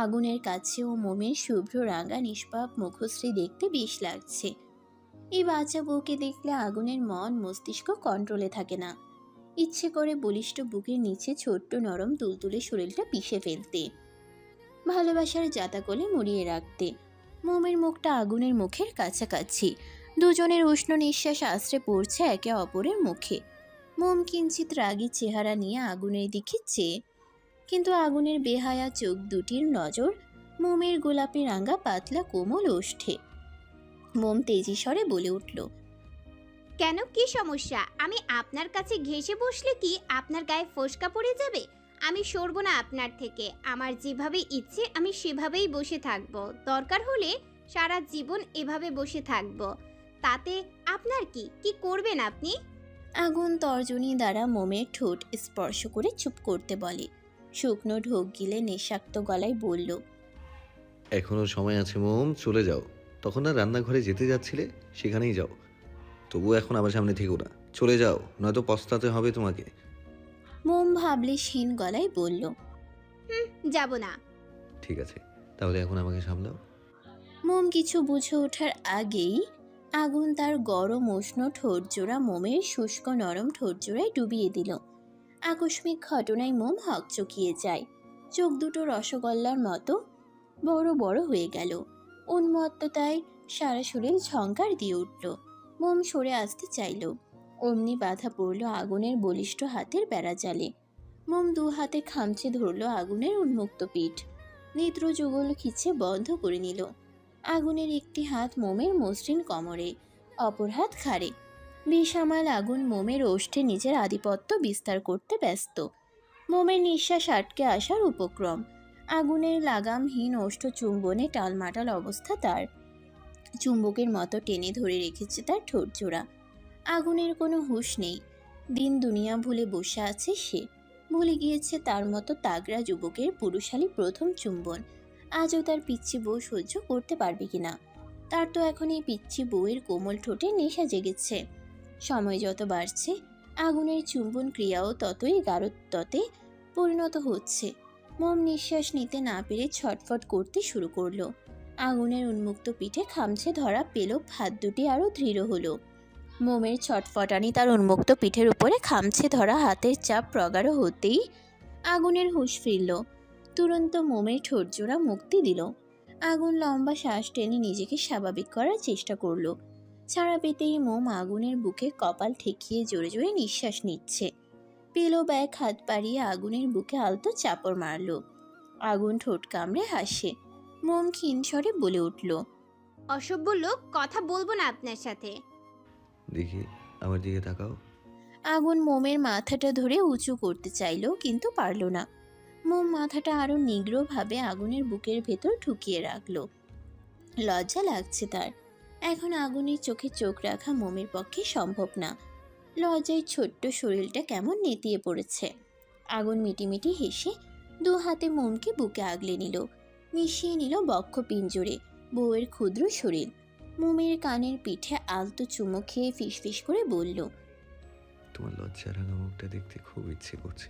আগুনের কাছে ও মোমের শুভ্র রাঙা নিষ্পাপ মুখশ্রী দেখতে বেশ লাগছে। এই বাচ্চা বউকে দেখলে আগুনের মন মস্তিষ্ক কন্ট্রোলে থাকে না। ইচ্ছে করে বলিষ্ঠ বুকের নিচে ছোট্ট নরম তুলতুলে শরীরটা পিষে ফেলতে, ভালোবাসার জাতা কোলে মুড়িয়ে রাখতে। মোমের মুখটা আগুনের মুখের কাছাকাছি। দুজনের উষ্ণ নিঃশ্বাস আশ্রে পড়ছে একে অপরের মুখে। মোম কিঞ্চিত রাগী চেহারা নিয়ে আগুনের দিকে চেয়ে, কিন্তু আগুনের বেহায়া চোখ দুটির নজর মোমের গোলাপি রাঙা পাতলা কোমল ওষ্ঠে। মোম তেজি স্বরে বলে উঠল, কেন, কি সমস্যা? আমি আপনার কাছে ঘেঁষে বসলে কি আপনার গায়ে ফোসকা পড়ে যাবে? আমি সরবো না আপনার থেকে। আমার যেভাবে ইচ্ছে আমি সেভাবেই বসে থাকবো। দরকার হলে সারা জীবন এভাবে বসে থাকবো। তাতে আপনার কি? কি করবেন আপনি? আগুন তর্জনী দ্বারা মোমের ঠোঁট স্পর্শ করে চুপ করতে বলে। শুকনো ঢোক গিলে নেশাক্ত গলায় বলল, এখনো সময় আছে মোম, চলে যাও। তখন না রান্নাঘরে যেতে যাচ্ছিলে, সেখানেই যাও। তবুও এখন আমার সামনে থেকো না, চলে যাও, নয়তো পস্তাতে হবে তোমাকে। মোম ভাবলেশহীন গলায় বলল, যাব না। ঠিক আছে, তাহলে এখন আমাকে সামলাও। মোম কিছু বুঝে ওঠার আগেই আগুন তার গরম উষ্ণ ঠোঁটজোড়া মোমের শুষ্ক নরম ঠোঁটজোড়ায় ডুবিয়ে দিল। আকস্মিক ঘটনায় মোম হকচকিয়ে যায়। চোখ দুটো রসগোল্লার মতো বড় বড় হয়ে গেল। উন্মত্ততায় সারা শরীর ঝংকার দিয়ে উঠল। মোম সরে আসতে চাইল, অমনি বাধা পড়ল আগুনের বলিষ্ঠ হাতের বেড়াজালে। মোম দু হাতে খামচে ধরল আগুনের উন্মুক্ত পিঠ। নেত্র যুগল খিচে বন্ধ করে নিল। আগুনের একটি হাত মোমের মসৃণ কোমরে, অপর হাত ঘাড়ে। বিষামাল আগুন মোমের ওষ্ঠে নিজের আধিপত্য বিস্তার করতে ব্যস্ত। মোমের নিঃশ্বাস আটকে আসার উপক্রম। আগুনের লাগামহীন ওষ্ঠ চুম্বনে টালমাটাল অবস্থা তার। চুম্বকের মতো টেনে ধরে রেখেছে তার ঠোঁটজোড়া। আগুনের কোনো হুঁশ নেই। দিন দুনিয়া ভুলে বসে আছে সে। ভুলে গিয়েছে তার মতো তাগড়া যুবকের পুরুষালী প্রথম চুম্বন আজও তার পিচ্ছি বউ সহ্য করতে পারবে কিনা। তার তো এখন এই পিচ্ছি বউয়ের কোমল ঠোঁটে নেশা জেগেছে। সময় যত বাড়ছে আগুনের চুম্বন ক্রিয়াও ততই গাঢ়ত্বতে পরিণত হচ্ছে। মোম নিঃশ্বাস নিতে না পেরে ছটফট করতে শুরু করলো। আগুনের উন্মুক্ত পিঠে খামছে ধরা পেল, হাত দুটি আরো দৃঢ় হলো। মোমের ছটফটানি তার উন্মুক্ত পিঠের উপরে খামছে ধরা হাতের চাপ প্রগাঢ় হতেই আগুনের হুঁশ ফিরল। তুরন্ত মোমের ঠোঁটজোড়া মুক্তি দিল। আগুন লম্বা শ্বাস টেনে নিজেকে স্বাভাবিক করার চেষ্টা করলো। ছাড়া পেতেই মোম আগুনের বুকে কপাল ঠেকিয়ে জোরে জোরে নিঃশ্বাস নিচ্ছে। পেলো ব্যাগ হাত বাড়িয়ে আগুনের বুকে আলতো চাপড় মারল। আগুন ঠোঁট কামড়ে হাসে। মোম ক্ষীণ স্বরে বলে উঠল, অসভ্য লোক, কথা বলবো না আপনার সাথে। দেখি, আমার দিকে তাকাও। আগুন মোমের মাথাটা ধরে উঁচু করতে চাইল, কিন্তু পারল না। মোম মাথাটা আরো নিগ্রভাবে আগুনের বুকের ভেতর ঢুকিয়ে রাখল। লজ্জা লাগছে তার। এখন আগুনের চোখে চোখ রাখা মোমের পক্ষে সম্ভব না। লজ্জায় ছোট্ট শরীরটা কেমন নেতিয়ে পড়েছে। আগুন মিটিমিটি হেসে দু হাতে মোমকে বুকে আগলে নিল। মিশিয়ে নিল বক্ষ পিঞ্জরে বউয়ের ক্ষুদ্র শরীর। মোমের কানের পিঠে আলতো চুমো খেয়ে ফিসফিস করে বলল, তোমার লজ্জা রাঙা মুখটা দেখতে খুব ইচ্ছে করছে,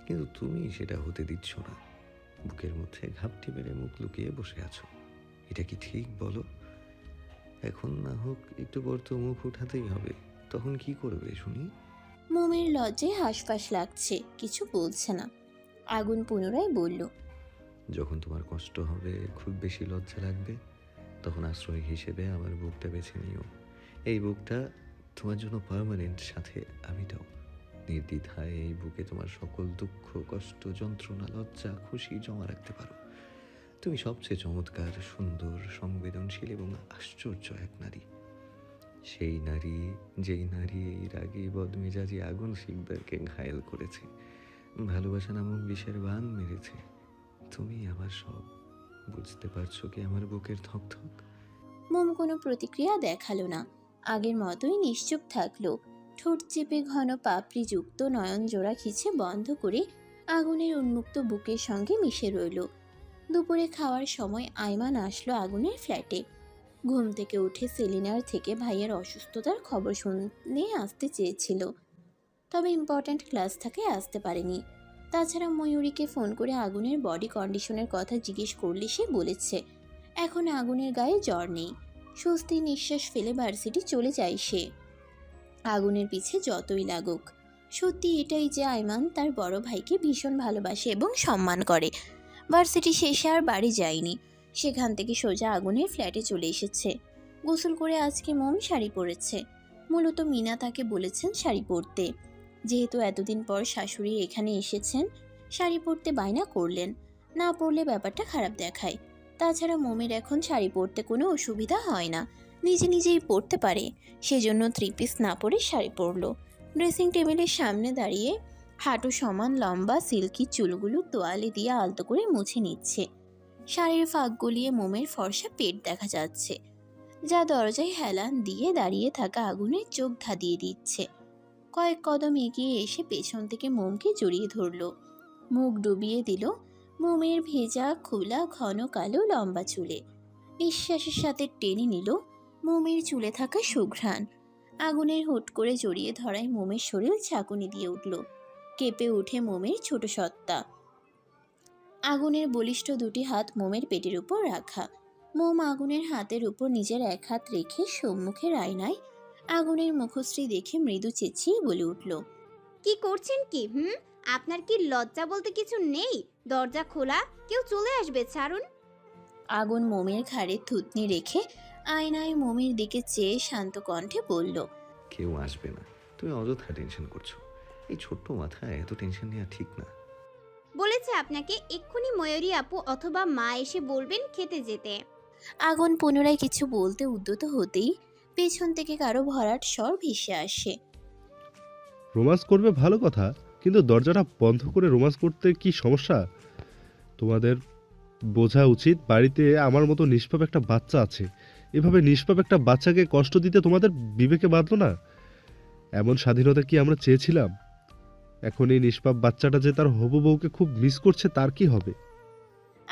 কিন্তু তুমি সেটা হতে দিচ্ছ না। বুকের মধ্যে ঘাপটি মেরে মুখ লুকিয়ে বসে আছো। এটা কি ঠিক বলো? এখন না হোক, একটু পর তো মুখ উঠাতেই হবে। তখন কি করবে শুনি? মোমের লজ্জায় হাঁসফাঁস লাগছে, কিছু বলছে না। আগুন পুনরায় বলল, যখন তোমার কষ্ট হবে, খুব বেশি লজ্জা লাগবে, তখন আশ্রয় হিসেবে আমার বুকটা বেছে নিও। এই বুকটা তোমার জন্য পার্মানেন্ট, সাথে আমিটাও। নির্দ্বিধায় এই বুকে তোমার সকল দুঃখ, কষ্ট, যন্ত্রণা, লজ্জা, খুশি জমা রাখতে পারো। তুমি সবচেয়ে চমৎকার, সুন্দর, সংবেদনশীল এবং আশ্চর্য এক নারী। সেই নারী, যেই নারী এই রাগী বদমেজাজি আগুন শিকদারকে ঘায়েল করেছে, ভালোবাসা নামক বিষের বান মেরেছে। তুমি আমার সব। বুঝতে পারছো কি আমার বুকের ধকধক? মোম কোনো প্রতিক্রিয়া দেখালো না। আগের মতোই নিশ্চুপ থাকলো। ঠোঁট চেপে ঘন পাপড়ি যুক্ত নয়ন জোড়া খিচে বন্ধ করে আগুনের উন্মুক্ত বুকের সঙ্গে মিশে রইল। দুপুরে খাওয়ার সময় আইমান আসলো আগুনের ফ্ল্যাটে। ঘুম থেকে উঠে সেলিনার থেকে ভাইয়ের অসুস্থতার খবর শুনে আসতে চেয়েছিল, তবে ইম্পর্ট্যান্ট ক্লাস থাকে আসতে পারেনি। তাছাড়া ময়ূরীকে ফোন করে আগুনের বডি কন্ডিশনের কথা জিজ্ঞেস করলে সে বলেছে এখন আগুনের গায়ে জ্বর নেই। স্বস্তি নিঃশ্বাস ফেলে ভার্সিটি চলে যায় সে। আগুনের পিছে যতই লাগুক, সত্যি এটাই যে আইমান তার বড় ভাইকে ভীষণ ভালোবাসে এবং সম্মান করে। ভার্সিটি শেষে আর বাড়ি যায়নি, সেখান থেকে সোজা আগুনের ফ্ল্যাটে চলে এসেছে। গোসল করে আজকে মোম শাড়ি পরেছে। মূলত মিনা তাকে বলেছেন শাড়ি পরতে। যেহেতু এতদিন পর শাশুড়ি এখানে এসেছেন, শাড়ি পরতে বায়না করলেন। না পরলে ব্যাপারটা খারাপ দেখায়। তাছাড়া মোমের এখন শাড়ি পরতে কোনো অসুবিধা হয় না, নিজে নিজেই পরতে পারে। সেজন্য থ্রি পিস না পরে শাড়ি পরলো। ড্রেসিং টেবিলের সামনে দাঁড়িয়ে হাঁটু সমান লম্বা সিল্কি চুলগুলো তোয়ালে দিয়ে আলতো করে মুছে নিচ্ছে। শাড়ির ফাঁক গলিয়ে মোমের ফর্সা পেট দেখা যাচ্ছে, যা দরজায় হেলান দিয়ে দাঁড়িয়ে থাকা আগুনের চোখ ধাঁধিয়ে দিচ্ছে। কয়েক কদম এগিয়ে এসে পেছন থেকে মোমকে জড়িয়ে ধরল, মুখ ডুবিয়ে দিল মোমের ভেজা খোলা ঘন কালো লম্বা চুলে। নিঃশ্বাসের সাথে টেনে নিল মোমের চুলে থাকা সুঘ্রাণ। আগুনের হুট করে জড়িয়ে ধরায় মোমের শরীর ঝাঁকুনি দিয়ে উঠল, কেঁপে উঠে মোমের ছোট সত্তা। আগুনের বলিষ্ঠ দুটি হাত মোমের পেটের উপর রাখা। মোম আগুনের হাতের উপর নিজের এক হাত রেখে সম্মুখের আয়নায় আগুনের মুখশ্রী দেখে মৃদু চেঁচিয়ে বলে উঠল, কি করছেন কি? আপনার কি লজ্জা বলতে কিছু নেই? দরজা খোলা, কেউ চলে আসবে, ছাড়ুন। আগুন মোমের ঘাড়ে থুতনি রেখে আয়নায় মোমের দিকে চেয়ে শান্ত কণ্ঠে বলল, কেউ আসবে না, তুমি অযথা টেনশন করছো। এই ছোট্ট মাথায় এত টেনশন নেওয়া ঠিক না। বলেছে আপনাকে এক্ষুনি ময়ূরী আপু অথবা মা এসে বলবেন খেতে যেতে। আগুন পুনরায় কিছু বলতে উদ্যত হতেই পেছন থেকে কারো ভরাট স্বর ভেসে আসে। রোমান্স করবে ভালো কথা, কিন্তু দরজাটা বন্ধ করে রোমান্স করতে কি সমস্যা? তোমাদের বোঝা উচিত বাড়িতে আমার মতো নিষ্পাপ একটা বাচ্চা আছে। এভাবে নিষ্পাপ একটা বাচ্চাকে কষ্ট দিতে তোমাদের বিবেকে বাঁধলো না? এমন স্বাধীনতা কি আমরা চেয়েছিলাম? এখন এই নিষ্পাপ বাচ্চাটা যে তার হবু বউকে খুব মিস করছে, তার কি হবে?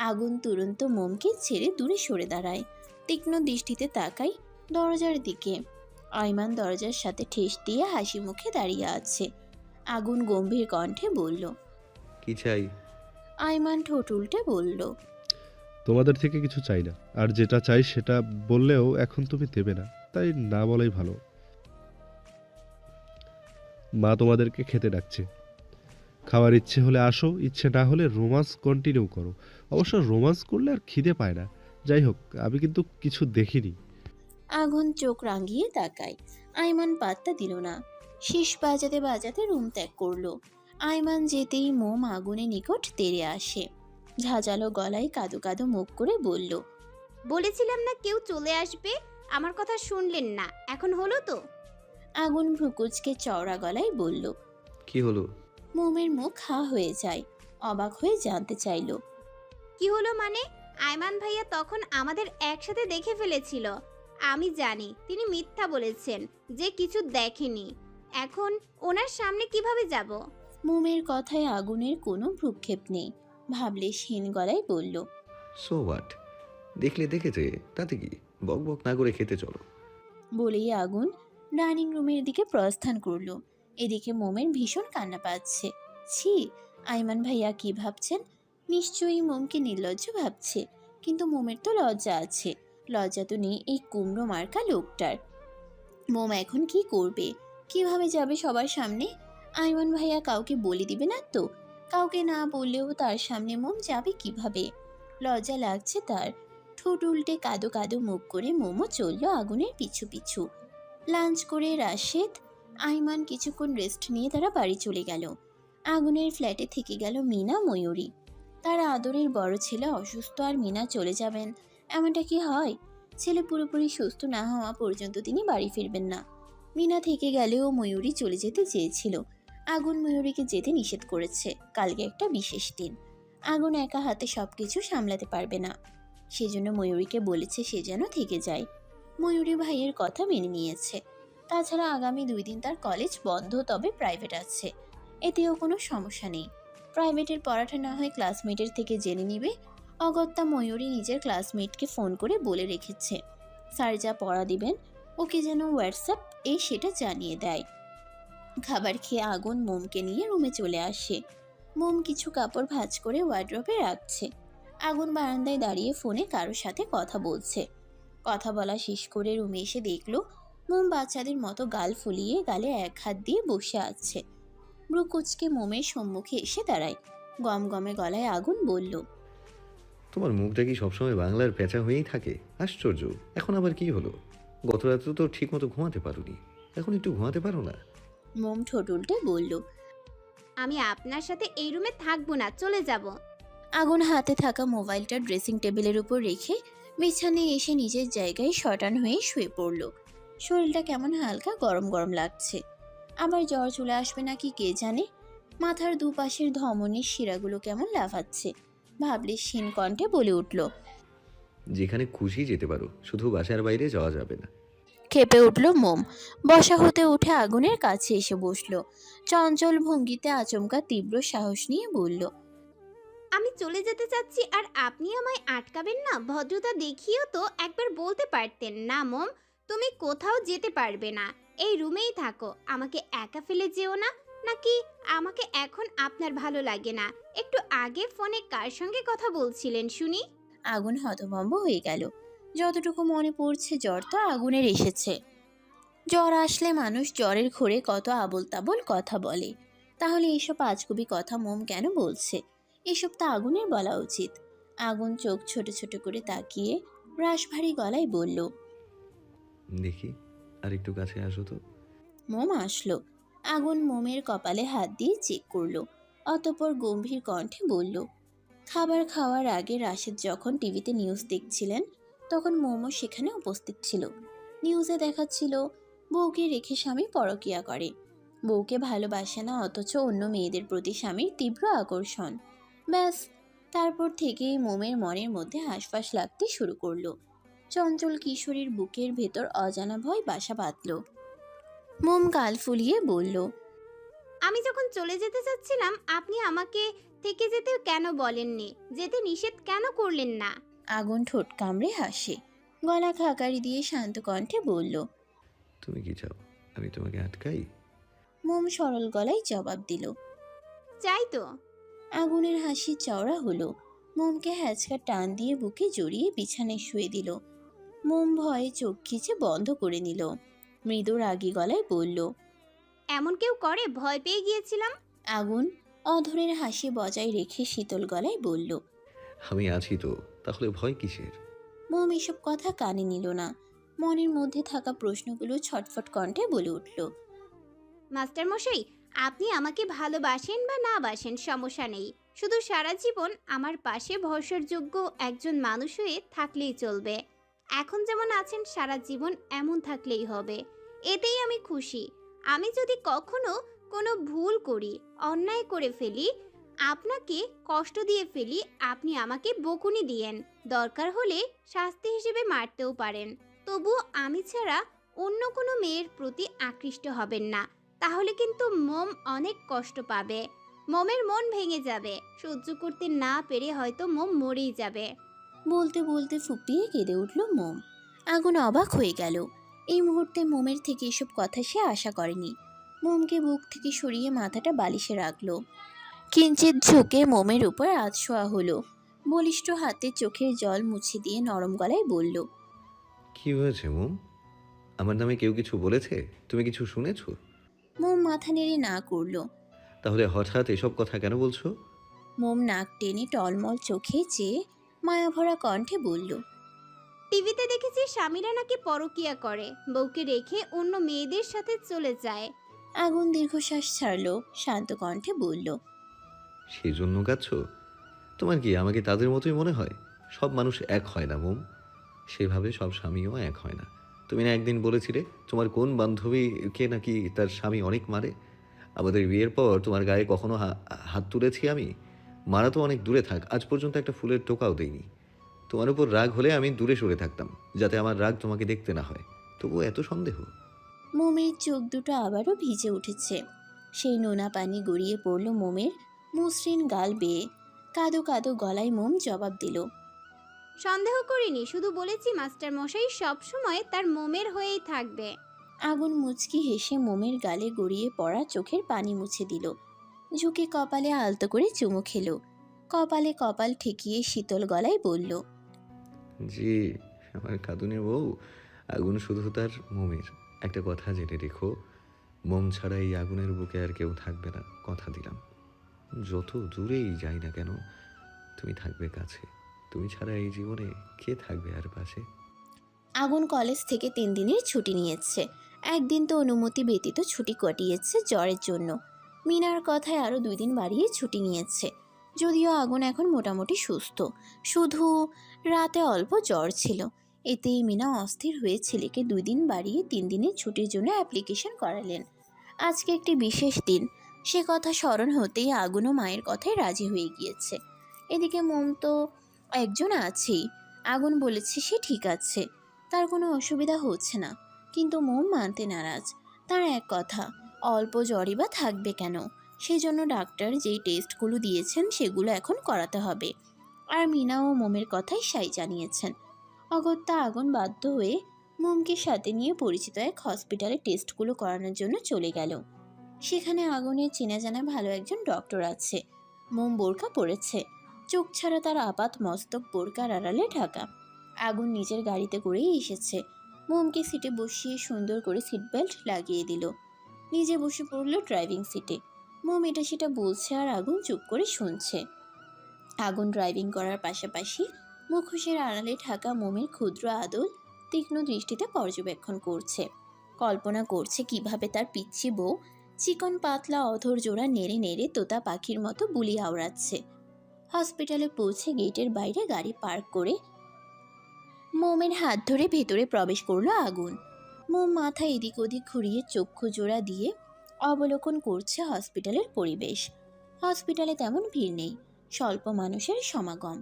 আগুন তুরন্ত মোমকে ছেড়ে দূরে সরে দাঁড়ায়, তীক্ষ্ণ দৃষ্টিতে তাকায় দরজার দিকে। আইমান দরজার সাথে ঠেস দিয়ে হাসি মুখে দাঁড়িয়ে আছে। আগুন গম্ভীর কণ্ঠে বলল, কি চাই? আইমান ঠোঁট উল্টে বলল, তোমাদের থেকে কিছু চাই না, আর যেটা চাই সেটা বললেও এখন তুমি দেবে না, তাই না বলাই ভালো। মা তোমাদেরকে খেতে ডাকছে, খাওয়ার ইচ্ছে হলে আসো, ইচ্ছে না হলে রোমান্স কন্টিনিউ করো। অবশ্য রোমান্স করলে আর খিদে পায় না। যাই হোক, আমি কিন্তু কিছু দেখিনি। আগুন চোখ রাঙিয়ে তাকায়। আইমান পাত্তা দিল না, শীষ বাজাতে বাজাতে রুম ত্যাগ করলো। আইমান যেতেই মোম আগুনের নিকট তেড়ে আসে, ঝাঁঝালো গলায় কাদো কাদো মুখ করে বলল, বলেছিলাম না কেউ চলে আসবে, আমার কথা শুনলেন না, এখন হলো তো। আগুন ভ্রুকুচকে চওড়া গলায় বলল। কি হলো? মোমের মুখ হা হয়ে যায়, অবাক হয়ে জানতে চাইল, কি হলো মানে? আয়মান ভাইয়া তখন আমাদের একসাথে দেখে ফেলেছিল। আমি জানি তিনি মিথ্যা বলেছেন যে কিছু দেখেনি। এখন ওনার সামনে কিভাবে যাব? মোমের কথায় আগুনের কোনো ভ্রুক্ষেপ নেই, ভাবলে হীন গলায় বলল, সো হোয়াট, দেখলে দেখেছে, তাতে কি? বক বক না করে খেতে চলো। বলেই আগুন ডাইনিং রুমের দিকে প্রস্থান করলো। এদিকে মোমের ভীষণ কান্না পাচ্ছে। ছি, আইমান ভাইয়া কি ভাবছেন? নিশ্চয়ই মোমকে নির্লজ্জ ভাবছে, কিন্তু মোমের তো লজ্জা আছে। লজ্জা তো নেই এই কুমড়ো মার্কা লোকটার। মোম এখন কি করবে? কিভাবে যাবে সবার সামনে? আইমান ভাইয়া কাউকে বলে দিবে না তো? কাউকে না বললেও তার সামনে মোম যাবে কিভাবে? লজ্জা লাগছে তার। ঠোঁট উল্টে কাদো কাদো মুখ করে মোমো চলল আগুনের পিছু পিছু। লাঞ্চ করে রাশেদ আইমান কিছুক্ষণ রেস্ট নিয়ে তারা বাড়ি চলে গেল। আগুনের ফ্ল্যাটে থেকে গেল মিনা, ময়ূরী। তার আদরের বড় ছেলে অসুস্থ আর মিনা চলে যাবেন, এমনটা কি হয়? ছেলে পুরোপুরি সুস্থ না হওয়া পর্যন্ত তিনি বাড়ি ফিরবেন না। মিনা থেকে গেলেও ময়ূরী চলে যেতে চেয়েছিল। আগুন ময়ূরীকে যেতে নিষেধ করেছে। কালকে একটা বিশেষ দিন, আগুন একা হাতে সবকিছু সামলাতে পারবে না। সেজন্য ময়ূরীকে বলেছে সে যেন থেকে যায়। ময়ূরী ভাইয়ের কথা মেনে নিয়েছে। তাছাড়া আগামী 2 দিন তার কলেজ বন্ধ, তবে প্রাইভেট আছে, এতেও কোনো সমস্যা নেই। প্রাইভেটের পড়াটা না হয় ক্লাসমেটের থেকে জেনে নিবে। অগত্যা ময়ূরী নিজের ক্লাসমেটকে ফোন করে বলে রেখেছে স্যার যা পড়া দিবেন ওকে যেন হোয়াটসঅ্যাপ সেটা জানিয়ে দেয়। খাবার খেয়ে আগুন মোমকে নিয়ে রুমে চলে আসে। মোম কিছু কাপড় ভাঁজ করে ওয়ার্ড্রপে রাখছে। আগুন বারান্দায় দাঁড়িয়ে ফোনে কারোর সাথে কথা বলছে। কথা বলা শেষ করে রুমে এসে দেখলো মোম বাচ্চাদের মতো গাল ফুলিয়ে গালে এক হাত দিয়ে বসে আছে। ব্রুকুচকে মোমের সম্মুখে এসে দাঁড়ায়। গমগমে গলায় আগুন বলল, তোমার মুখটা কি সবসময় বাংলার পেঁচা হয়েই থাকে? আশ্চর্য, এখন আবার কি হলো? গত রাতে তো ঠিক মতো ঘুমাতে পারোনি, এখন একটু ঘুমাতে পারো না? মোম ঠোঁট উল্টে বলল, আমি আপনার সাথে এই রুমে থাকবো না, চলে যাব। আগুন হাতে থাকা মোবাইলটা ড্রেসিং টেবিলের উপর রেখে বিছানায় এসে নিজের জায়গায় শটান হয়ে শুয়ে পড়ল। শরীরটা কেমন হালকা গরম গরম লাগছে। আবার জ্বর চলে আসবে নাকি কে জানে। মাথার দুপাশের ধমনীর শিরাগুলো কেমন লাফাচ্ছে। ভাবলে ক্ষীণ কণ্ঠে বলে উঠল, যেখানে খুশি যেতে পারো, শুধু বাসার বাইরে যাওয়া যাবে না। খেপে উঠল মোম। বসা হতে উঠে আগুনের কাছে এসে বসলো। চঞ্চল ভঙ্গিতে আচমকা তীব্র সাহস নিয়ে বলল, আমি চলে যেতে চাচ্ছি আর আপনি আমায় আটকাবেন না? ভদ্রতা দেখিয়েও তো একবার বলতে পারতেন না মম, তুমি কোথাও যেতে পারবে না, এই রুমেই থাকো, আমাকে একা ফেলে যেও না। নাকি আমাকে এখন আপনার ভালো লাগে না? একটু আগে ফোনে কার সঙ্গে কথা বলছিলেন শুনি? আগুন হতভম্ব হয়ে গেল। যতটুকু মনে পড়ছে জ্বর তো আগুনের এসেছে। জ্বর আসলে মানুষ জ্বরের ঘোরে কত আবোল তাবোল কথা বলে। তাহলে এসব আজগুবি কথা মোম কেন বলছে? এসব তো আগুনের বলা উচিত। আগুন চোখ ছোট ছোট করে তাকিয়ে রাশভারী গলায় বলল, দেখি, আর একটু কাছে আসো তো। মোম আসলো। আগুন মোমের কপালে হাত দিয়ে চেক করলো, অতঃপর গম্ভীর কণ্ঠে বলল, খাবার খাওয়ার আগে রাশেদ যখন টিভিতে নিউজ দেখছিলেন তখন মোমো সেখানে উপস্থিত ছিল। নিউজে দেখাচ্ছিল বউকে রেখে স্বামী পরকীয়া করে। বউকে ভালোবাসে না, অথচ অন্য মেয়েদের প্রতি স্বামীর তীব্র আকর্ষণ। ব্যাস, তারপর থেকেই মোমের মনের মধ্যে হাঁসফাঁস লাগতে শুরু করলো। চঞ্চল কিশোরীর বুকের ভেতর অজানা ভয় বাসা বাঁধল। মোম গাল ফুলিয়ে বলল, আমি যখন চলে যেতে চাচ্ছিলাম আপনি আমাকে থেকে যেতে কেন বলেননি? যেতে নিষেধ কেন করলেন না? আগুন ঠোঁট কামড়ে হাসে। গলা খাকারি দিয়ে শান্ত কণ্ঠে বলল, তুমি কি চাও আমি তোমাকে আটকাই? মোম সরল গলায় জবাব দিল, চাই তো। আগুনের হাসি চওড়া হলো। মোমকে হ্যাচকা টান দিয়ে বুকে জড়িয়ে বিছানায় শুয়ে দিল। মোম ভয়ে চোখ খিচে বন্ধ করে নিল। মৃদু রাগী গলায় বলল, এমন কেউ করে? ভয় পেয়ে গিয়েছিলাম। আগুন অধরের হাসি বজায় রেখে শীতল গলায় বলল। আমি আছি তো, তাহলে ভয় কিসের? মোম এসব কথা কানে নিল না। মনের মধ্যে থাকা প্রশ্নগুলো ছটফট কণ্ঠে বলে উঠল, মাস্টার মশাই, আপনি আমাকে ভালোবাসেন বা না বাসেন সমস্যা নেই, শুধু সারা জীবন আমার পাশে ভরসার যোগ্য একজন মানুষ হয়ে থাকলেই চলবে। এখন যেমন আছেন সারা জীবন এমন থাকলেই হবে, এতেই আমি খুশি। আমি যদি কখনো কোনো ভুল করি, অন্যায় করে ফেলি, আপনাকে কষ্ট দিয়ে ফেলি, আপনি আমাকে বকুনি দিয়েন, দরকার হলে শাস্তি হিসেবে মারতেও পারেন, তবু আমি ছাড়া অন্য কোনো মেয়ের প্রতি আকৃষ্ট হবেন না। তাহলে কিন্তু মোম অনেক কষ্ট পাবে, মোমের মন ভেঙে যাবে, সহ্য করতে না পেরে হয়তো মোম মরেই যাবে। বলতে বলতে ফুপিয়ে কেঁদে উঠল মোম। আগুন অবাক হয়ে গেল। এই মুহূর্তে মোমের থেকে এসব কথা সে আশা করেনি। মোমকে বুক থেকে সরিয়ে মাথাটা বালিশে রাখলো। কিঞ্চিত ঝুঁকে মোমের উপর আধ শোয়া হলো। বলিষ্ঠ হাতে চোখের জল মুছে দিয়ে নরম গলায় বলল, কি হয়েছে মোম? আমার নামে কেউ কিছু বলেছে? তুমি কিছু শুনেছো? মোম মাথা নেড়ে না করল। তাহলে হঠাৎ এসব কথা কেন বলছো? মোম নাক টেনে টলমল চোখে চেয়ে মায়াভরা কণ্ঠে বলল, টিভিতে দেখেছি স্বামীরা নাকি পরকীয়া করে, বউকে রেখে অন্য মেয়েদের সাথে চলে যায়। আগুন দীর্ঘশ্বাস ছাড়ল, শান্ত কণ্ঠে বলল, সেই জন্য কাঁদছো? তোমার কি আমাকে তাদের মতোই মনে হয়? সব মানুষ এক হয় না মোম, সেভাবে সব স্বামীও এক হয় না। তুমি না একদিন বলেছিলে তোমার কোন বান্ধবীকে নাকি তার স্বামী অনেক মারে? আমাদের বিয়ের পর তোমার গায়ে কখনো হাত তুলেছি আমি? মারা তো অনেক দূরে থাক, আজ পর্যন্ত একটা ফুলের টোকাও দেইনি। তোমার উপর রাগ হলে আমি দূরে সরে থাকতাম, যাতে আমার রাগ তোমাকে দেখতে না হয়। তবু এত সন্দেহ? মোমের চোখ দুটো আবারও ভিজে উঠেছে। সেই নোনা পানি গড়িয়ে পড়ল মোমের মসৃণ গাল বেয়ে। কাদো কাদো গলায় মোম জবাব দিল, সন্দেহ করিনি, শুধু বলেছি মাস্টার মশাই সবসময় তার মোমের হয়েই থাকবে। আগুন মুচকি হেসে মোমের গালে গড়িয়ে পড়া চোখের পানি মুছে দিল। ঝুঁকে কপালে আলতো করে চুমু খেলো। কপালে কপাল ঠেকিয়ে শীতল গলায় বলল, জি, আমার কাঁদুনের বউ। আগুন শুধু তার মোমের। একটা কথা জেনে রেখো, মোম ছাড়া এই আগুনের বুকে আর কেউ থাকবে না, কথা দিলাম। যত দূরেই যাই না কেন, তুমি থাকবে কাছে। তুমি ছাড়া এই জীবনে কে থাকবে আর পাশে? আগুন কলেজ থেকে 3 দিনের ছুটি নিয়েছে। একদিন তো অনুমতি ব্যতীত ছুটি কাটিয়েছে জ্বরের জন্য। মিনার কথায় আরও 2 দিন বাড়িয়ে ছুটি নিয়েছে। যদিও আগুন এখন মোটামুটি সুস্থ, শুধু রাতে অল্প জ্বর ছিল। এতেই মিনা অস্থির হয়ে ছেলেকে 2 দিন বাড়িয়ে 3 দিনের ছুটির জন্য অ্যাপ্লিকেশন করালেন। আজকে একটি বিশেষ দিন, সে কথা স্মরণ হতেই আগুনও মায়ের কথায় রাজি হয়ে গিয়েছে। এদিকে মোম তো একজন আছেই। আগুন বলেছে সে ঠিক আছে, তার কোনো অসুবিধা হচ্ছে না, কিন্তু মোম মানতে নারাজ। তার এক কথা, অল্প জ্বরই বা থাকবে কেন, সেই জন্য ডাক্তার যেই টেস্টগুলো দিয়েছেন সেগুলো এখন করাতে হবে। আর মিনা ও মোমের কথাই সাই জানিয়েছেন। অগত্যা আগুন বাধ্য হয়ে মোমকে সাথে নিয়ে পরিচিত এক হসপিটালে টেস্টগুলো করানোর জন্য চলে গেল। সেখানে আগুনের চেনা জানা ভালো একজন ডক্টর আছে। মোম বোরকা পরেছে, চোখ ছাড়া তার আপাত মস্তক বোরকার আড়ালে ঢাকা। আগুন নিজের গাড়িতে করেই এসেছে। মোমকে সিটে বসিয়ে সুন্দর করে সিট বেল্ট লাগিয়ে দিল। নিজে বসে পড়ল ড্রাইভিং সিটে। মোম এটা সেটা বলছে আর আগুন চুপ করে শুনছে। আগুন ড্রাইভিং করার পাশাপাশি মুখোশের আড়ালে ঢাকা মোমের ক্ষুদ্র আদল তীক্ষ্ণ দৃষ্টিতে পর্যবেক্ষণ করছে। কল্পনা করছে কিভাবে তার পিচ্ছি বউ চিকন পাতলা অধর জোড়া নেড়ে নেড়ে তোতা পাখির মতো বুলি আওড়াচ্ছে। হসপিটালে পৌঁছে গেটের বাইরে গাড়ি পার্ক করে মোমের হাত ধরে ভেতরে প্রবেশ করলো আগুন। মোম মাথা এদিক ওদিক ঘুরিয়ে চক্ষু জোড়া দিয়ে অবলোকন করছে হসপিটালের পরিবেশ। হসপিটালে তেমন ভিড় নেই, স্বল্প মানুষের সমাগম।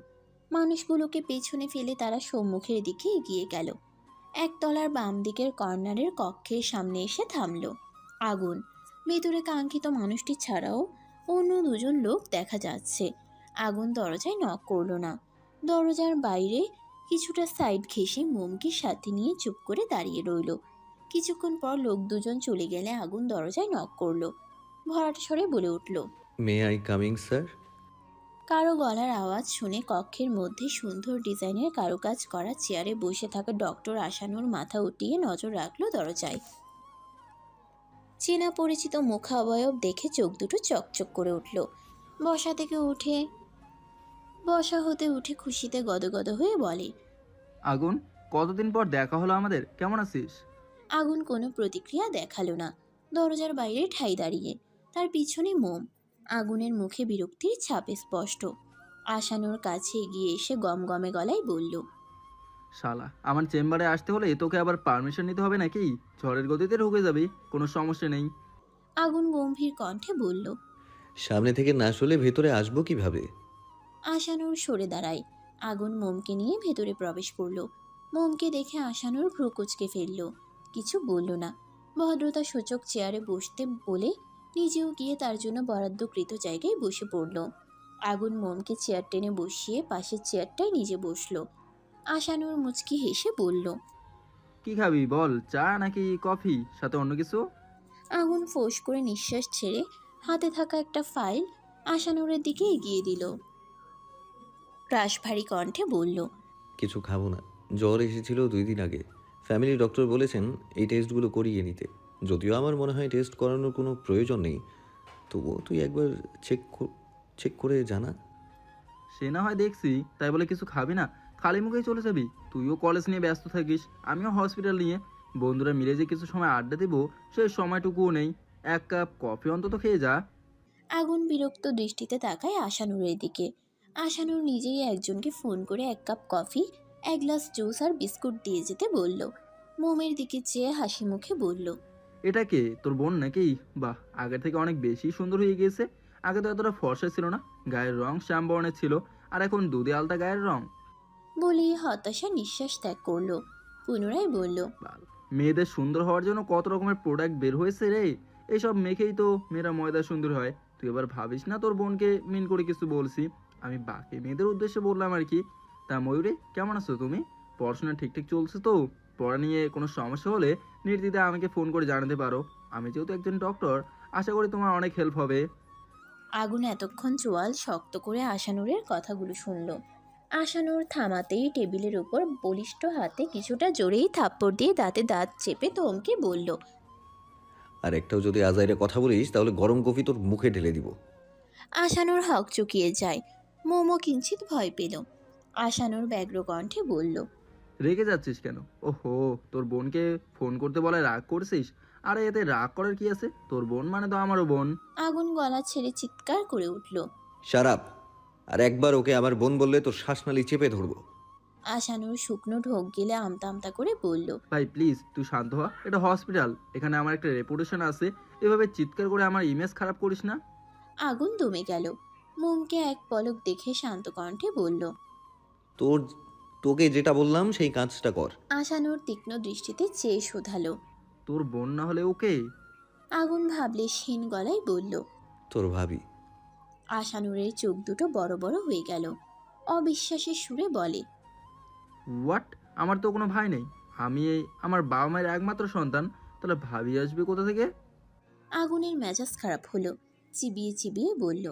মানুষগুলোকে পেছনে ফেলে তারা সম্মুখের দিকে এগিয়ে গেল। একতলার বাম দিকের কর্নারের কক্ষের সামনে এসে থামল আগুন। ভেতরে কাঙ্ক্ষিত মানুষটি ছাড়াও অন্য দুজন লোক দেখা যাচ্ছে। আগুন দরজায় নক করল না। দরজার বাইরে কিছুটা সাইড ঘেঁষে মোমকে সাথে নিয়ে চুপ করে দাঁড়িয়ে রইল। কিছুক্ষণ পর লোক দুজন চলে গেলে আগুন দরজায় নক করল। ভরাট স্বরে বলে উঠল, মে আই কামিং স্যার? কারো গলার আওয়াজ শুনে কক্ষের মধ্যে সুন্দর ডিজাইনের কারুকাজ করা চেয়ারে বসে থাকা ডক্টর আশানুর মাথা উঠিয়ে নজর রাখলো দরজায়। চেনা পরিচিত মুখাবয়ব দেখে চোখ দুটো চকচক করে উঠল। বসা হতে উঠে খুশিতে গদগদ হয়ে বলে, আগুন, কতদিন পর দেখা হলো আমাদের, কেমন আছিস? আগুন কোনো প্রতিক্রিয়া দেখালো না। দরজার বাইরে ঠাই দাঁড়িয়ে, তার পিছনে মোম। আগুনের মুখে বিরক্তির ছাপ স্পষ্ট। আশানুর কাছে এগিয়ে এসে গমগমে গলায় বলল, শালা, আমার চেম্বারে আসতে হলে তোকে আবার পারমিশন নিতে হবে নাকি? ঝড়ের গতিতে ঢুকে যাবি, কোনো সমস্যা নেই। আগুন গম্ভীর কণ্ঠে বলল। সামনে থেকে না শুলে ভেতরে আসবো কিভাবে? আশানুর সরে দাঁড়ায়। আগুন মোমকে নিয়ে ভেতরে প্রবেশ করলো। মোমকে দেখে আশানুর ভ্রু কুঁচকে ফেলল, কিছু বলল না। ভদ্রতা সূচক চেয়ারে বসতে বলে নিজেও গিয়ে তার জন্য বরাদ্দকৃত জায়গায় বসে পড়ল। আগুন মোমকে চেয়ার টেনে বসিয়ে পাশের চেয়ারটায় নিজে বসলো। আশানুর মুচকি হেসে বলল, কি খাবি বল, চা নাকি কফি, সাথে অন্য কিছু? আগুন ফোঁস করে নিঃশ্বাস ছেড়ে হাতে থাকা একটা ফাইল আশানুরের দিকে এগিয়ে দিল। রাশভারী কণ্ঠে বলল, কিছু খাবো না, জ্বর এসেছিল 2 দিন আগে। ফ্যামিলি ডক্টর বলেছেন এই টেস্টগুলো করিয়ে নিতে। যদিও আমার মনে হয় টেস্ট করানোর কোনো প্রয়োজন নেই, তবুও তুই একবার চেক করে জানা। সে না হয় দেখছি, তাই বলে কিছু খাবি না, খালি মুখেই চলে যাবি? তুইও কলেজ নিয়ে ব্যস্ত থাকিস, আমিও হসপিটাল নিয়ে। বন্ধুরা মিলে যে কিছু সময় আড্ডা দেবো সেই সময়টুকুও নেই। এক কাপ কফি অন্তত খেয়ে যা। আগুন বিরক্ত দৃষ্টিতে তাকায় আশানুরের দিকে। আশানুর নিজেই একজনকে ফোন করে 1 কাপ কফি, 1 গ্লাস জুস আর বিস্কুট দিয়ে যেতে বলল। মোমের দিকে চেয়ে হাসি মুখে বলল, এটা কে, তোর বোন নাকি? বাহ, আগের থেকে অনেক বেশি সুন্দর হয়ে গিয়েছে। আগে তো এতটা ফর্সা ছিল না, গায়ের রং শ্যাম বর্ণের ছিল, আর এখন দুধে আলতা গায়ের রং। বলি হতাশা নিঃশ্বাস ত্যাগ করলো। পুনরায় বলল, মেয়েদের সুন্দর হওয়ার জন্য কত রকমের প্রোডাক্ট বের হয়েছে রে, এইসব মেখেই তো মেয়েরা ময়দা সুন্দর হয়। তুই এবার ভাবিস না তোর বোনকে মিন করে কিছু বলছি, আমি বাকি মেয়েদের উদ্দেশ্যে বললাম আর কি। তা ময়ূরী, কেমন আছো তুমি? পড়াশোনা ঠিকঠাক চলছে তো? পড়া নিয়ে কোনো সমস্যা হলে নির্দ্বিধায় আমাকে ফোন করে জানাতে পারো। আমি যেহেতু একজন ডক্টর, আশা করি তোমার অনেক হেল্প হবে। আগুন এতক্ষণ চোয়াল শক্ত করে আশানুরের কথাগুলো শুনল। আশানুর থামাতেই টেবিলের উপর বলিষ্ঠ হাতে কিছুটা জোরেই থাপ্পড় দিয়ে দাঁতে দাঁত চেপে ধমকে বলল, আর একটাও যদি আজাইরে কথা বলিস তাহলে গরম কফি তোর মুখে ঢেলে দিব। আশানুর হক চুকিয়ে যায়। মোমো কিঞ্চিত ভয় পেল। আশানুর ব্যগ্র কণ্ঠে বলল, রেগে যাচ্ছিস কেন? ওহো, তোর বোনকে ফোন করতে বলায় রাগ করছিস? আরে এতে রাগ করার কি আছে, তোর বোন মানে তো আমারও বোন। আগুন গলা ছেড়ে চিৎকার করে উঠল। শারাপ! আর একবার ওকে আমার বোন বললে তোর শ্বাসনালী চেপে ধরবো। আশানুর শুকনো ঢোক গিলে আমতা আমতা করে বলল, ভাই প্লিজ তুই শান্ত হ, এটা হসপিটাল, এখানে আমার একটা রেপুটেশন আছে। এভাবে চিৎকার করে আমার ইমেজ খারাপ করিস না। আগুন দমে গেল। মোমকে এক পলক দেখে শান্ত কণ্ঠে বলল। তোকে যেটা বললাম সেই কাজটা কর। আশানুর তীক্ষ্ণ দৃষ্টিতে চেয়ে শোধালো। তোর বোন না হলে ওকে? আগুন ভাবলে ক্ষীণ গলায় বলল। তোর ভাবি। আশানুরের চোখ দুটো বড় বড় হয়ে গেল। অবিশ্বাসের সুরে বলে। হোয়াট? আমার তো কোনো ভাই নেই, আমি আমার বাবা মায়ের একমাত্র সন্তান, তাহলে ভাবি আসবে কোথা থেকে? আগুনের মেজাজ খারাপ হলো। চিবিয়ে চিবিয়ে বলল।